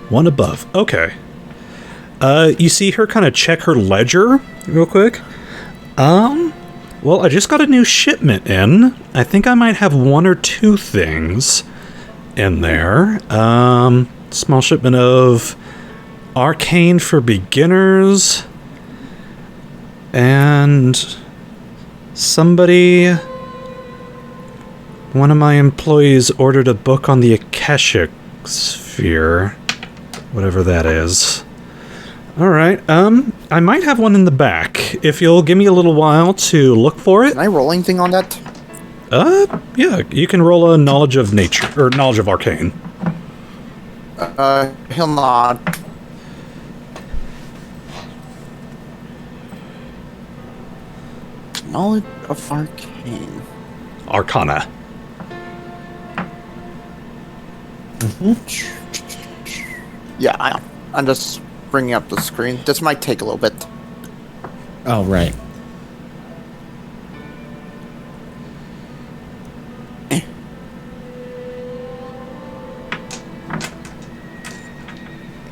One above. Okay. You see her kind of check her ledger real quick. Well, I just got a new shipment in. I think I might have 1 or 2 things in there. Small shipment of Arcane for beginners. And one of my employees ordered a book on the Akashic Sphere. Whatever that is. Alright, I might have one in the back. If you'll give me a little while to look for it. Can I roll anything on that? Yeah, you can roll a knowledge of nature, or knowledge of arcane. He'll nod. Knowledge of arcane. Arcana. Yeah, I'm just bringing up the screen. This might take a little bit. Oh, right.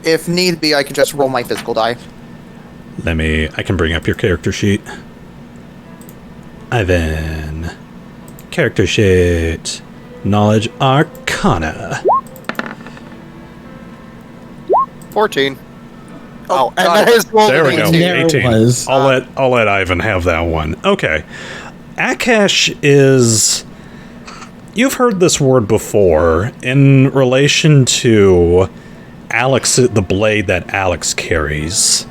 If need be, I can just roll my physical die. I can bring up your character sheet. Ivan. Character sheet. Knowledge Arcana. 14. Oh, and got that is There we go. 18. Was. I'll let Ivan have that one. Okay. Akash is... You've heard this word before in relation to Alex, the blade that Alex carries.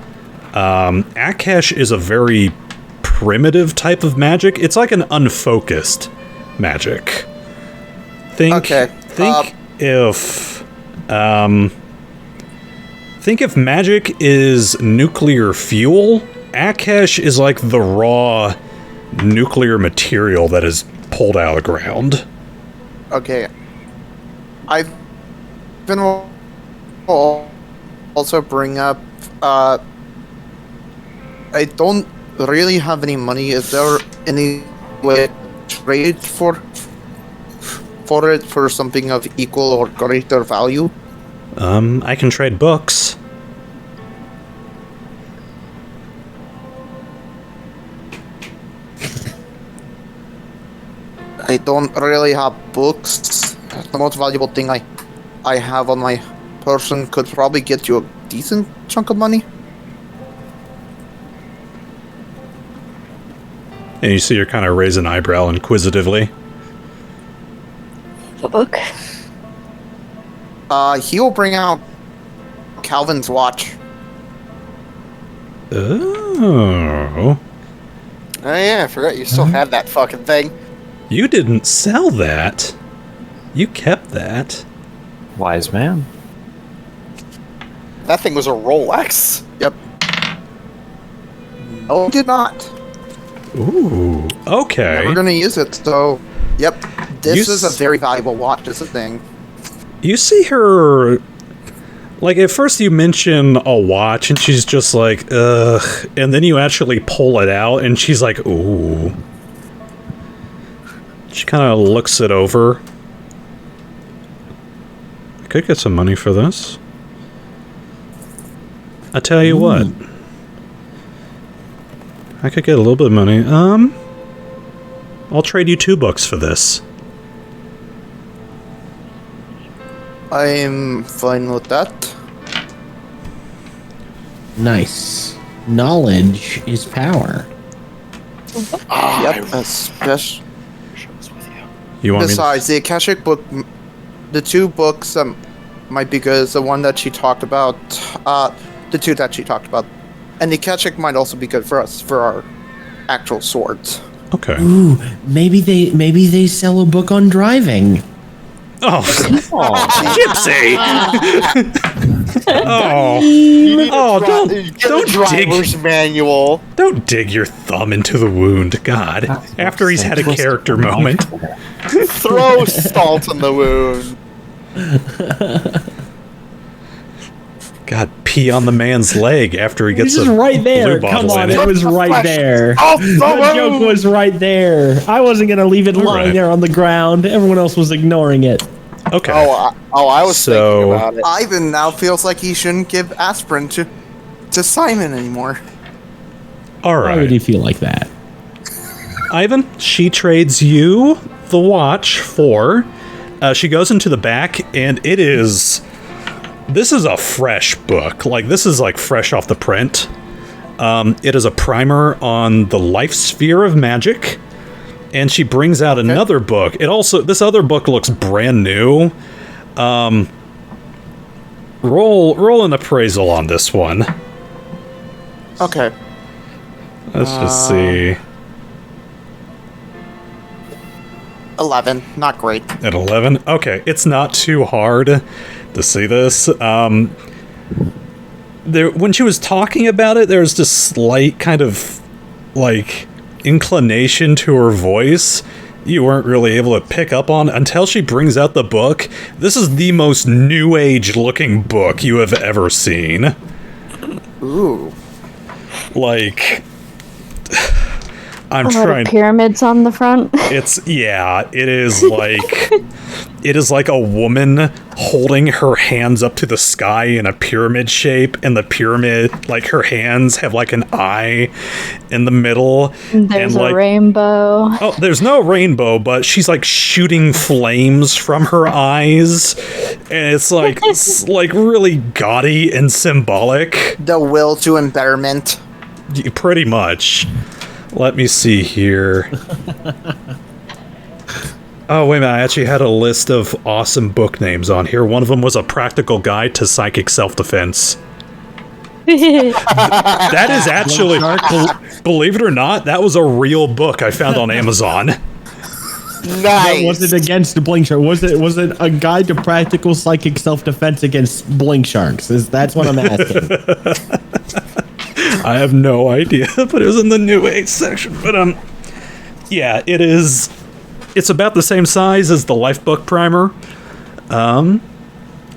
Akash is a very primitive type of magic. It's like an unfocused magic. Think if magic is nuclear fuel, Akash is like the raw nuclear material that is pulled out of the ground. Okay. I've been also bring up, I don't really have any money. Is there any way to trade for it for something of equal or greater value? I can trade books. I don't really have books. The most valuable thing I have on my person could probably get you a decent chunk of money. And you see her kind of raise an eyebrow inquisitively. The book. He'll bring out Calvin's watch. Oh. Oh yeah, I forgot you still had that fucking thing. You didn't sell that. You kept that. Wise man. That thing was a Rolex. Yep. No, he did not. Ooh. Okay. We're gonna use it, so... Yep. This is a very valuable watch, this is a thing. You see her... Like, at first you mention a watch, and she's just like, ugh. And then you actually pull it out, and she's like, ooh. She kind of looks it over. I could get some money for this. I tell you what. I could get a little bit of money. I'll trade you 2 books for this. I'm fine with that. Nice. Knowledge is power. Yep, especially... You want Besides, the Akashic book, the 2 books might be good. The one that she talked about, the 2 that she talked about, and the Akashic might also be good for us for our actual swords. Okay. Ooh, maybe they sell a book on driving. Oh, Gypsy! Don't driver's manual. Don't dig your thumb into the wound, God. After he's had a character moment. Throw salt in the wound. God, pee on the man's leg after he gets This is a right there. blue Come bottle on, in it it. was right there. Oh, The joke was right there. I wasn't gonna leave it lying right. there on the ground. Everyone else was ignoring it. Okay. I was thinking about it. Ivan now feels like he shouldn't give aspirin to Simon anymore. All Why would right. he feel like that? Ivan, she trades you the watch for... she goes into the back, and it is... This is a fresh book. Like, this is, like, fresh off the print. It is a primer on the life sphere of magic. And she brings out another book. This other book looks brand new. Roll an appraisal on this one. Okay. Let's just see. 11. Not great. At 11? Okay, it's not too hard to see this. When she was talking about it, there was this slight kind of, like, inclination to her voice you weren't really able to pick up on until she brings out the book. This is the most new age looking book you have ever seen. Ooh. Like, I'm A lot trying. of pyramids on the front. It is like a woman holding her hands up to the sky in a pyramid shape, and the pyramid, like, her hands have like an eye in the middle. There's and, like, a rainbow. Oh, there's no rainbow, but she's like shooting flames from her eyes, and it's like really gaudy and symbolic. The will to embitterment. Pretty much. Let me see here. Oh, wait a minute. I actually had a list of awesome book names on here. One of them was A Practical Guide to Psychic Self-Defense. That is actually, believe it or not, that was a real book I found on Amazon. Nice. Was it against the blink shark? Was it a guide to practical psychic self-defense against blink sharks? That's what I'm asking. I have no idea, but it was in the New Age section. But yeah, it is. It's about the same size as the Lifebook primer. And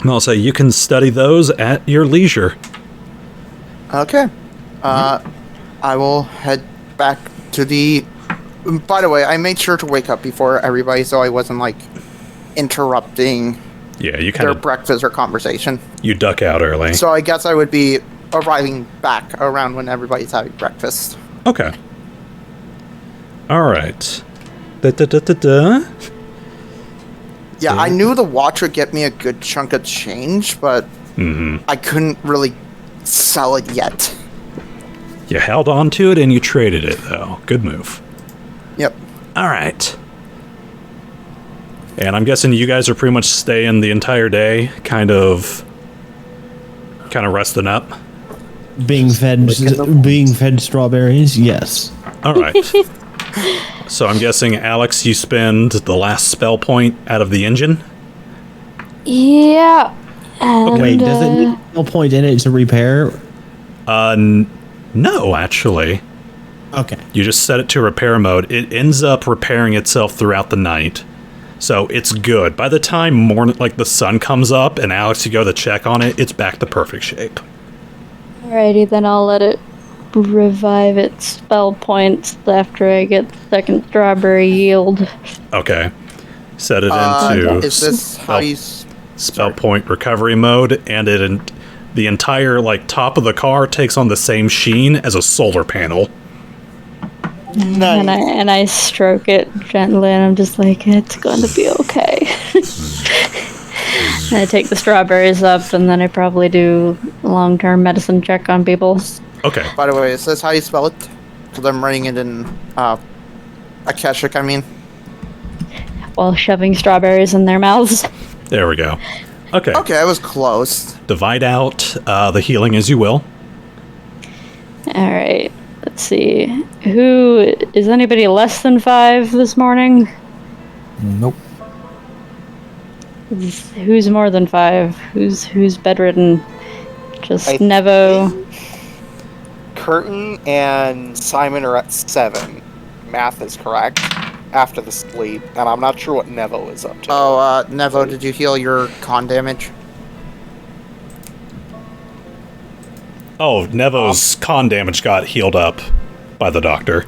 I'll say you can study those at your leisure. Okay. I will head back to the... By the way, I made sure to wake up before everybody so I wasn't, like, interrupting Yeah, you their kind of breakfast or conversation. you duck out early. So I guess I would be arriving back around when everybody's having breakfast. Okay. All right. Da-da-da-da-da. Yeah, I knew the watch would get me a good chunk of change, but I couldn't really sell it yet. You held on to it and you traded it, though. Good move. Yep. All right. And I'm guessing you guys are pretty much staying the entire day, kind of resting up. Being fed strawberries, yes. All right. So I'm guessing, Alex, you spend the last spell point out of the engine? Yeah. And, Wait, does it need no point in it to repair? No, actually. Okay. You just set it to repair mode. It ends up repairing itself throughout the night. So it's good. By the time morning, like the sun comes up and Alex, you go to check on it, it's back to perfect shape. Alrighty, then I'll let it revive its spell points after I get the second strawberry yield. Okay. Set it into Is this how you... spell point recovery mode, and the entire like top of the car takes on the same sheen as a solar panel. Nice. And I stroke it gently, and I'm just like, it's going to be okay. And I take the strawberries up, and then I probably do a long-term medicine check on people. Okay. By the way, is this how you spell it? Because I'm writing it in Akashic, I mean. While shoving strawberries in their mouths. There we go. Okay. Okay, I was close. Divide out the healing as you will. Alright, let's see. Who is anybody less than 5 this morning? Nope. Who's more than 5? Who's bedridden? Just Nevo. Khurtin and Simon are at 7. Math is correct. After the sleep, and I'm not sure what Nevo is up to. Oh, Nevo, did you heal your con damage? Oh, Nevo's con damage got healed up by the doctor.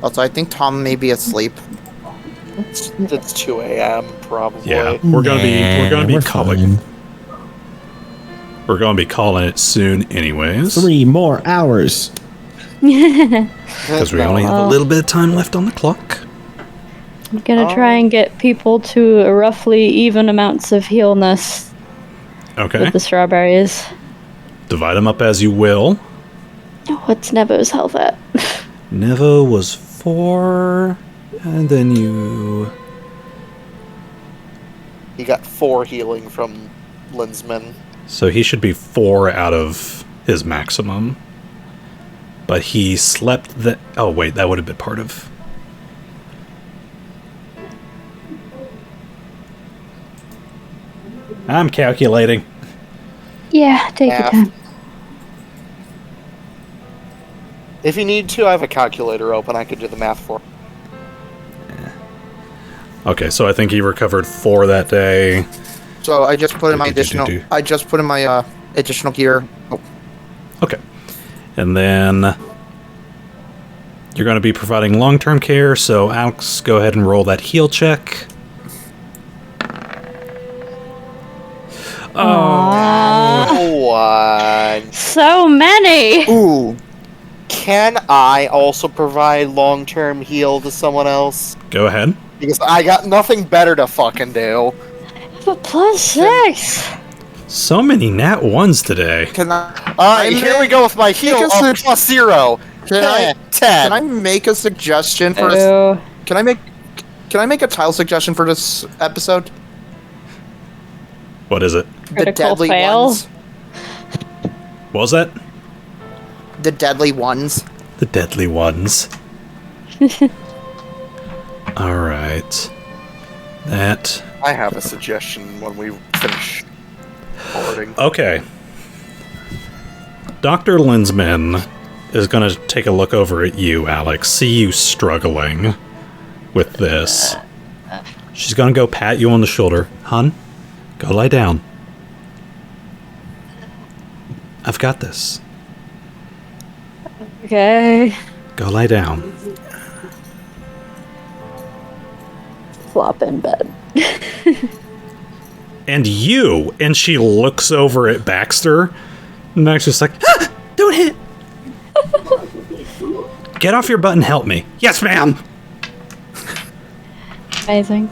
Also, I think Tom may be asleep. It's 2 a.m. probably. Yeah, we're gonna be we're calling. fine. We're gonna be calling it soon, anyways. 3 more hours. Because we only have a little bit of time left on the clock. I'm gonna try and get people to roughly even amounts of healness Okay. with the strawberries. Divide them up as you will. What's Nevo's health at? Nevo was 4, and then you. He got 4 healing from Linsman. So he should be 4 out of his maximum. But he slept the. Oh, wait, that would have been part of. I'm calculating. Yeah, take your Half. time. If you need to, I have a calculator open. I could do the math for. Okay, so I think he recovered 4 that day. So I just put in my additional. I just put in my additional gear. Oh, Okay. And then you're going to be providing long-term care, so Alex, go ahead and roll that heal check. One. So many! ooh. Can I also provide long-term heal to someone else? Go ahead. Because I got nothing better to fucking do. But +6! So many nat 1s today. Can I? Alright, here we go with my heal Make a of +0. Can I? 10. Can I make a suggestion for? Ew. Can I make a tile suggestion for this episode? What is it? The Critical deadly fail? ones. What was that? The deadly ones. The deadly ones. Alright. That. I have a suggestion when we finish recording. Okay. Dr. Linsman is going to take a look over at you, Alex. See you struggling with this. She's going to go pat you on the shoulder. Hun, go lie down. I've got this. Okay. Go lie down. Flop in bed. And you! And she looks over at Baxter. And Baxter's like, ah, don't hit! Get off your butt and help me. Yes, ma'am! Amazing.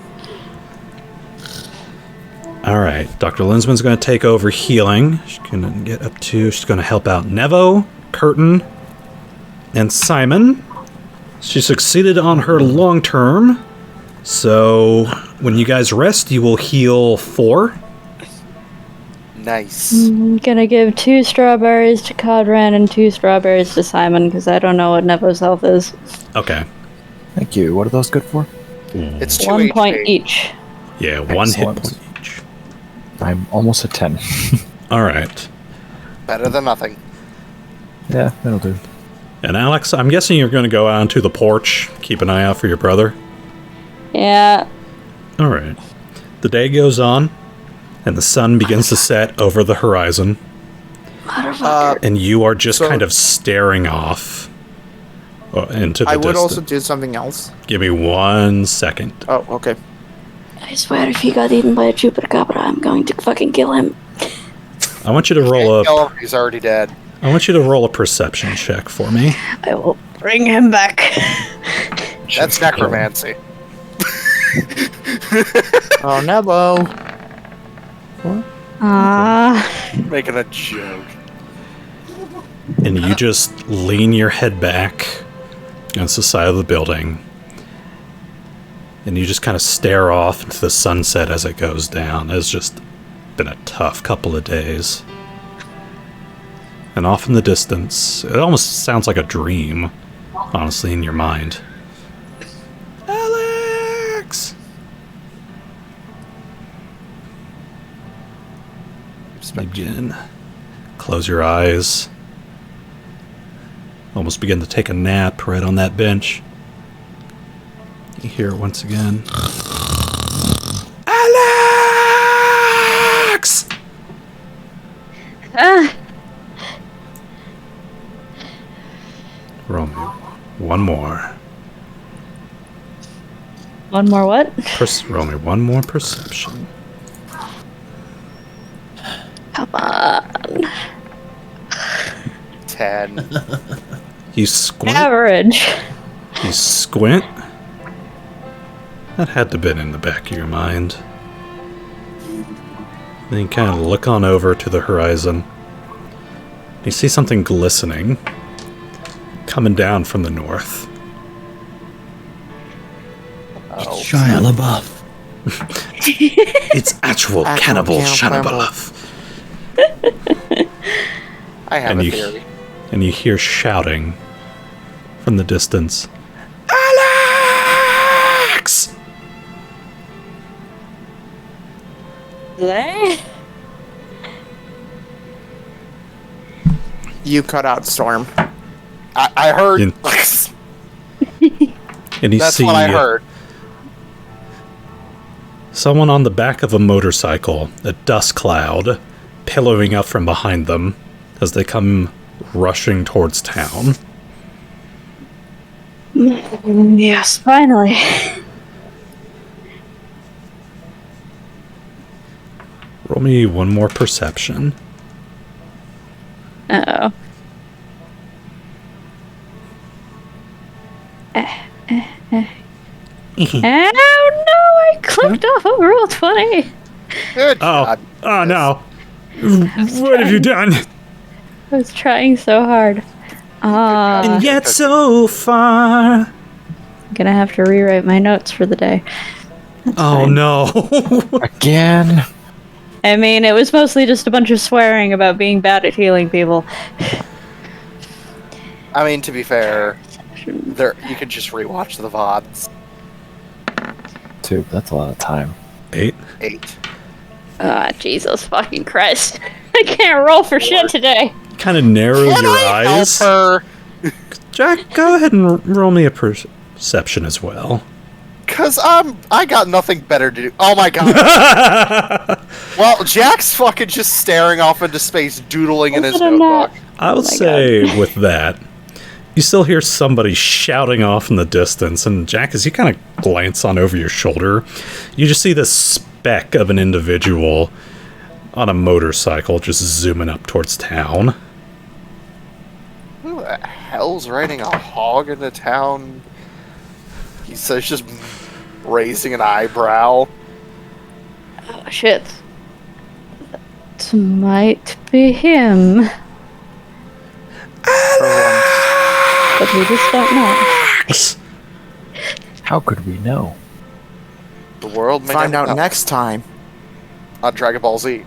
Alright, Dr. Linsman's going to take over healing. She's going to get up to... She's going to help out Nevo, Khurtin, and Simon. She succeeded on her long term. So, when you guys rest, you will heal 4. Nice. I'm gonna give 2 strawberries to Kodhran and 2 strawberries to Simon, because I don't know what Nevo's health is. Okay. Thank you. What are those good for? It's 2 1 HP. point each. Yeah, 1 hit Excellent. point each. I'm almost at 10. Alright. Better than nothing. Yeah, that'll do. And Alex, I'm guessing you're going to go out onto the porch, keep an eye out for your brother. Yeah. Alright. The day goes on, and the sun begins to set over the horizon. And you are just kind of staring off into the I would distance. also do something else. Give me 1 second. Oh, okay. I swear if he got eaten by a chupacabra, I'm going to fucking kill him. I want you to roll Can't up. kill him, he's already dead. I want you to roll a perception check for me. I will bring him back. That's necromancy. Oh, Nevo. Making a joke. And you just lean your head back against the side of the building. And you just kind of stare off into the sunset as it goes down. It's just been a tough couple of days. And off in the distance, it almost sounds like a dream, honestly, in your mind. Alex! Begin. Close your eyes. Almost begin to take a nap right on that bench. You hear it once again. Alex! one more. One more what? Roll me one more perception. Come on. 10. You squint. Average. You squint. That had to have been in the back of your mind. Then you kind of look on over to the horizon. You see something glistening coming down from the north. Oh. Shia LaBeouf. It's actual cannibal Shia LaBeouf. I have a theory. And you hear shouting from the distance. Alex! You cut out Storm. I heard. And you That's see what I heard. someone on the back of a motorcycle, a dust cloud, pillowing up from behind them as they come rushing towards town. Yes, finally. Roll me one more perception. Uh-oh. Oh no, I clicked off a roll 20. Good job. Oh no. What have you done? I was trying so hard. And yet so far. I'm gonna have to rewrite my notes for the day. Oh no. Again? I mean, it was mostly just a bunch of swearing about being bad at healing people. I mean, to be fair, you could just rewatch the VODs. 2, that's a lot of time. 8. 8. Ah, Jesus fucking Christ. I can't roll for shit today. Kind of narrow your eyes. Help her? Jack, go ahead and roll me a perception as well. Cause I got nothing better to do. Oh my god. Well, Jack's fucking just staring off into space, doodling in his notebook. I would say with that, you still hear somebody shouting off in the distance, and Jack, as you kind of glance on over your shoulder, you just see this speck of an individual on a motorcycle just zooming up towards town. Who the hell's riding a hog into town? He says, just raising an eyebrow. Oh shit. That might be him. But we just don't know. How could we know? The world may Find never out know. next time. On Dragon Ball Z.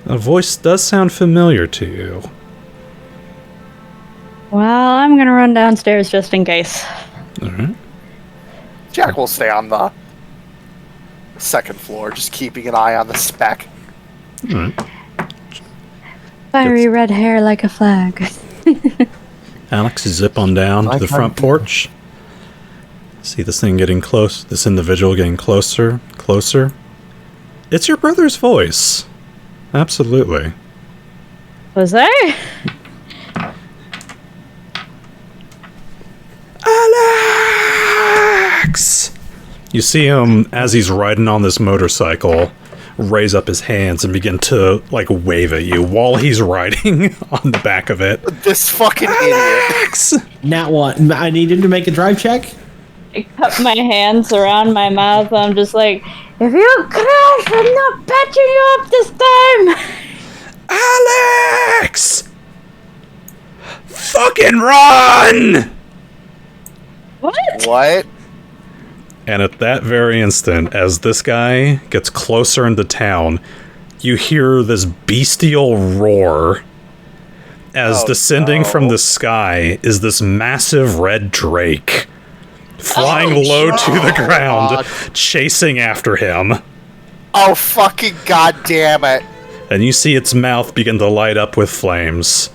A voice does sound familiar to you. Well, I'm gonna run downstairs just in case. Alright. Jack will stay on the second floor, just keeping an eye on the speck. Alright. Fiery red hair like a flag. Alex, you zip on down to the front porch. See this thing getting close, this individual getting closer, closer. It's your brother's voice. Absolutely. Was there? Alex! You see him, as he's riding on this motorcycle, raise up his hands and begin to, like, wave at you while he's riding on the back of it. This fucking Alex! idiot. Now what? I need him to make a drive check? I cup my hands around my mouth. I'm just like, if you crash, I'm not patching you up this time. Alex! Fucking run! What? What? And at that very instant, as this guy gets closer into town, you hear this bestial roar as descending from the sky is this massive red drake flying low to the ground, chasing after him. Oh, fucking goddamn it. And you see its mouth begin to light up with flames.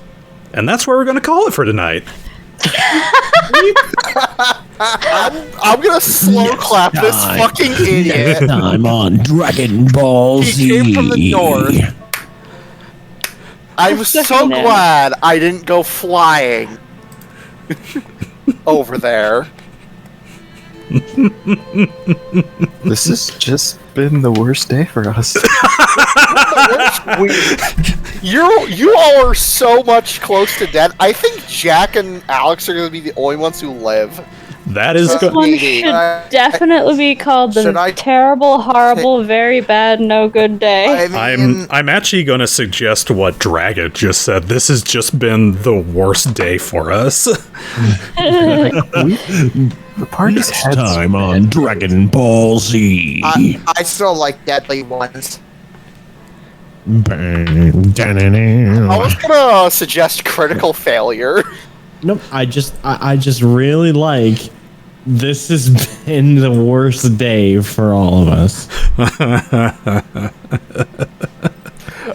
And that's where we're going to call it for tonight. I'm gonna slow clap this fucking idiot. I'm on Dragon Ball Z. He came from the north. I'm so glad I didn't go flying over there. This has just been the worst day for us. You all are so much close to death. I think Jack and Alex are going to be the only ones who live. That is This one should definitely be called the terrible, horrible, very bad, no good day. I'm actually going to suggest what Dragon just said. This has just been the worst day for us. The party's Next time on Dragon Ball Z. I still like deadly ones. I was gonna suggest critical failure. Nope, I just really like. This has been the worst day for all of us.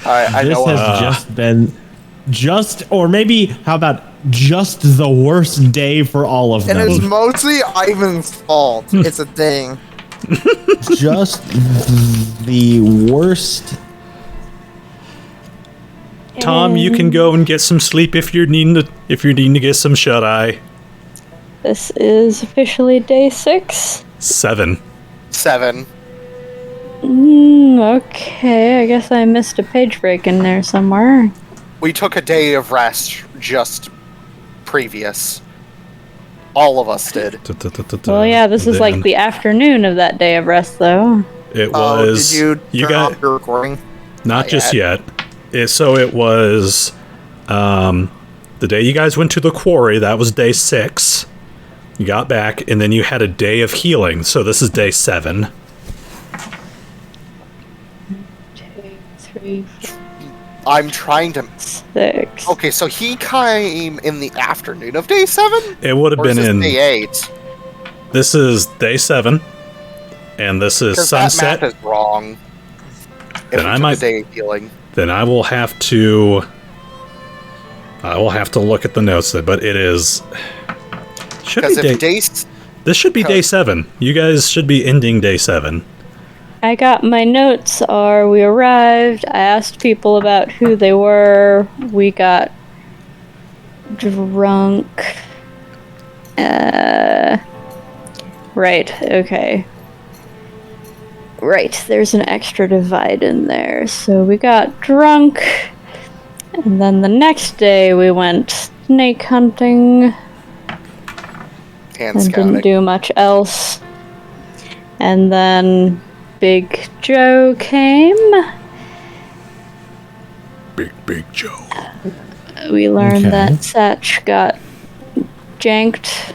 I this know. has just been or maybe how about just the worst day for all of them? And it's mostly Ivan's fault. It's a thing. Just the worst. Tom, you can go and get some sleep if you're needing to get some shut eye. This is officially day 6. 7. Okay, I guess I missed a page break in there somewhere. We took a day of rest just previous. All of us did. Well, yeah, this is like the afternoon of that day of rest, though. It was. Did you turn off your recording? Not just yet. It was the day you guys went to the quarry. That was day 6. You got back, and then you had a day of healing. So this is day 7. 1, 2, 3, 4, I'm trying to. 6. Okay, so he came in the afternoon of day 7. It would have been in day 8. This is day 7, and this is sunset. That math is wrong. Then I might. Day of healing. Then I will have to. Look at the notes, but it is. Should be this should be day 7. You guys should be ending day 7. I got my notes are we arrived, I asked people about who they were, we got drunk. Right, okay. Right, there's an extra divide in there. So we got drunk, and then the next day we went snake hunting. And didn't do much else. And then Big Joe came. Big Joe. We learned that Satch got janked.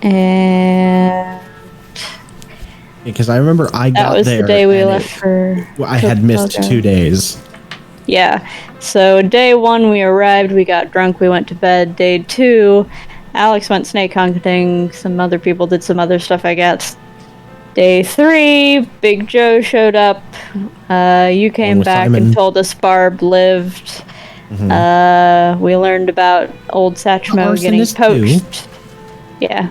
And because I remember I got there. That was the day we left for. I had missed 2 days. Yeah. So day 1 we arrived, we got drunk, we went to bed. Day 2, Alex went snake hunting, some other people did some other stuff, I guess. Day 3, Big Joe showed up. You came back and told us Barb lived. Mm-hmm. We learned about old Satchmo getting poached. Yeah.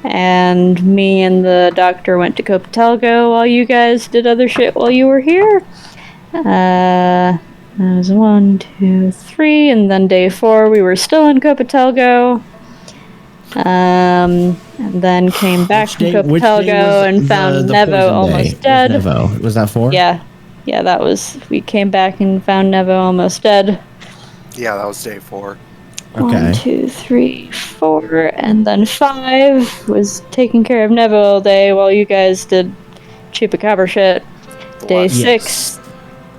And me and the doctor went to Copatelgo while you guys did other shit while you were here. That was 1, 2, 3, and then day 4 we were still in Copatelgo. And then came back from Copatelgo and found Nevo almost dead. Nevo. Was that 4? Yeah, that was. We came back and found Nevo almost dead. Yeah, that was day 4. Okay. 1, 2, 3, 4, and then 5 was taking care of Nevo all day while you guys did Chupacabra shit. Day 6,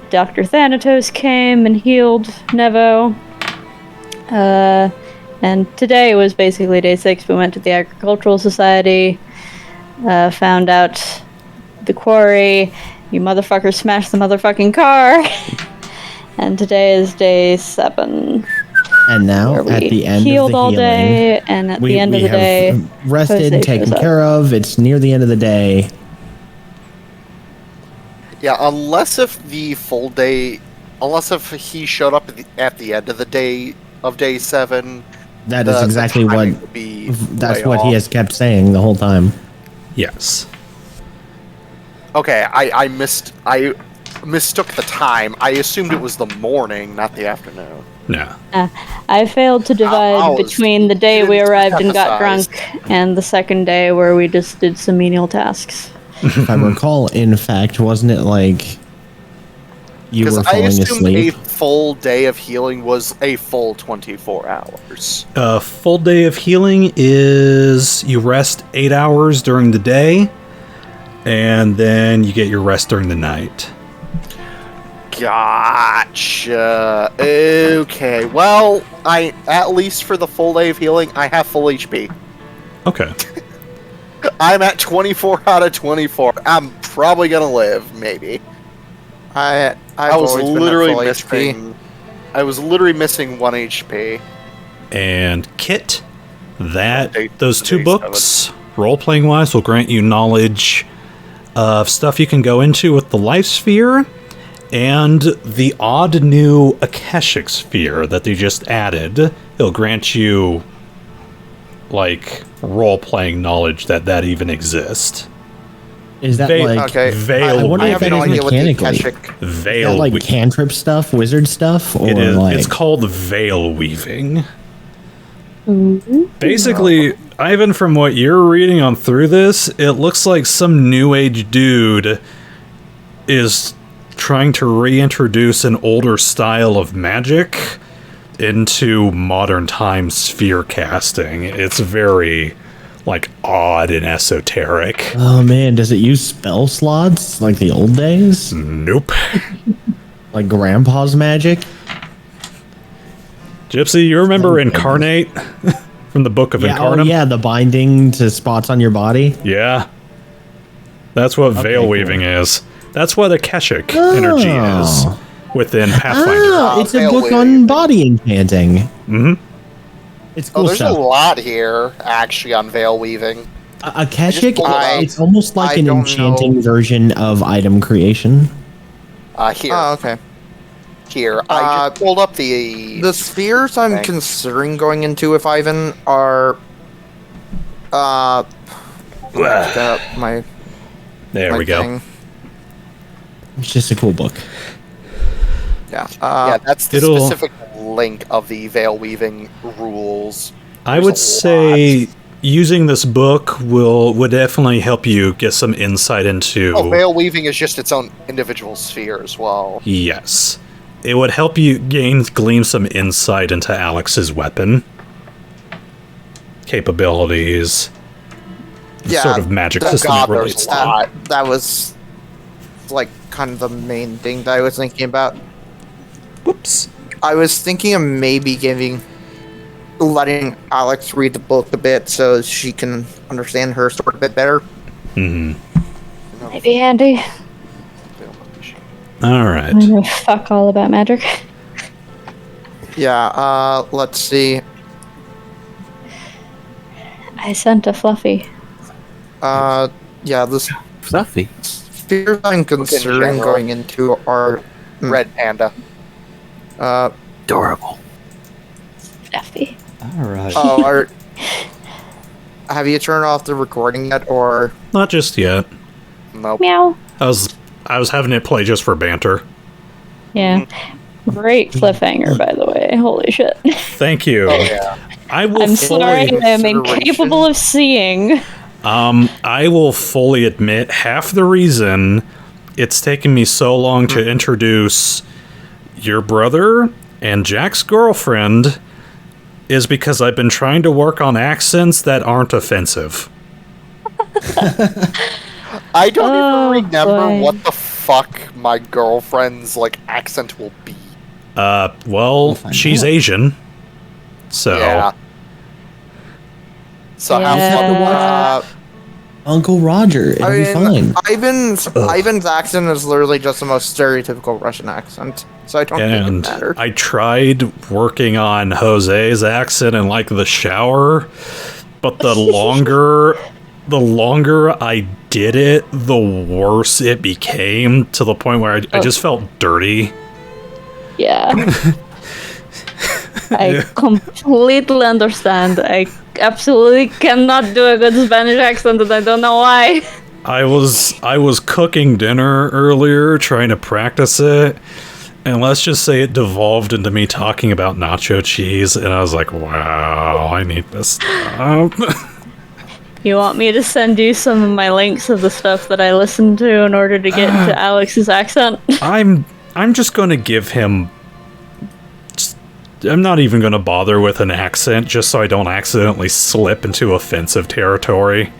Dr. Thanatos came and healed Nevo. And today was basically day 6. We went to the Agricultural Society, found out the quarry. You motherfuckers smashed the motherfucking car. And today is day 7. And now, at the end of the healing, all day, and at the end of the day, rested, taken care of. It's near the end of the day. Yeah, unless if he showed up at the end of the day of day 7. That is exactly what. That's what he has kept saying the whole time. Yes. Okay, I mistook the time. I assumed it was the morning, not the afternoon. No. I failed to divide between the day we arrived and got drunk and the second day where we just did some menial tasks. If I recall, in fact, wasn't it like you were falling asleep? A full day of healing was a full 24 hours. A full day of healing is you rest 8 hours during the day, and then you get your rest during the night. Gotcha. Okay. Well, at least for the full day of healing, I have full HP. Okay. I'm at 24 out of 24. I'm probably gonna live, maybe. I was literally missing. I was literally missing 1 HP. And Kit, those 2 books, role-playing wise, will grant you knowledge of stuff you can go into with the life sphere, and the odd new Akashic sphere that they just added. It'll grant you, like, role-playing knowledge that even exists. Is that veil? I wonder if that is mechanically. Veil, is that like cantrip stuff, wizard stuff, or it is. Like... It's called veil weaving. Basically, Ivan, from what you're reading on through this, it looks like some new age dude is trying to reintroduce an older style of magic into modern time sphere casting. It's very, like, odd and esoteric. Oh man, does it use spell slots like the old days? Nope. Like Grandpa's magic? Gypsy, you remember Incarnate from the Book of Incarnate? Oh yeah, the binding to spots on your body? Yeah. That's what veil weaving is. That's what Akashic energy is within Pathfinder. Oh, it's a book on body enchanting. Mm-hmm. It's cool there's stuff. a lot here, actually, on veil weaving. Akashic, it's almost like an enchanting version of item creation. Here. Oh, okay. Here, I just pulled up the spheres I'm considering going into with Ivan are there we go. Thing. It's just a cool book. Yeah. That's the specific link of the veil weaving rules. I would say using this book would definitely help you get some insight into... Oh, veil weaving is just its own individual sphere as well. Yes. It would help you glean some insight into Alex's weapon capabilities, sort of magic system it relates to. That was like kind of the main thing that I was thinking about. Whoops. I was thinking of maybe letting Alex read the book a bit so she can understand her story a bit better. Mm-hmm. Might be handy. All right. I know fuck all about magic. Yeah, let's see. I sent a Fluffy. Yeah, this Fluffy. spheres I'm considering going into are Red Panda. Adorable. Fluffy. All right. Oh, have you turned off the recording yet, or Not just yet. Nope. Meow. I was having it play just for banter. Yeah. Great cliffhanger, by the way. Holy shit. Thank you. Oh, yeah. I'm sorry, I'm incapable of seeing. I will fully admit half the reason it's taken me so long to introduce your brother and Jack's girlfriend is because I've been trying to work on accents that aren't offensive. I don't even remember what the fuck my girlfriend's accent will be. Well, she's Asian. So yeah. So Yeah. Uncle Roger, it'll be fine. Ivan's accent is literally just the most stereotypical Russian accent, so I don't think it matters. I tried working on Jose's accent in the shower, but the longer I did it, the worse it became, to the point where I just felt dirty. Yeah. I completely understand. I absolutely cannot do a good Spanish accent, and I don't know why. I was cooking dinner earlier, trying to practice it, And let's just say it devolved into me talking about nacho cheese, and I was like, wow, I need this stuff. You want me to send you some of my links of the stuff that I listened to in order to get to Alex's accent? I'm just going to give him... I'm not even going to bother with an accent, just so I don't accidentally slip into offensive territory.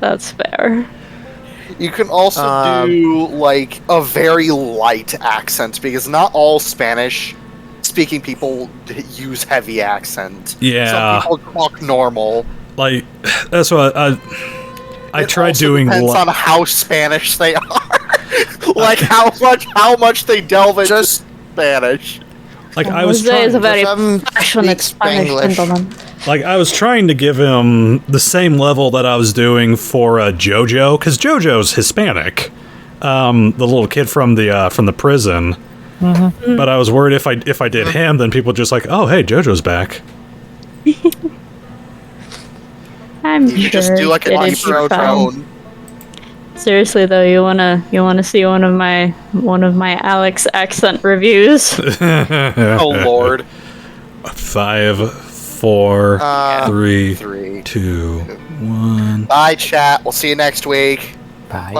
That's fair. You can also do, like, a very light accent, because not all Spanish-speaking people use heavy accent. Yeah. Some people talk normal. Like, that's what I tried doing. Depends on how Spanish they are. Like, how much they delve into Spanish. Like, I was Jose is a very passionate Spanish gentleman. Like, I was trying to give him the same level that I was doing for Jojo, because Jojo's Hispanic, the little kid from the prison. Mm-hmm. But I was worried if I did him, then people just like, oh, hey, Jojo's back. I'm you sure just do like an intro tone. Seriously though, you wanna see one of my Alex accent reviews? Oh Lord. 5, 4, 3, 2, 1. Bye, chat. We'll see you next week. Bye.